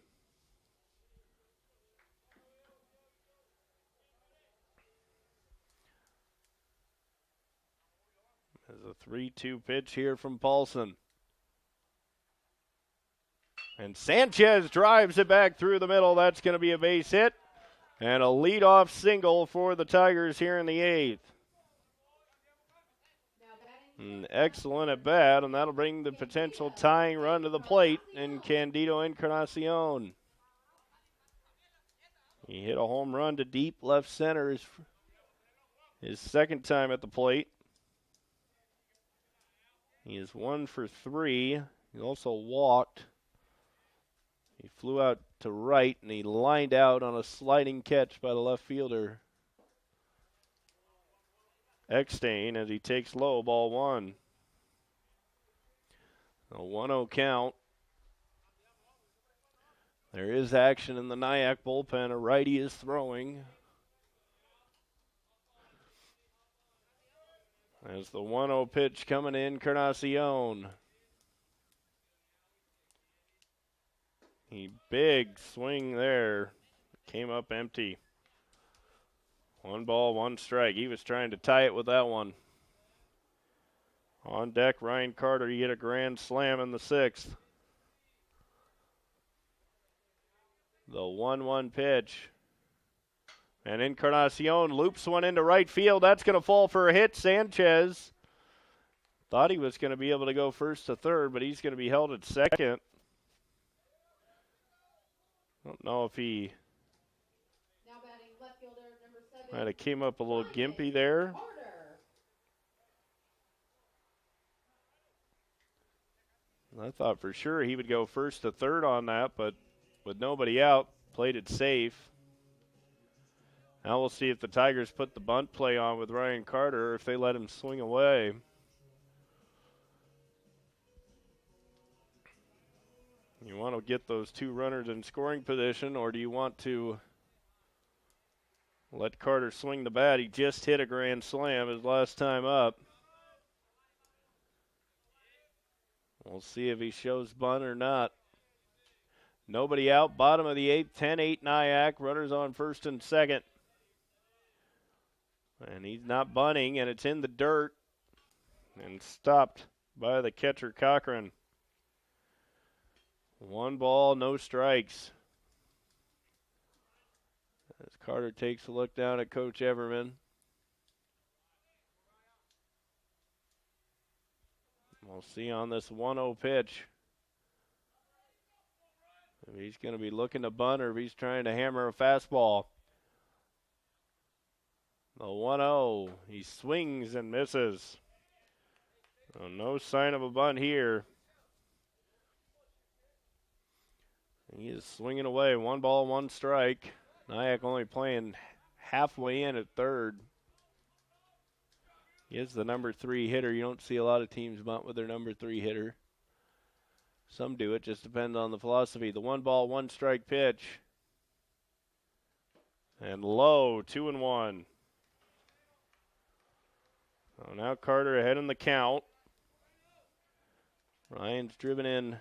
S1: There's a 3-2 pitch here from Paulson. And Sanchez drives it back through the middle. That's going to be a base hit. And a leadoff single for the Tigers here in the 8th. Excellent at bat, and that'll bring the potential tying run to the plate in Candido Encarnacion. He hit a home run to deep left center his second time at the plate. He is 1 for 3. He also walked. He flew out to right, and he lined out on a sliding catch by the left fielder, Eckstein, as he takes low, ball 1. A 1-0 count. There is action in the NIACC bullpen. A righty is throwing. As the 1-0 pitch coming in, Encarnacion. Big swing there. Came up empty. 1 ball, 1 strike. He was trying to tie it with that one. On deck, Ryan Carter. He hit a grand slam in the 6th. The 1-1 pitch. And Encarnacion loops one into right field. That's going to fall for a hit. Sanchez thought he was going to be able to go first to third, but he's going to be held at second. Don't know if he might have came up a little gimpy there. I thought for sure he would go first to third on that, but with nobody out, played it safe. Now we'll see if the Tigers put the bunt play on with Ryan Carter or if they let him swing away. You want to get those 2 runners in scoring position, or do you want to let Carter swing the bat? He just hit a grand slam his last time up. We'll see if he shows bunt or not. Nobody out, bottom of the 8th, 10-8 NIACC. Runners on first and second. And he's not bunting, and it's in the dirt and stopped by the catcher Cochran. 1 ball, no strikes. As Carter takes a look down at Coach Everman. We'll see on this 1-0 pitch if he's going to be looking to bunt or if he's trying to hammer a fastball. The 1-0, he swings and misses. So no sign of a bunt here. He is swinging away. 1 ball, 1 strike. NIACC only playing halfway in at third. He is the number 3 hitter. You don't see a lot of teams bunt with their number 3 hitter. Some do. It just depends on the philosophy. The 1-ball, 1-strike pitch. And low, 2-1. So now Carter ahead in the count. Ryan's driven in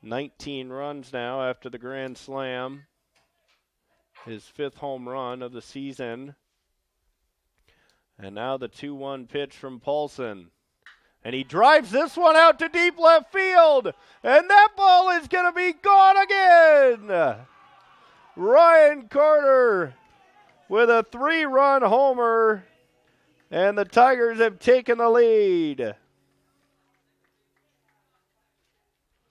S1: 19 runs now after the grand slam. His 5th home run of the season. And now the 2-1 pitch from Paulson. And he drives this one out to deep left field. And that ball is going to be gone again. Ryan Carter with a 3-run homer. And the Tigers have taken the lead.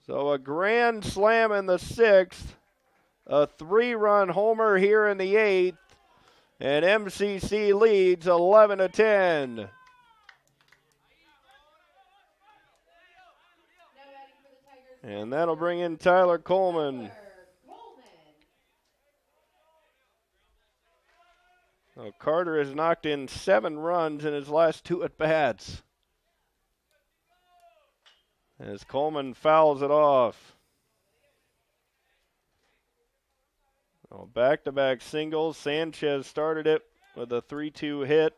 S1: So a grand slam in the 6th. A 3-run homer here in the 8th. And MCC leads 11-10. And that'll bring in Tyler Coleman. So Carter has knocked in 7 runs in his last 2 at-bats. As Coleman fouls it off. So back-to-back singles. Sanchez started it with a 3-2 hit.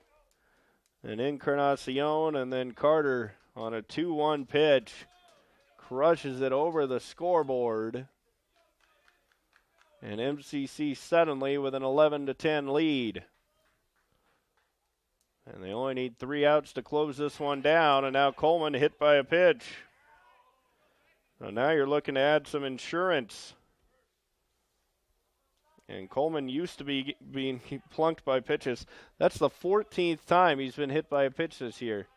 S1: And Encarnacion, and then Carter on a 2-1 pitch. Crushes it over the scoreboard. And MCC suddenly with an 11-10 lead. And they only need 3 outs to close this one down. And now Coleman hit by a pitch. So now you're looking to add some insurance. And Coleman used to be being plunked by pitches. That's the 14th time he's been hit by a pitch this year.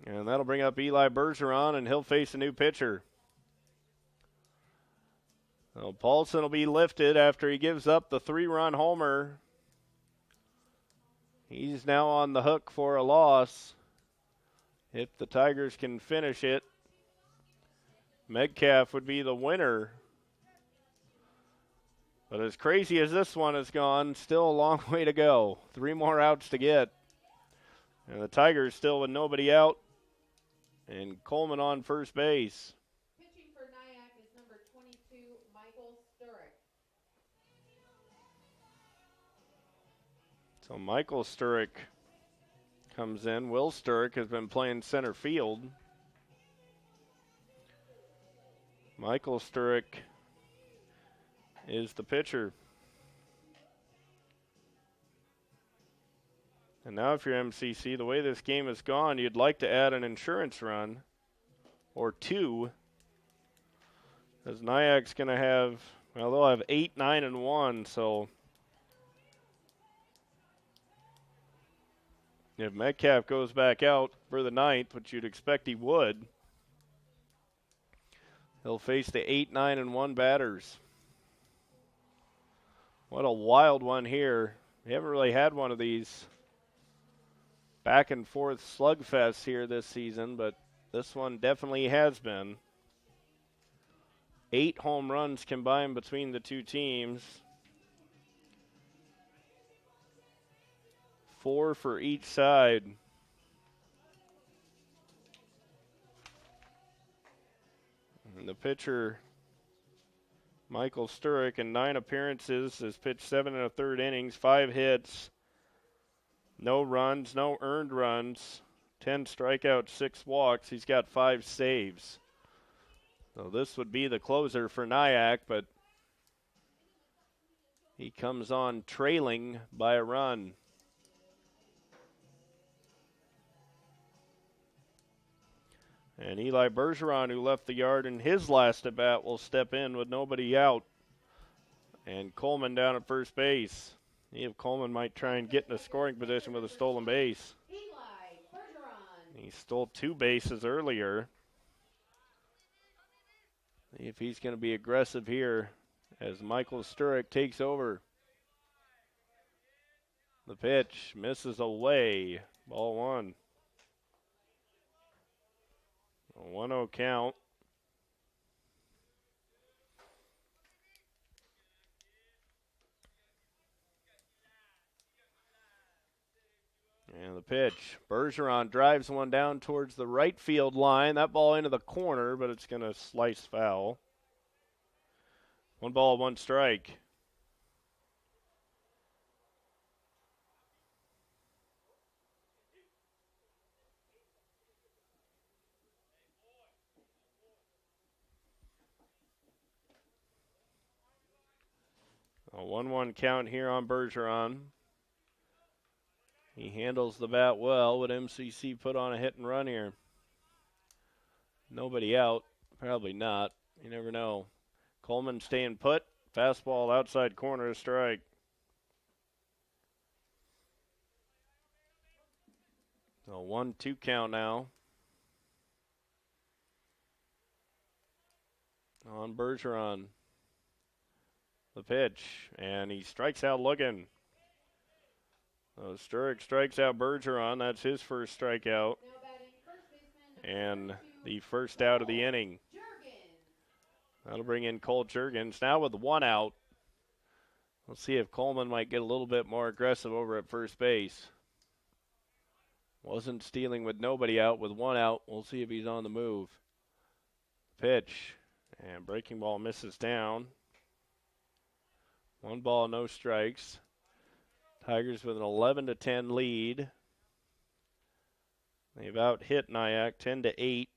S1: And that'll bring up Eli Bergeron, and he'll face a new pitcher. So Paulson will be lifted after he gives up the 3-run homer. He's now on the hook for a loss. If the Tigers can finish it, Metcalf would be the winner. But as crazy as this one has gone, still a long way to go. 3 more outs to get. And the Tigers still with nobody out. And Coleman on first base.
S2: Pitching for NIACC is number 22, Michael Sturrock.
S1: So Michael Sturrock comes in. Will Sturrock has been playing center field. Michael Sturrock is the pitcher. And now if you're MCC, the way this game has gone, you'd like to add an insurance run or 2. As NIACC's going to have, well, they'll have 8, 9, and 1. So if Metcalf goes back out for the 9th, which you'd expect he would, he'll face the 8, 9, and 1 batters. What a wild one here. We haven't really had one of these back and forth slugfests here this season, but this one definitely has been. 8 home runs combined between the 2 teams. 4 for each side. And the pitcher, Michael Sturrock, in 9 appearances, has pitched 7 1/3 innings, 5 hits, no runs, no earned runs, 10 strikeouts, 6 walks. He's got 5 saves. So this would be the closer for NIACC, but he comes on trailing by a run. And Eli Bergeron, who left the yard in his last at-bat, will step in with nobody out. And Coleman down at first base. If Coleman might try and get in a scoring position with a stolen base.
S2: Eli Bergeron.
S1: He stole 2 bases earlier. See if he's going to be aggressive here as Michael Sturrock takes over. The pitch misses away. Ball 1. A 1-0 count. pitch. Bergeron drives one down towards the right field line. That ball into the corner, but it's going to slice foul. 1 ball, 1 strike. A 1-1 count here on Bergeron. He handles the bat well. Would MCC put on a hit and run here? Nobody out. Probably not. You never know. Coleman staying put. Fastball outside corner, strike. So 1-2 count now on Bergeron. The pitch, and he strikes out looking. So Sturrock strikes out Bergeron. That's his first strikeout. And the first out of the inning. That'll bring in Cole Juergens. Now with 1 out. We'll see if Coleman might get a little bit more aggressive over at first base. Wasn't stealing with nobody out. With 1 out, we'll see if he's on the move. Pitch, and breaking ball misses down. 1 ball, no strikes. Tigers with an 11-10 lead. They've out-hit NIACC 10-8.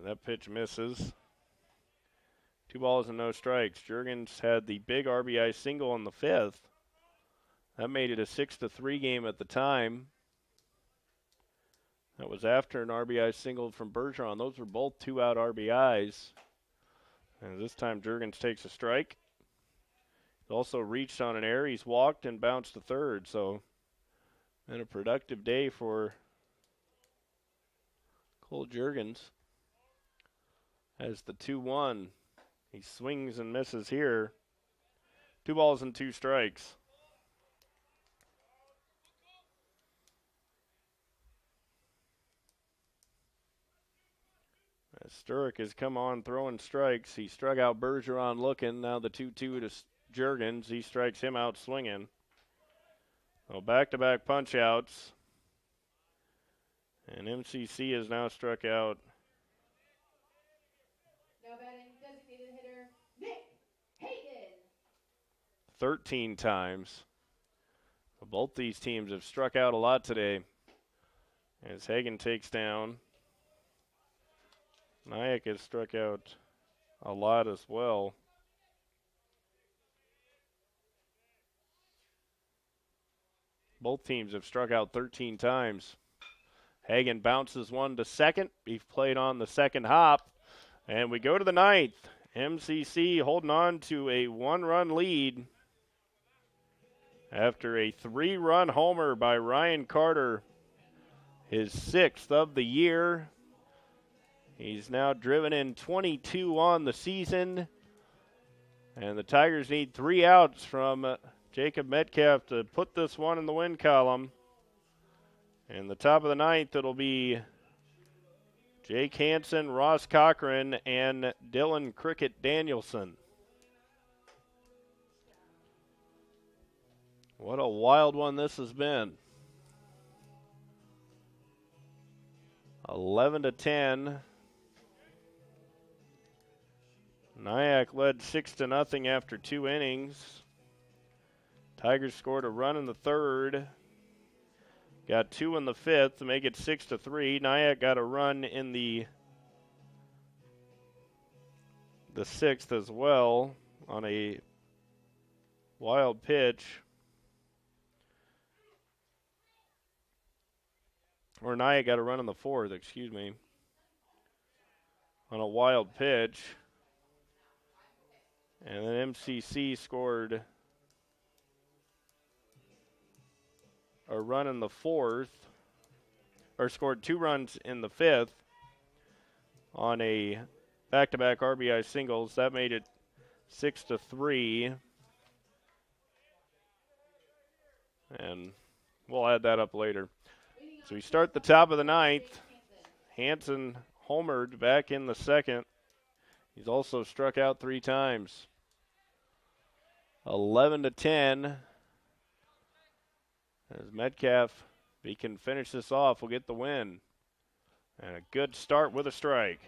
S1: That pitch misses. 2 balls and no strikes. Juergens had the big RBI single in the 5th. That made it a 6-3 game at the time. That was after an RBI single from Bergeron. Those were both 2-out RBIs. And this time Juergens takes a strike. He's also reached on an error. He's walked and bounced to third. So, been a productive day for Cole Juergens. As the 2-1. He swings and misses here. 2 balls and 2 strikes. As Sturrock has come on throwing strikes. He struck out Bergeron looking. Now the 2-2 to Juergens. He strikes him out swinging. So back-to-back punch-outs. And MCC has now struck out 13 times. Both these teams have struck out a lot today. As Hagen takes down. NIACC has struck out a lot as well. Both teams have struck out 13 times. Hagen bounces one to second. He played on the second hop. And we go to the 9th. MCC holding on to a 1-run lead after a 3-run homer by Ryan Carter, his 6th of the year. He's now driven in 22 on the season. And the Tigers need 3 outs from Jacob Metcalf to put this one in the win column. In the top of the 9th, it'll be Jake Hansen, Ross Cochran, and Dylan Cricket Danielson. What a wild one this has been. 11-10. NIACC led 6-0 after 2 innings. Tigers scored a run in the 3rd. Got 2 in the 5th to make it 6-3. NIACC got a run in the 6th as well on a wild pitch. Or NIACC got a run in the 4th, excuse me, on a wild pitch. And then MCC scored a run in the 4th, or scored 2 runs in the 5th on a back-to-back RBI singles. That made it 6-3. And we'll add that up later. So we start the top of the 9th. Hansen homered back in the 2nd. He's also struck out 3 times. 11-10. As Metcalf, if he can finish this off, will get the win. And a good start with a strike.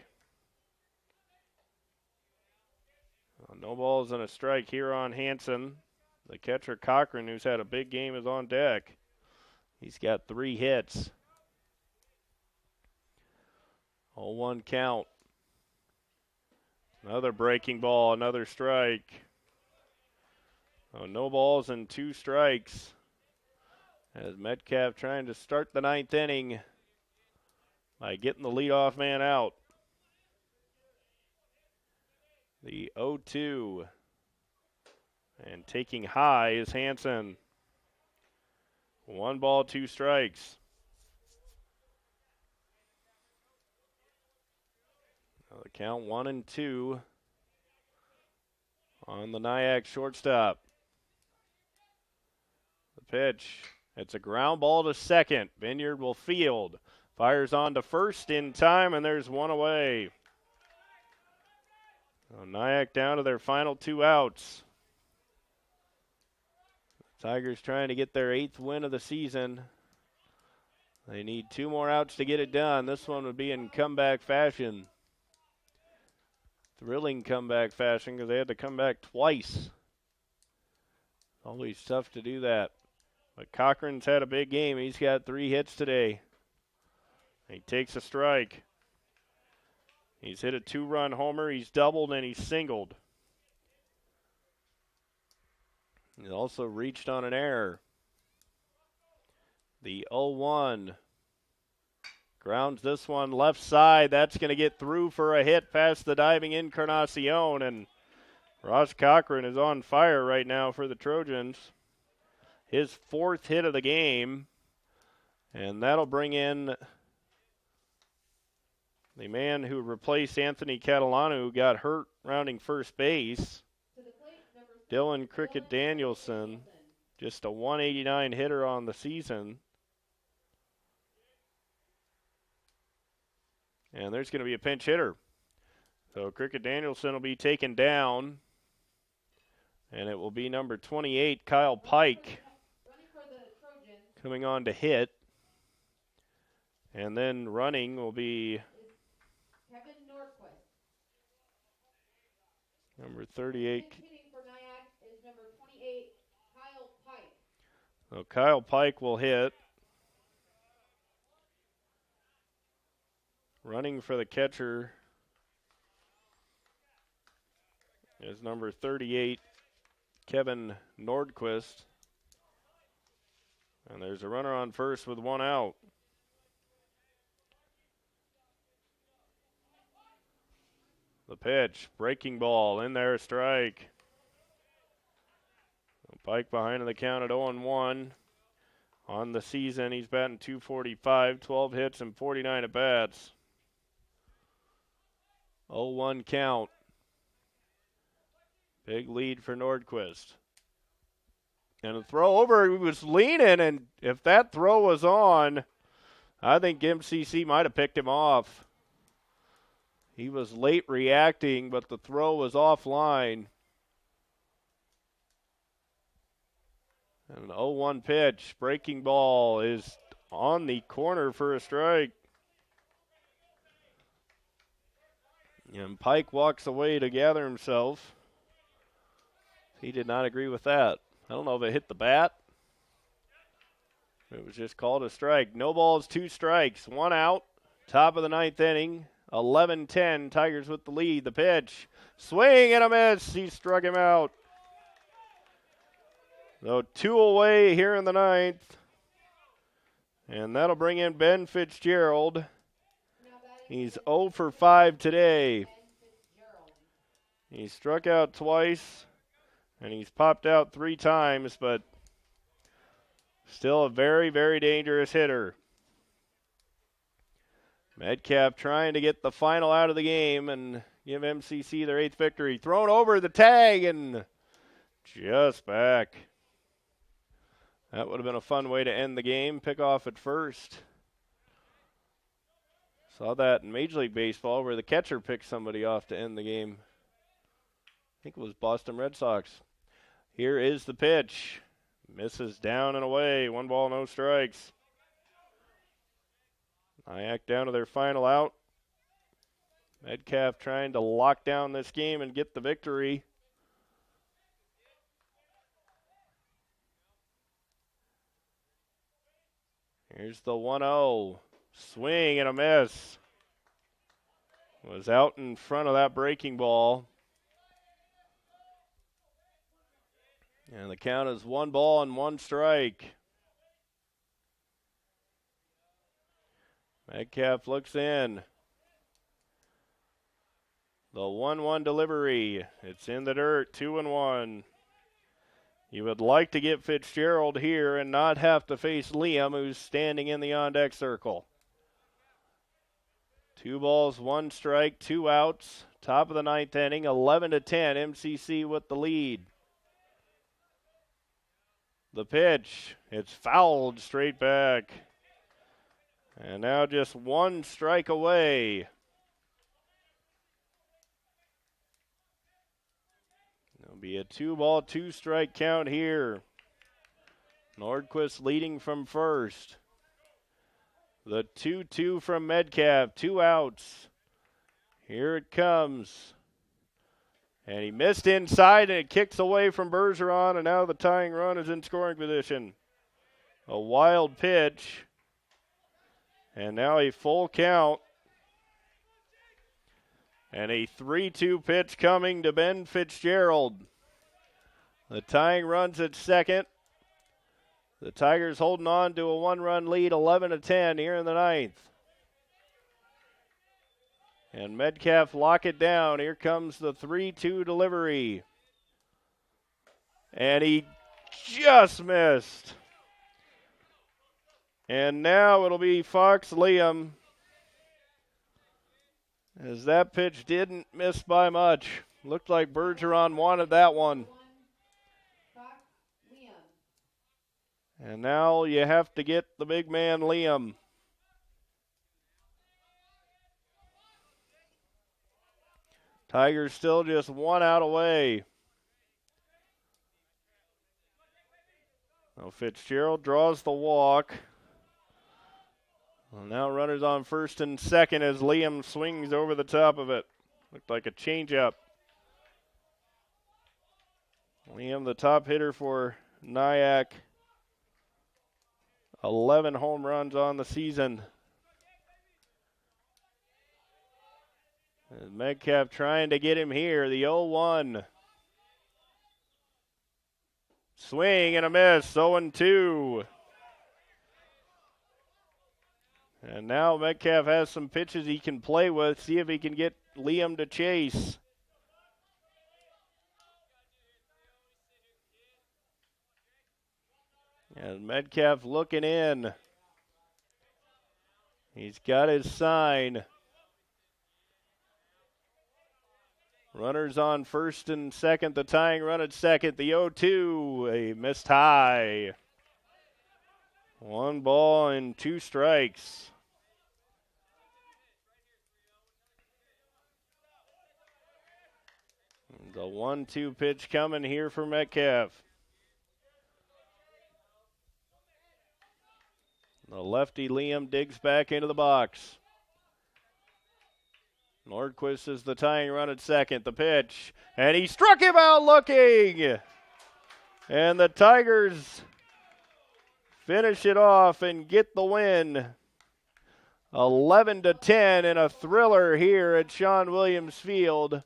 S1: No balls and a strike here on Hansen. The catcher Cochran, who's had a big game, is on deck. He's got 3 hits. 0-1 count. Another breaking ball, another strike. No balls and 2 strikes. As Metcalf trying to start the 9th inning by getting the leadoff man out. The 0-2. And taking high is Hansen. 1 ball, 2 strikes. Now the count 1-2 on the NIACC shortstop. The pitch. It's a ground ball to second. Vineyard will field. Fires on to first in time, and there's 1 away. So NIACC down to their final 2 outs. The Tigers trying to get their 8th win of the season. They need 2 more outs to get it done. This one would be in comeback fashion. Thrilling comeback fashion because they had to come back twice. Always tough to do that. But Cochran's had a big game. He's got 3 hits today. He takes a strike. He's hit a 2-run homer. He's doubled and he's singled. He also reached on an error. The 0-1. Grounds this one left side. That's going to get through for a hit past the diving Encarnacion. And Ross Cochran is on fire right now for the Trojans. His 4th hit of the game. And that'll bring in the man who replaced Anthony Catalano, who got hurt rounding first base. Dylan Cricket Danielson, just a 189 hitter on the season. And there's going to be a pinch hitter. So Cricket Danielson will be taken down. And it will be number 28, Kyle Pike, coming on to hit. And then running will be number 38. So Kyle Pike will hit. Running for the catcher is number 38, Kevin Nordquist. And there's a runner on first with 1 out. The pitch, breaking ball, in there, strike. Pike behind in the count at 0-1. On the season, he's batting .245, 12 hits and 49 at-bats. 0-1 count. Big lead for Nordquist. And a throw over, he was leaning, and if that throw was on, I think MCC might have picked him off. He was late reacting, but the throw was offline. And an 0-1 pitch. Breaking ball is on the corner for a strike. And Pike walks away to gather himself. He did not agree with that. I don't know if it hit the bat. It was just called a strike. No balls, 2 strikes. 1 out. Top of the 9th inning. 11-10. Tigers with the lead. The pitch. Swing and a miss. He struck him out. So 2 away here in the 9th. And that'll bring in Ben Fitzgerald. He's 0 for 5 today. He struck out twice, and he's popped out 3 times, but still a very, very dangerous hitter. Metcalf trying to get the final out of the game and give MCC their 8th victory. Thrown over the tag and just back. That would have been a fun way to end the game. Pick off at first. Saw that in Major League Baseball where the catcher picked somebody off to end the game. I think it was Boston Red Sox. Here is the pitch. Misses down and away. 1 ball, no strikes. NIACC down to their final out. Metcalf trying to lock down this game and get the victory. Here's the 1-0. Swing and a miss. Was out in front of that breaking ball. And the count is 1 ball and 1 strike. Metcalf looks in. The 1-1 delivery. It's in the dirt, 2-1. You would like to get Fitzgerald here and not have to face Liam, who's standing in the on-deck circle. 2 balls, 1 strike, 2 outs. Top of the 9th inning, 11-10. MCC with the lead. The pitch. It's fouled straight back. And now just 1 strike away. It'll be a 2 ball, 2 strike count here. Nordquist leading from first. The 2-2 from Metcalf, 2 outs. Here it comes. And he missed inside, and it kicks away from Bergeron, and now the tying run is in scoring position. A wild pitch. And now a full count. And a 3-2 pitch coming to Ben Fitzgerald. The tying run's at second. The Tigers holding on to a 1-run lead, 11-10 here in the 9th. And Metcalf lock it down. Here comes the 3-2 delivery. And he just missed. And now it'll be Fox Liam, as that pitch didn't miss by much. Looked like Bergeron wanted that one. And now you have to get the big man Liam. Tigers still just 1 out away. Now Fitzgerald draws the walk. Well, now runners on first and second as Liam swings over the top of it. Looked like a changeup. Liam, the top hitter for NIACC. 11 home runs on the season. And Metcalf trying to get him here. The 0-1. Swing and a miss. 0-2. And now Metcalf has some pitches he can play with. See if he can get Liam to chase. And Metcalf looking in. He's got his sign. Runners on first and second. The tying run at second. The 0-2. A missed high. 1 ball and 2 strikes. The 1-2 pitch coming here for Metcalf. The lefty Liam digs back into the box. Nordquist is the tying run at second. The pitch. And he struck him out looking. And the Tigers finish it off and get the win. 11-10 in a thriller here at Sean Williams Field,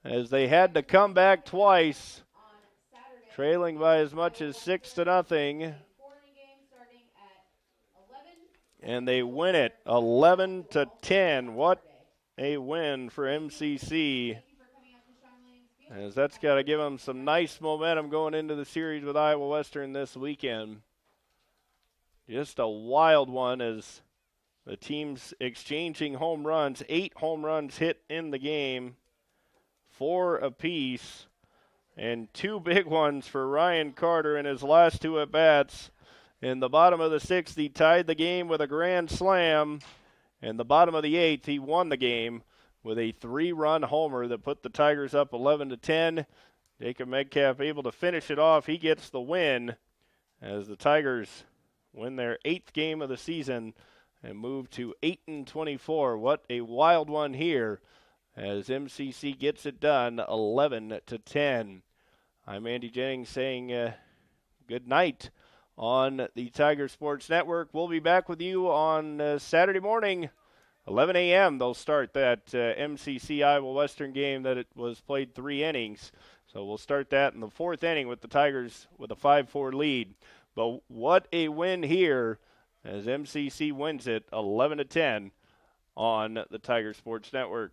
S1: as they had to come back twice, trailing by as much as 6-0. And they win it 11-10. What a win for MCC, as that's got to give them some nice momentum going into the series with Iowa Western this weekend. Just a wild one as the teams exchanging home runs. 8 home runs hit in the game, 4 apiece, and 2 big ones for Ryan Carter in his last 2 at-bats. In the bottom of the 6th, he tied the game with a grand slam. In the bottom of the 8th, he won the game with a 3-run homer that put the Tigers up 11-10. Jacob Metcalf able to finish it off. He gets the win as the Tigers win their 8th game of the season and move to 8-24. What a wild one here as MCC gets it done 11-10. I'm Andy Jennings saying good night on the Tiger Sports Network. We'll be back with you on Saturday morning, 11 a.m. They'll start that MCC Iowa Western game that it was played 3 innings. So we'll start that in the 4th inning with the Tigers with a 5-4 lead. But what a win here as MCC wins it 11-10 on the Tiger Sports Network.